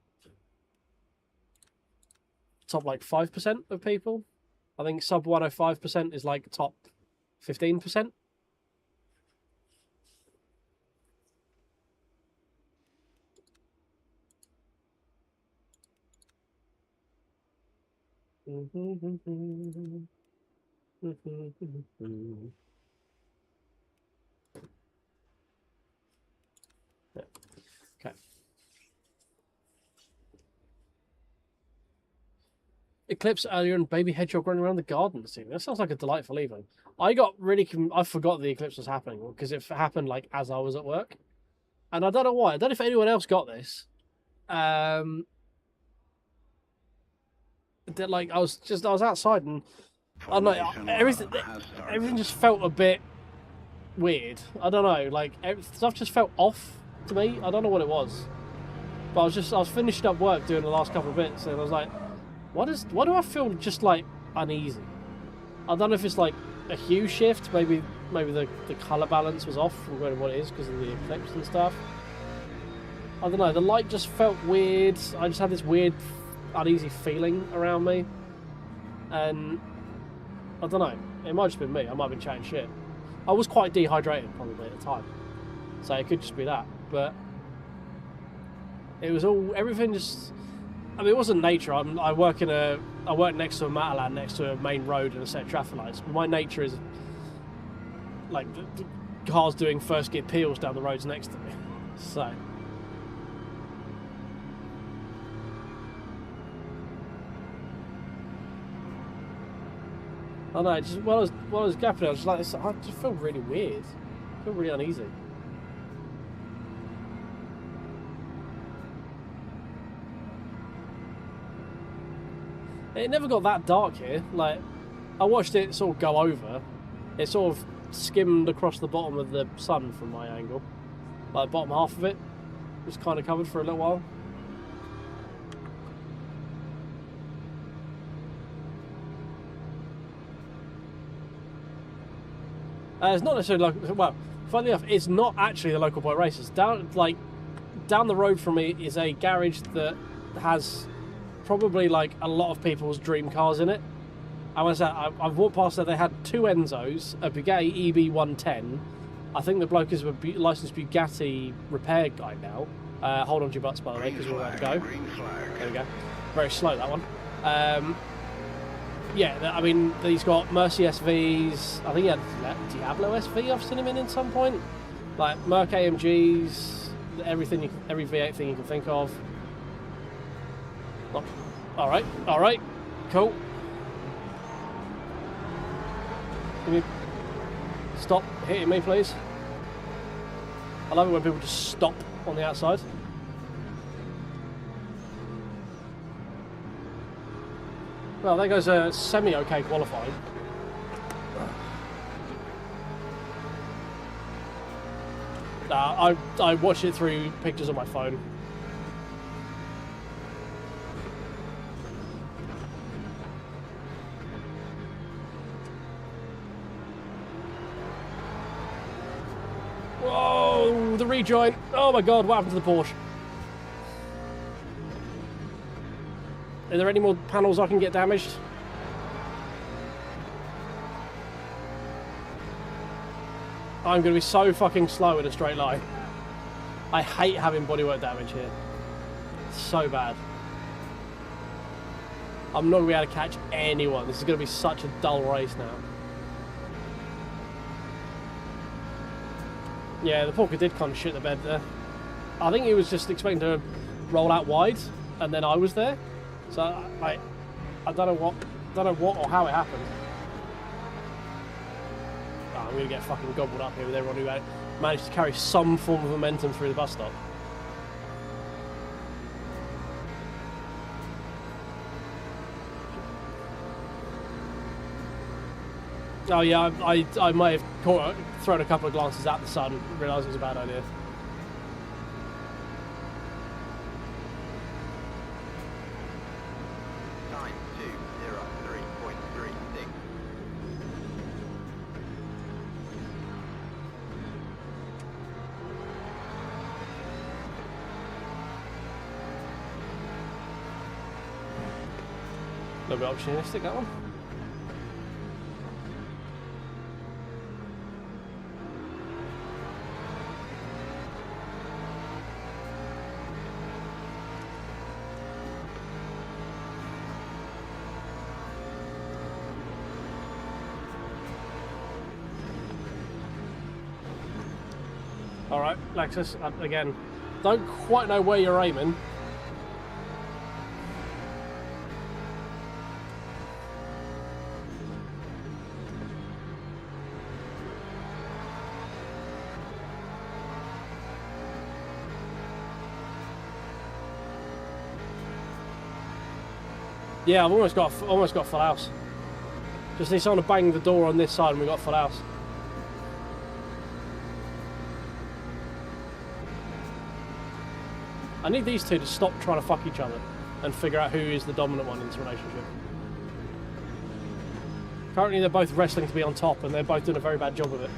B: like 5% of people. I think sub 105% is like top 15%. Yeah. Okay. Eclipse earlier and baby hedgehog running around the garden this evening. That sounds like a delightful evening. I got really... I forgot the eclipse was happening because it happened like as I was at work. And I don't know why. I don't know if anyone else got this. That like I was outside and I don't know, everything just felt a bit weird. I don't know, like stuff just felt off to me. I don't know what it was, but I was finishing up work doing the last couple of bits, and I was like, why do I feel just like uneasy? I don't know if it's like a hue shift. Maybe the color balance was off from what it is because of the eclipse and stuff. I don't know. The light just felt weird. I just had this weird, uneasy feeling around me, and I don't know. It might have just been me. I might have been chatting shit. I was quite dehydrated probably at the time, so it could just be that. But it was everything just. I mean, it wasn't nature. I work next to a Matalan, next to a main road and a set of traffic lights. My nature is like the cars doing first gear peels down the roads next to me. So. I know, just while I was gapping, I was just like, I just feel really weird. I feel really uneasy. It never got that dark here. Like, I watched it sort of go over. It sort of skimmed across the bottom of the sun from my angle. Like, the bottom half of it was kind of covered for a little while. It's not necessarily local. Well, funnily enough, it's not actually the local boy races. Down the road from me is a garage that has probably like a lot of people's dream cars in it. I was I've walked past there. They had two Enzos, a Bugatti EB110. I think the bloke is a licensed Bugatti repair guy now. Hold on to your butts, by the way, because we're about to go. There we go. Very slow, that one. Yeah, I mean, he's got Mercy SVs. I think he had Diablo SV. I've seen him in some point. Like Merc AMGs, every V8 thing you can think of. Oh, all right, cool. Can you stop hitting me, please? I love it when people just stop on the outside. Well, there goes a semi-okay qualifying. Nah, I watched it through pictures on my phone. Whoa, the rejoin. Oh my god, what happened to the Porsche? Are there any more panels I can get damaged? I'm going to be so fucking slow in a straight line. I hate having bodywork damage here. It's so bad. I'm not going to be able to catch anyone. This is going to be such a dull race now. Yeah, the Porker did kind of shit the bed there. I think he was just expecting to roll out wide, and then I was there. So I don't know what or how it happened. Oh, I'm gonna get fucking gobbled up here with everyone who managed to carry some form of momentum through the bus stop. Oh yeah, I might have thrown a couple of glances at the sun and realised it was a bad idea.
C: Time 2:03.36.
B: A little bit opportunistic, that one. Alright, Lexus, again, don't quite know where you're aiming. Yeah, I've almost got full house. Just need someone to bang the door on this side and we got full house. I need these two to stop trying to fuck each other and figure out who is the dominant one in this relationship. Currently they're both wrestling to be on top and they're both doing a very bad job of it.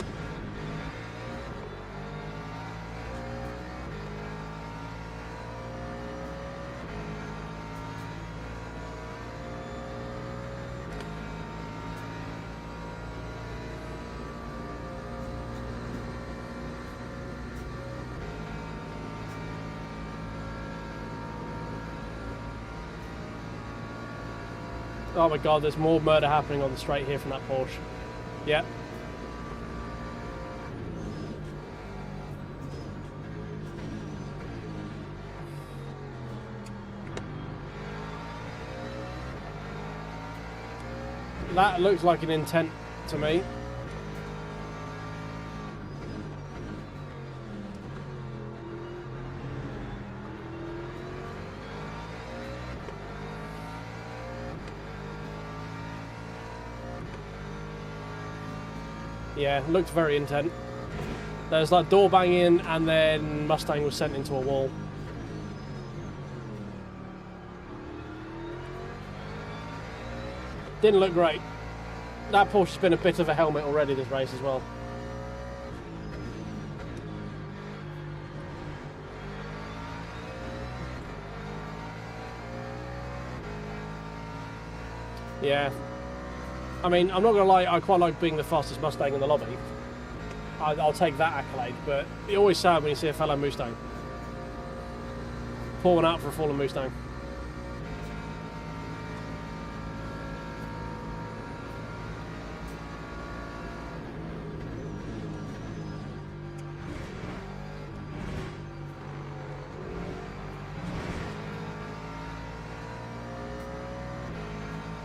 B: Oh my god, there's more murder happening on the straight here from that Porsche. Yeah. That looks like an intent to me. Yeah, looked very intent. There's like door banging and then Mustang was sent into a wall. Didn't look great. That Porsche's been a bit of a helmet already this race as well. Yeah. I mean, I'm not going to lie, I quite like being the fastest Mustang in the lobby. I'll take that accolade, but it's always sad when you see a fellow Mustang. Pour one out for a fallen Mustang.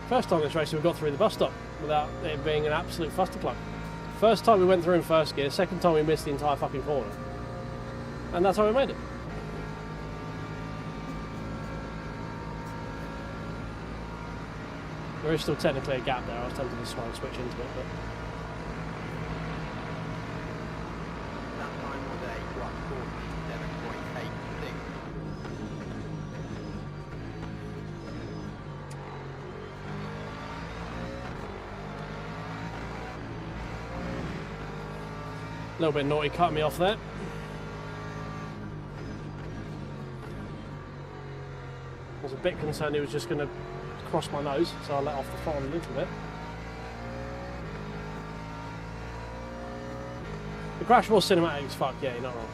B: First time this race we got through the bus stop without it being an absolute fustercluck. First time we went through in first gear, second time we missed the entire fucking corner. And that's how we made it. There is still technically a gap there. I was tempted to switch into it, but
C: That time was a 1:47.86.
B: a little bit naughty cutting me off there. I was a bit concerned he was just going to cross my nose, so I let off the throttle a little bit. The crash was cinematic as fuck, yeah, you're not wrong.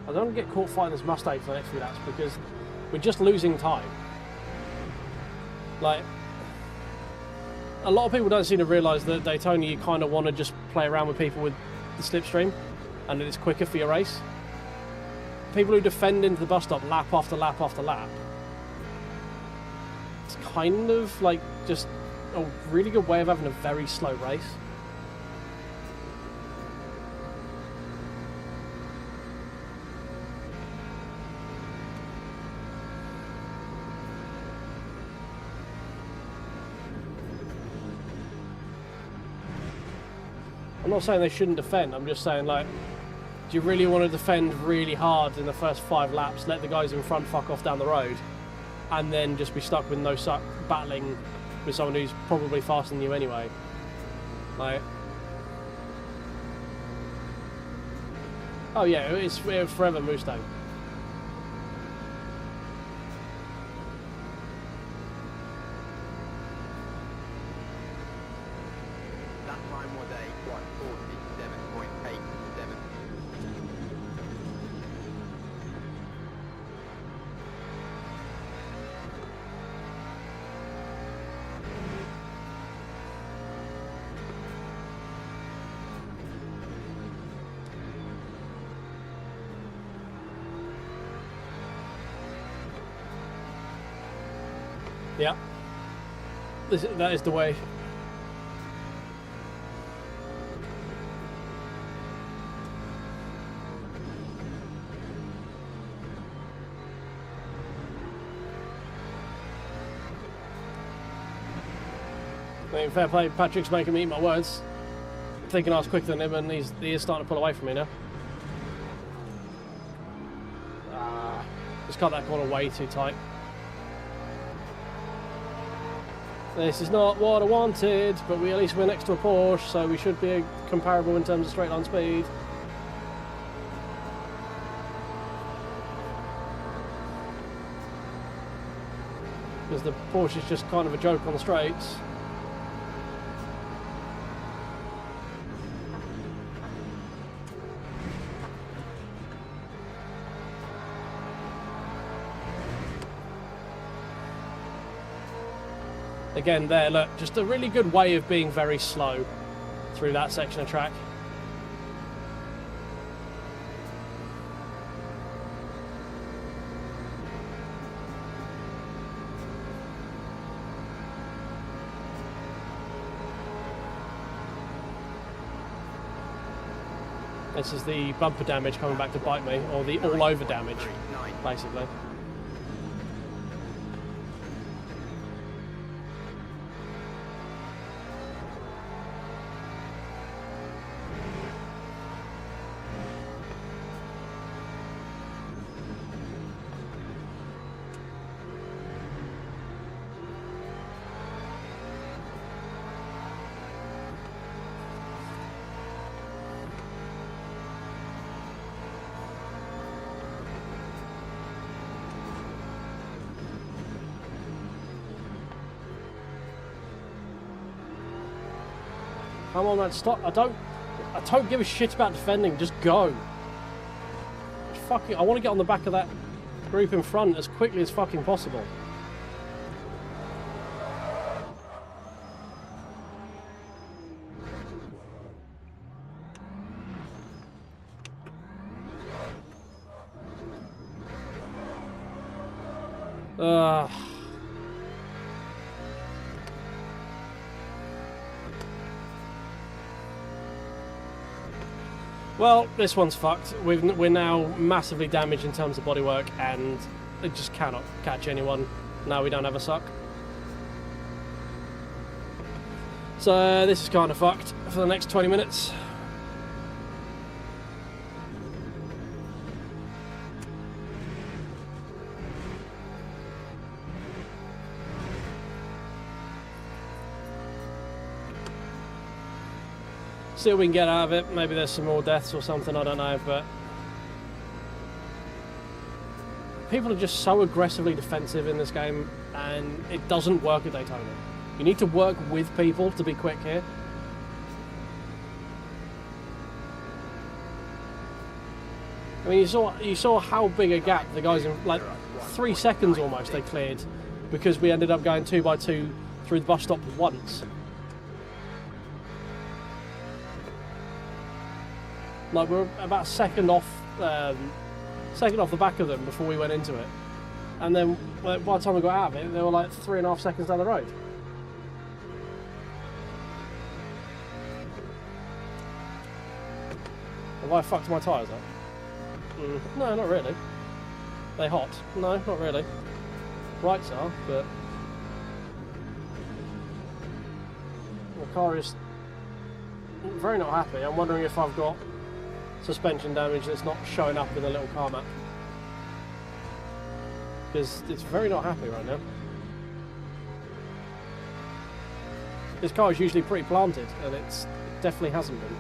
B: I don't want to get caught fighting this Mustang for the next few laps because we're just losing time. Like, a lot of people don't seem to realise that Daytona you kind of want to just play around with people with the slipstream and that it's quicker for your race. People who defend into the bus stop lap after lap after lap, it's kind of like just a really good way of having a very slow race. I'm not saying they shouldn't defend, I'm just saying, like, do you really want to defend really hard in the first 5 laps, let the guys in front fuck off down the road, and then just be stuck with no suck battling with someone who's probably faster than you anyway? Like, oh yeah, it's forever Mustang.
C: That time was a 1:47.87.
B: Yeah, that is the way. I mean, fair play, Patrick's making me eat my words. Thinking I was quicker than him, and he is starting to pull away from me now. Just cut that corner way too tight. This is not what I wanted, but at least we're next to a Porsche, so we should be comparable in terms of straight line speed. Because the Porsche is just kind of a joke on the straights. Again there, look, just a really good way of being very slow through that section of track. This is the bumper damage coming back to bite me, or the all-over damage, basically. Come on, man, stop. I don't give a shit about defending, just go. Fucking, I want to get on the back of that group in front as quickly as fucking possible. Well, this one's fucked. We're now massively damaged in terms of bodywork, and it just cannot catch anyone. Now we don't have a suck. So this is kind of fucked for the next 20 minutes. See what we can get out of it. Maybe there's some more deaths or something, I don't know, but people are just so aggressively defensive in this game, and it doesn't work at Daytona. You need to work with people to be quick here. I mean, you saw how big a gap the guys in, like 3 seconds almost they cleared, because we ended up going 2 by 2 through the bus stop once. Like, we're about a second off the back of them before we went into it, and then by the time we got out of it, they were like 3.5 seconds down the road. Have I fucked my tyres up? No, not really. They hot? No, not really. Rights are, but the car is very not happy. I'm wondering if I've got suspension damage that's not showing up in the little car map, because it's very not happy right now. This car is usually pretty planted, and it definitely hasn't been.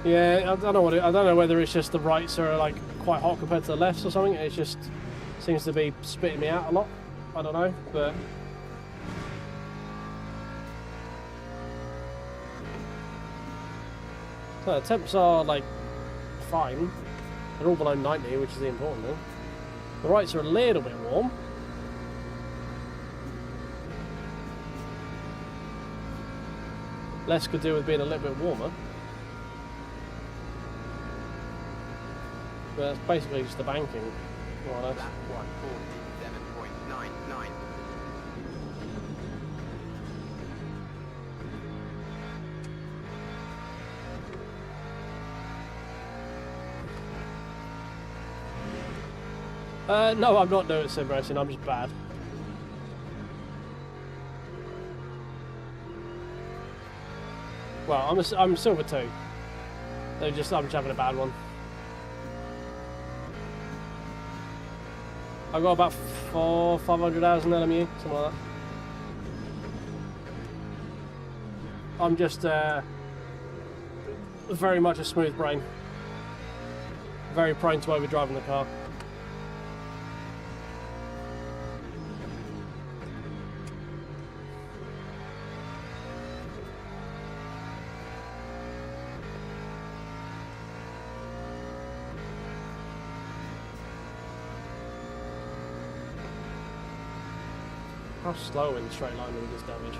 B: Yeah, I don't know whether it's just the rights are like quite hot compared to the lefts or something. It just seems to be spitting me out a lot. I don't know, but so the temps are like fine. They're all below 90, which is the important thing. The rights are a little bit warm. Less could do with being a little bit warmer. But that's basically just the banking, more or less.
C: Lap 147.99.
B: No, I'm not doing sim racing, I'm just bad. Well, I'm silver 2. I'm just having a bad one. I've got about 500 hours in LMU, something like that. I'm just very much a smooth brain. Very prone to overdriving the car. How slow in the straight line with this damage?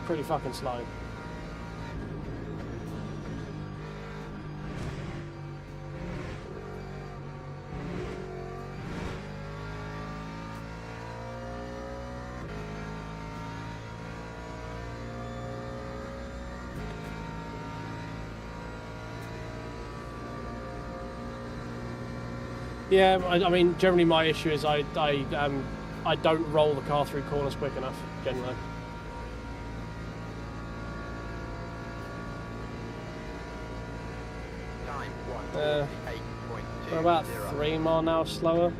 B: Pretty fucking slow. Yeah, I mean, generally my issue is I don't roll the car through corners quick enough, generally.
C: Time
B: We're about 3 mile an hour slower.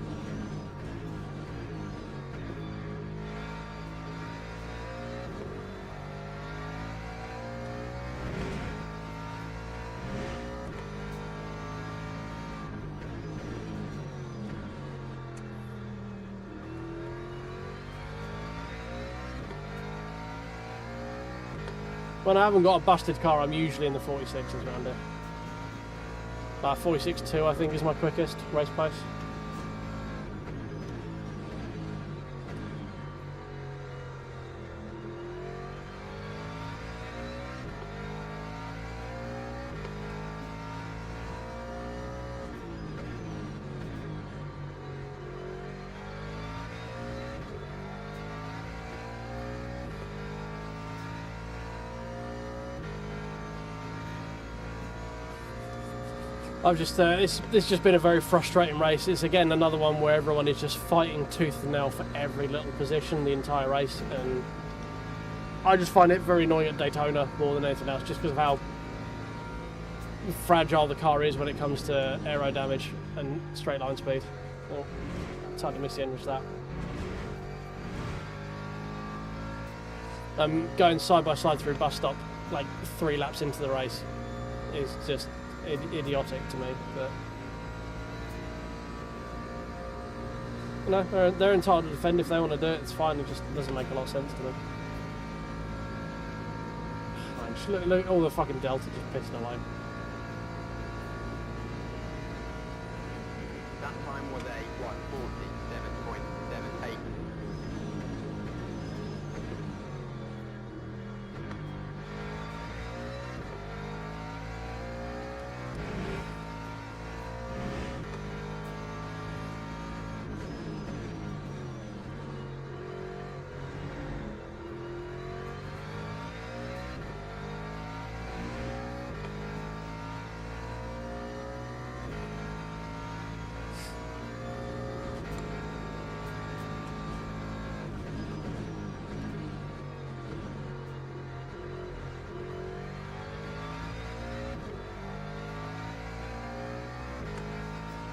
B: When I haven't got a busted car, I'm usually in the 46s around here. About 46.2, I think, is my quickest race pace. I've just it's just been a very frustrating race. It's again another one where everyone is just fighting tooth and nail for every little position the entire race, and I just find it very annoying at Daytona more than anything else, just because of how fragile the car is when it comes to aero damage and straight line speed. Oh, it's hard to miss the end of that. Going side by side through bus stop like 3 laps into the race is just idiotic to me, but you know, they're entitled to defend if they want to do it. It's fine. It just doesn't make a lot of sense to me. Man, just look at all the fucking delta just pissing away.
C: That time was a 1:47.78.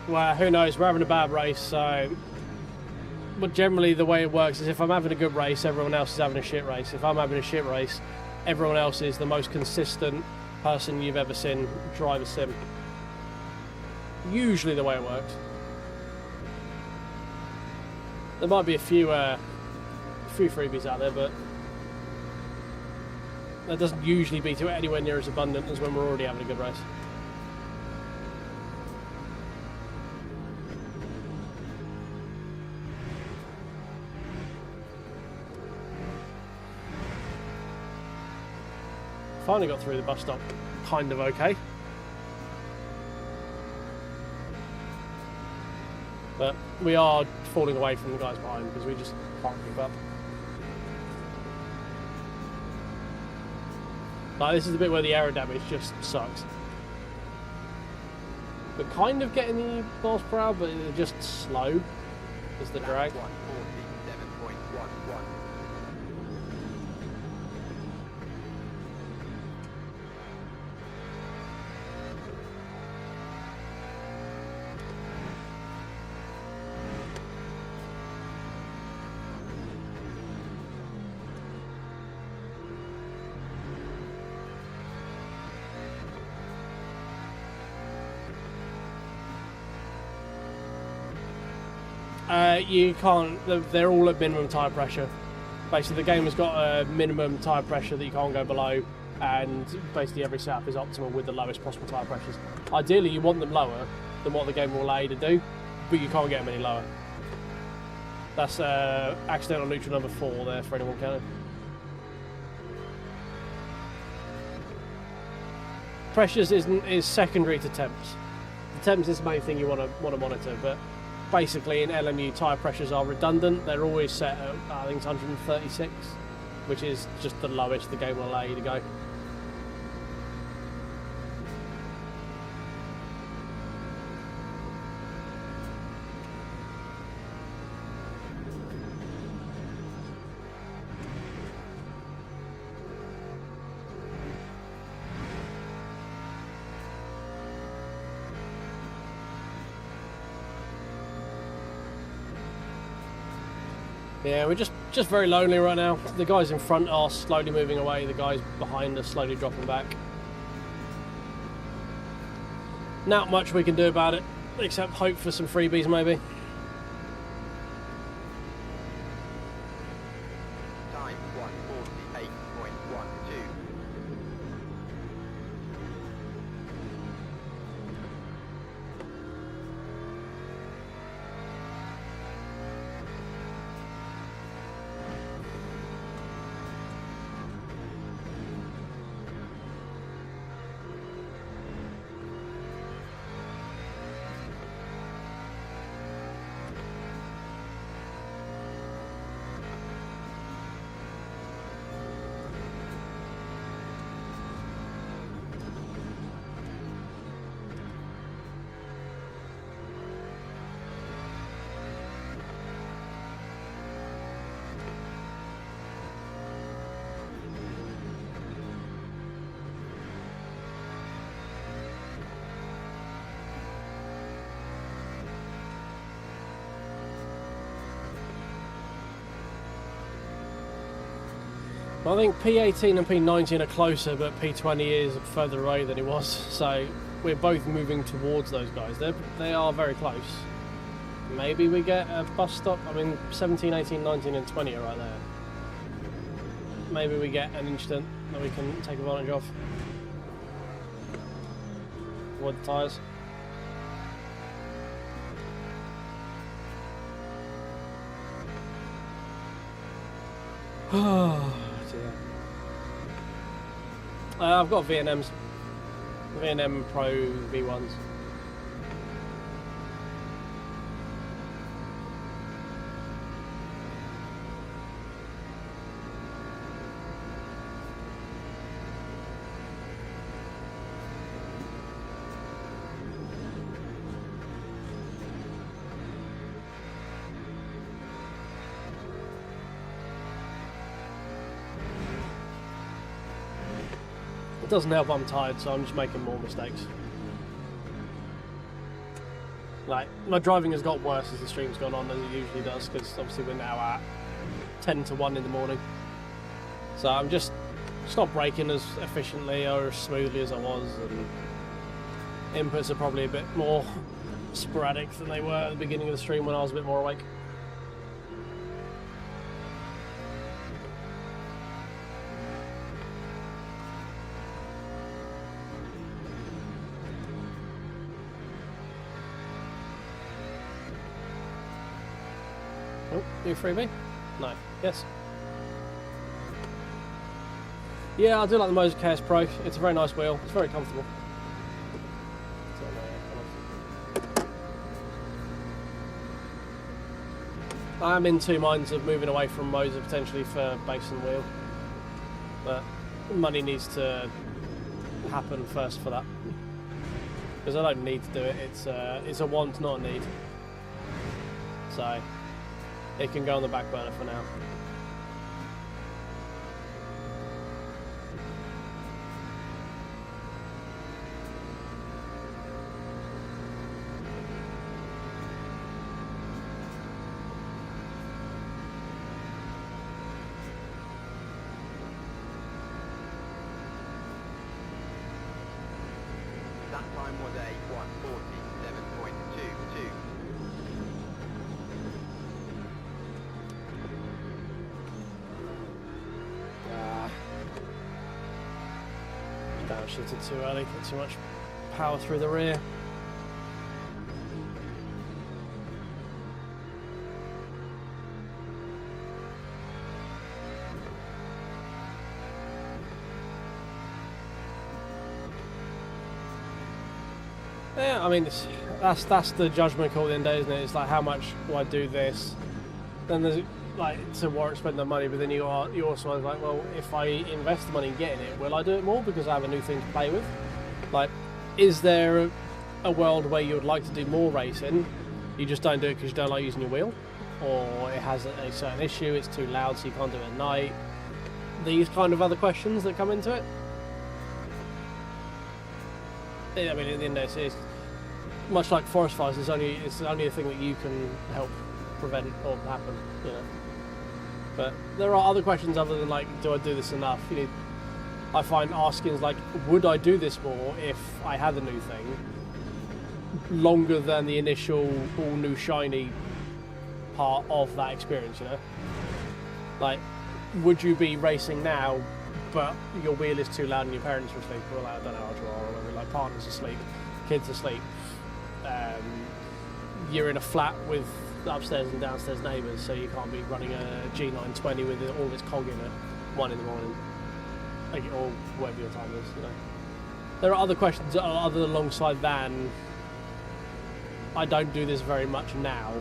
B: Well, who knows? We're having a bad race, so. But generally, the way it works is if I'm having a good race, everyone else is having a shit race. If I'm having a shit race, everyone else is the most consistent person you've ever seen drive a sim. Usually, the way it works. There might be a few freebies out there, but that doesn't usually be to anywhere near as abundant as when we're already having a good race. Finally got through the bus stop kind of okay. But we are falling away from the guys behind because we just can't keep up. Like, this is the bit where the aero damage just sucks. We're kind of getting the miles per hour, but it's just slow is the drag.
C: 1:47.11.
B: You can't, they're all at minimum tyre pressure. Basically, the game has got a minimum tyre pressure that you can't go below, and basically every setup is optimal with the lowest possible tyre pressures. Ideally, you want them lower than what the game will allow you to do, but you can't get them any lower. That's accidental neutral number 4 there for anyone counting. Pressures is secondary to temps. The temps is the main thing you want to monitor, but basically in LMU tyre pressures are redundant. They're always set at, I think it's 136, which is just the lowest the game will allow you to go. Yeah, we're just very lonely right now. The guys in front are slowly moving away, the guys behind are slowly dropping back. Not much we can do about it, except hope for some freebies maybe.
C: Time 1:48.12.
B: I think P18 and P19 are closer, but P20 is further away than it was. So we're both moving towards those guys. They are very close. Maybe we get a bus stop. I mean, 17, 18, 19 and 20 are right there. Maybe we get an instant that we can take advantage of. Avoid the tyres. Oh dear. I've got V&Ms. V&M Pro V1s. It doesn't help I'm tired, so I'm just making more mistakes. Like, my driving has got worse as the stream's gone on, as it usually does, because obviously we're now at 10 to 1 in the morning. So I'm just not braking as efficiently or as smoothly as I was, and inputs are probably a bit more sporadic than they were at the beginning of the stream when I was a bit more awake. Oh, new freebie? No. Yes. Yeah, I do like the Moza CS Pro. It's a very nice wheel. It's very comfortable. I'm in two minds of moving away from Moza potentially for base and wheel, but money needs to happen first for that, because I don't need to do it. It's a want, not a need. So it can go on the back burner for now.
C: That time was a 1:47.22.
B: Downshifted too early, put too much power through the rear. Yeah, I mean, that's the judgment call at the end of the day, isn't it? It's like, how much do I do this? Then there's like to warrant spending the money, but then you also are like, well, if I invest the money in getting it, will I do it more because I have a new thing to play with? Like, is there a world where you would like to do more racing, you just don't do it because you don't like using your wheel, or it has a certain issue, it's too loud so you can't do it at night? These kind of other questions that come into it. I mean, at the end of the day, it's much like forest fires. It's only a thing that you can help prevent or happen, you know. But there are other questions other than like, do I do this enough? You know, I find asking is like, would I do this more if I had a new thing? Longer than the initial all new shiny part of that experience, you know. Like, would you be racing now, but your wheel is too loud and your parents are asleep, or like, I don't know how to roll, or whatever, like partner's asleep, kids asleep, you're in a flat with upstairs and downstairs neighbours, so you can't be running a G920 with all its cog in at 1 in the morning, like, or whatever your time is, you know. There are other questions other alongside than, I don't do this very much now.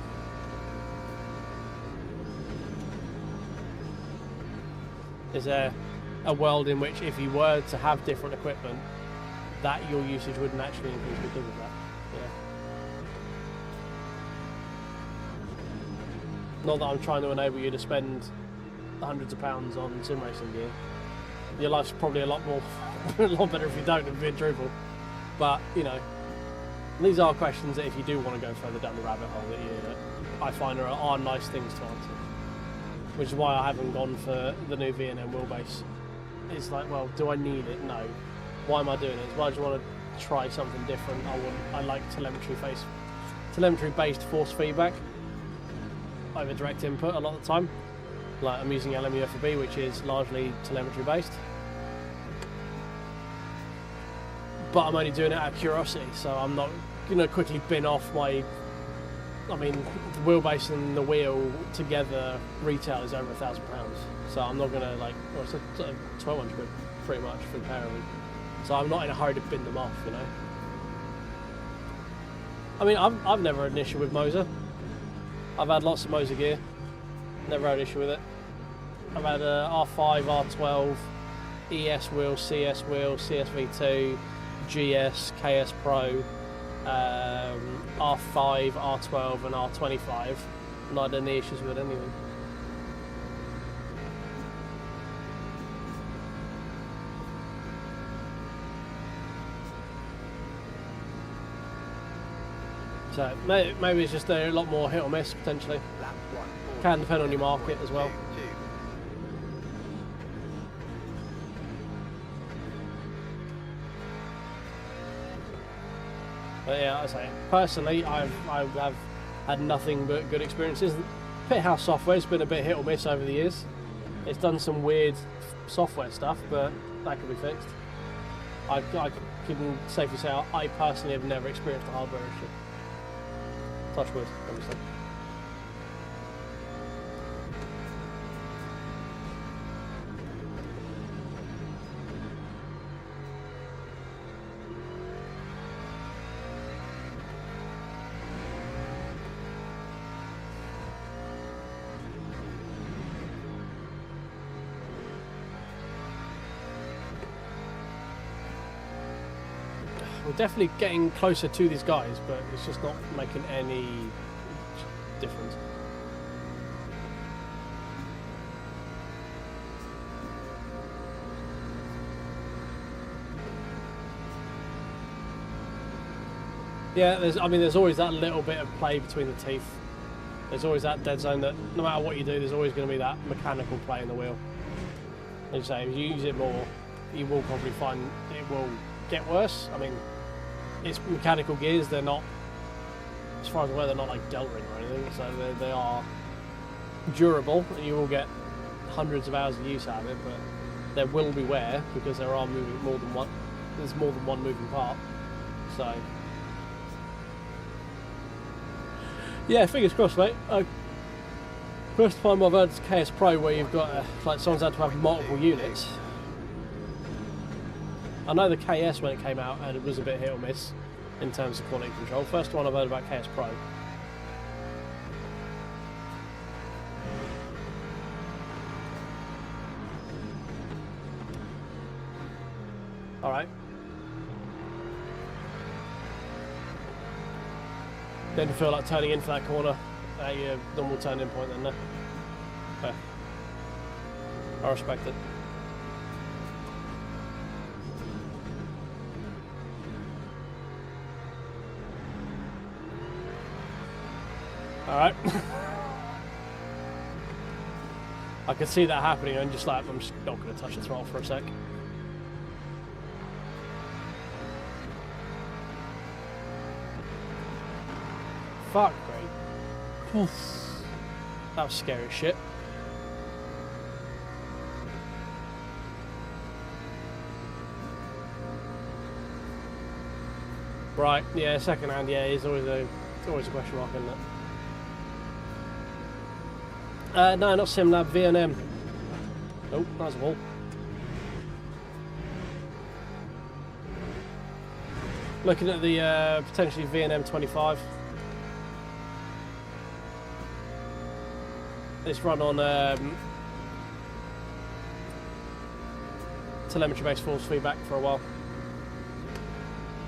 B: Is there a world in which if you were to have different equipment, that your usage would naturally increase because of that? Yeah. Not that I'm trying to enable you to spend hundreds of pounds on sim racing gear. Your life's probably a lot more, a lot better if you don't, if being truthful. But, you know, these are questions that if you do want to go further down the rabbit hole, that I find are nice things to answer. which is why I haven't gone for the new V&M wheelbase. It's like, well, do I need it? No. Why am I doing it? Well, I just want to try something different. I like telemetry-based force feedback over direct input a lot of the time. Like, I'm using LMU FOB, which is largely telemetry-based. But I'm only doing it out of curiosity, so I'm not going to quickly bin off my... I mean, the wheelbase and the wheel together retail is over £1,000. So I'm not going to, like... Well, it's 1,200 quid, pretty much, for the pair of them. So I'm not in a hurry to bin them off, you know? I mean, I've never had an issue with Moza. I've had lots of Moza gear. Never had an issue with it. I've had a R5, R12, ES wheel, CS wheel, CSV2, GS, KS Pro, R5, R12 and R25. Not had any issues with anything. So maybe it's just a lot more hit or miss potentially. Can depend on your market as well. But yeah, I say personally, I have had nothing but good experiences. Pithouse software's been a bit hit or miss over the years. It's done some weird software stuff, but that can be fixed. I can safely say I personally have never experienced a hardware issue. Touch wood, obviously. We're definitely getting closer to these guys, but it's just not making any difference. Yeah, there's always that little bit of play between the teeth. There's always that dead zone that no matter what you do, there's always going to be that mechanical play in the wheel. As you say, if you use it more, you will probably find it will get worse. I mean, it's mechanical gears, they're not, as far as I'm aware, they're not like Delring or anything, so they are durable and you will get hundreds of hours of use out of it, but there will be wear because there are there's more than one moving part. So yeah, fingers crossed, mate. First time I've heard KS Pro where you've got like someone's had to have multiple units. I know the KS when it came out and it was a bit hit or miss in terms of quality control. First one I've heard about KS Pro. Alright. Didn't feel like turning in for that corner at your normal turning point then, no? Fair. I respect it. Alright. I could see that happening and just like, I'm just not going to touch the throttle for a sec. Fuck me. Oof. That was scary as shit. Right, yeah, second hand, yeah, it's always a question mark, isn't it? No, not SimLab, V&M. Oh, that's a wall. Looking at the potentially V&M 25. It's run on telemetry-based force feedback for a while.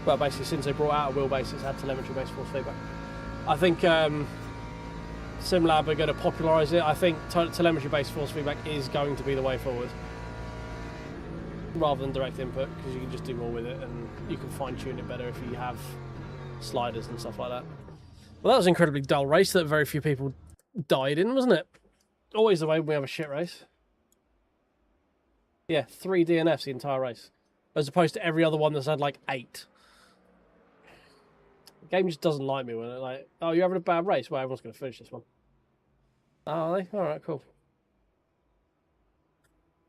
B: Well, basically since they brought out a wheelbase, it's had telemetry-based force feedback. I think SimLab are going to popularise it. I think telemetry-based force feedback is going to be the way forward, rather than direct input, because you can just do more with it and you can fine-tune it better if you have sliders and stuff like that. Well, that was an incredibly dull race that very few people died in, wasn't it? Always the way when we have a shit race. Yeah, 3 DNFs the entire race. As opposed to every other one that's had like 8. The game just doesn't like me when it's like, oh, you're having a bad race? Well, everyone's going to finish this one. Oh, are they? Alright, cool.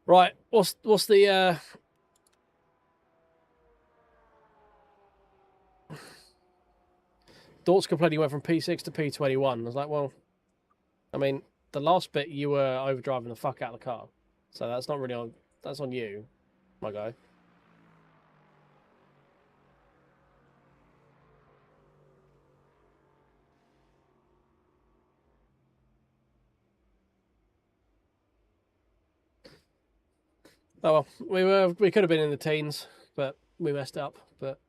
B: Right, what's the... Dort's complaining you went from P6 to P21. I was like, well, I mean, the last bit you were overdriving the fuck out of the car. So that's not really on... That's on you, my guy. Oh well, we could have been in the teens, but we messed up. But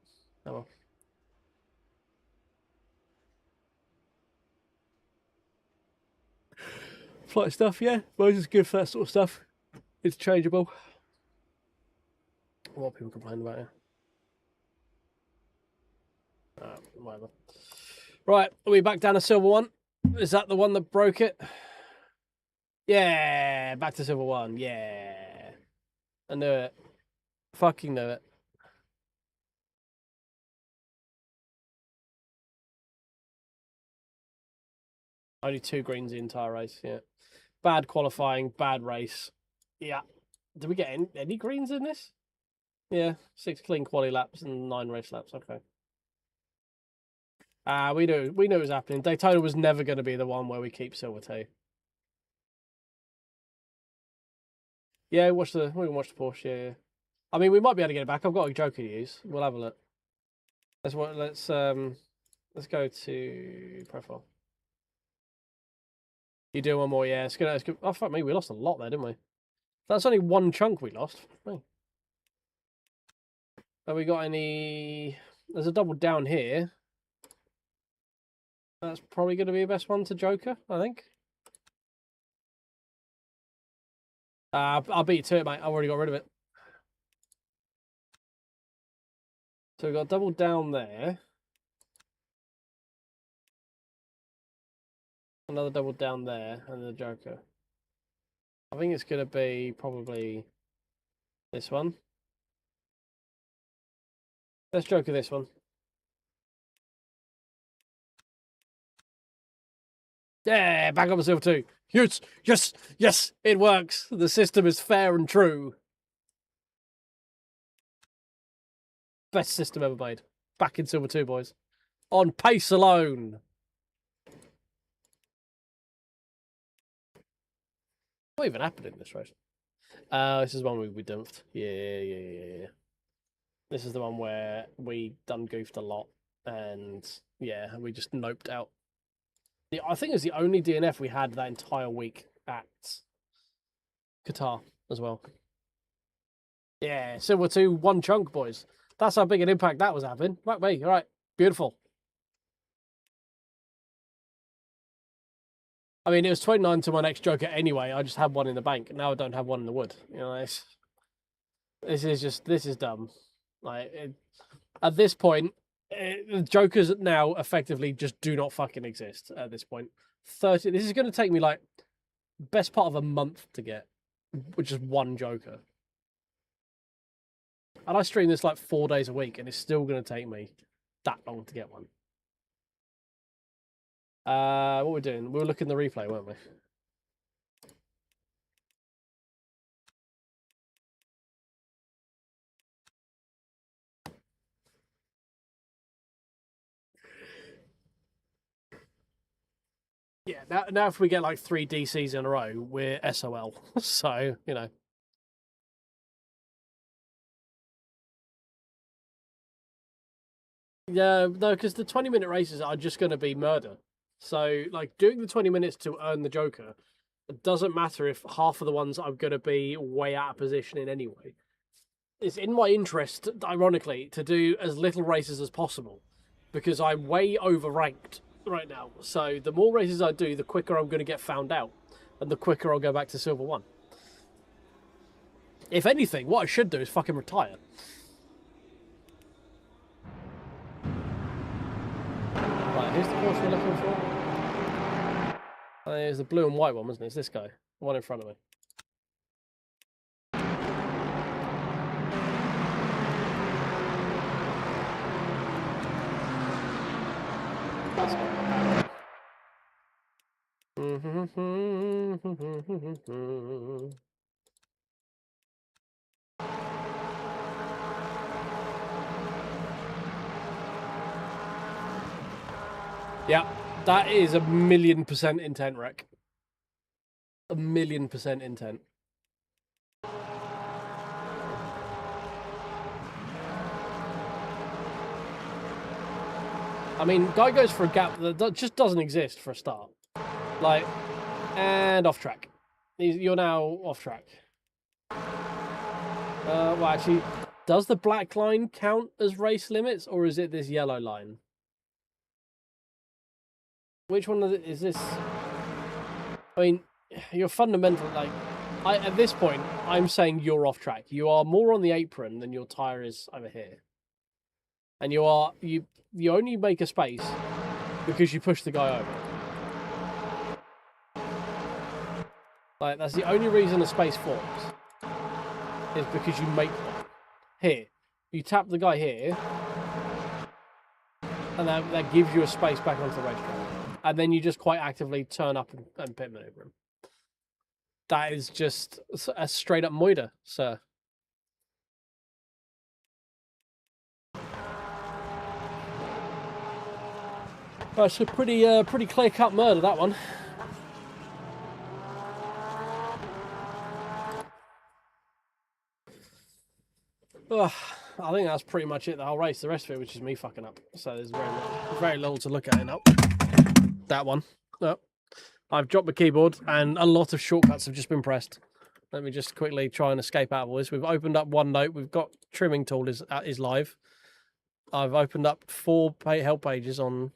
B: oh well. Flight stuff, yeah. Moza's good for that sort of stuff. It's changeable. What people complain about, yeah. Whatever. Right, are we back down to silver 1? Is that the one that broke it? Yeah, back to silver 1. Yeah. I knew it. Fucking knew it. Only 2 greens the entire race, yeah. Bad qualifying, bad race. Yeah. Did we get any greens in this? Yeah, 6 clean quali laps and 9 race laps, okay. We knew it was happening. Daytona was never going to be the one where we keep silver 2. Yeah, we can watch the Porsche, yeah. I mean, we might be able to get it back. I've got a Joker to use. We'll have a look. Let's go to profile. You do one more, yeah. It's good. Oh fuck me, we lost a lot there, didn't we? That's only 1 chunk we lost. Oh. Have we got any? There's a double down here. That's probably going to be the best one to Joker, I think. I'll beat you to it, mate. I've already got rid of it. So we've got double down there. Another double down there, and the Joker. I think it's going to be probably this one. Let's Joker this one. Yeah, back up to silver 2. Yes, yes, yes, it works. The system is fair and true. Best system ever made. Back in silver 2, boys. On pace alone. What even happened in this race? This is one we dumped. Yeah. This is the one where we done goofed a lot, and yeah, we just noped out. I think it's the only DNF we had that entire week at Qatar as well. Yeah, silver 2, 1 chunk, boys. That's how big an impact that was having. Fuck me. All right, beautiful. I mean, it was 29 to my next Joker anyway. I just had one in the bank. Now I don't have one in the wood. You know, this is dumb. Like, at this point, the Jokers now effectively just do not fucking exist at this point. 30. This is going to take me like best part of a month to get, which is 1 Joker. And I stream this like 4 days a week, and it's still going to take me that long to get one. What we're doing? We were looking at the replay, weren't we? Yeah, now if we get like 3 DCs in a row, we're SOL. So, you know. Yeah, no, because the 20-minute races are just going to be murder. So, like, doing the 20 minutes to earn the Joker, it doesn't matter if half of the ones I'm going to be way out of position in anyway. It's in my interest, ironically, to do as little races as possible, because I'm way overranked right now. So the more races I do, the quicker I'm going to get found out, and the quicker I'll go back to silver 1. If anything, what I should do is fucking retire. Right, here's the course we're looking for. There's the blue and white one, wasn't it? It's this guy. The one in front of me. That's not bad. Yeah, that is 1,000,000% intent wreck. 1,000,000% intent. I mean, guy goes for a gap that just doesn't exist for a start. Like, and off track. You're now off track. Well, actually, does the black line count as race limits, or is it this yellow line? Which one is this? I mean, you're fundamentally, like, at this point, I'm saying you're off track. You are more on the apron than your tyre is over here. And you only make a space because you push the guy over. Like, that's the only reason a space forms. Is because you make one. Here. You tap the guy here. And that gives you a space back onto the racetrack. And then you just quite actively turn up and pit maneuver him. That is just a straight up moida, sir. That's a pretty clear cut murder, that one. Ugh, I think that's pretty much it, the whole race. The rest of it was just me fucking up. So there's very little to look at now. That one. No. I've dropped the keyboard and a lot of shortcuts have just been pressed. Let me just quickly try and escape out of all this. We've opened up OneNote. We've got trimming tool is live. I've opened up 4 help pages on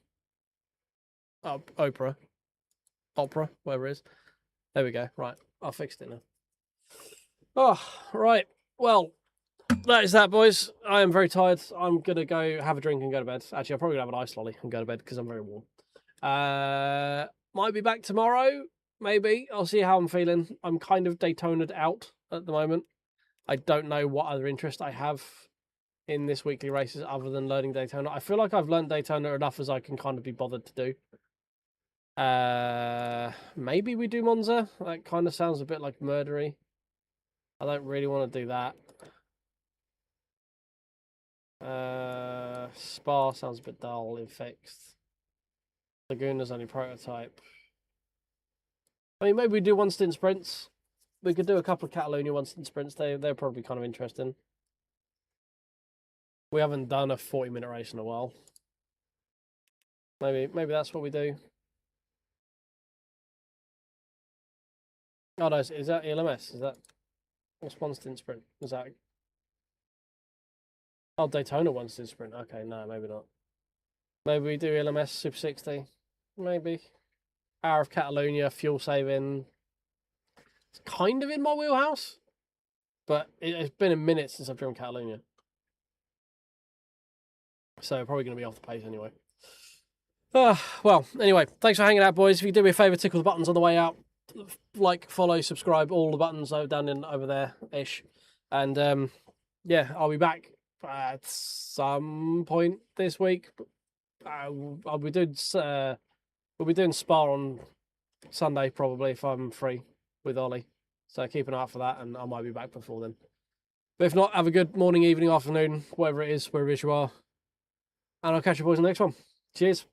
B: Opera, whatever it is. There we go. Right, I fixed it now. Oh, right. Well, that is that, boys. I am very tired. I'm going to go have a drink and go to bed. Actually, I'm probably going to have an ice lolly and go to bed because I'm very warm. Might be back tomorrow, maybe. I'll see how I'm feeling. I'm kind of Daytona'd out at the moment. I don't know what other interest I have in this weekly races other than learning Daytona. I feel like I've learned Daytona enough as I can kind of be bothered to do. Maybe we do Monza. That kind of sounds a bit like murdery. I don't really want to do that. Spa sounds a bit dull in fixed. Laguna's only prototype. I mean, maybe we do one stint sprints. We could do a couple of Catalonia one stint sprints. They're probably kind of interesting. We haven't done a 40-minute race in a while. Maybe that's what we do. Oh no, is that LMS? Is that what's one stint sprint? Is that oh Daytona one stint sprint? Okay, no, maybe not. Maybe we do LMS Super 60. Maybe. Hour of Catalonia, fuel saving. It's kind of in my wheelhouse. But it's been a minute since I've driven Catalonia. So probably going to be off the pace anyway. Well, anyway, thanks for hanging out, boys. If you do me a favour, tickle the buttons on the way out. Like, follow, subscribe, all the buttons down in over there-ish. And, yeah, I'll be back at some point this week. We'll be doing Spa on Sunday, probably, if I'm free with Ollie. So keep an eye out for that, and I might be back before then. But if not, have a good morning, evening, afternoon, whatever it is, wherever it is you are. And I'll catch you boys in the next one. Cheers.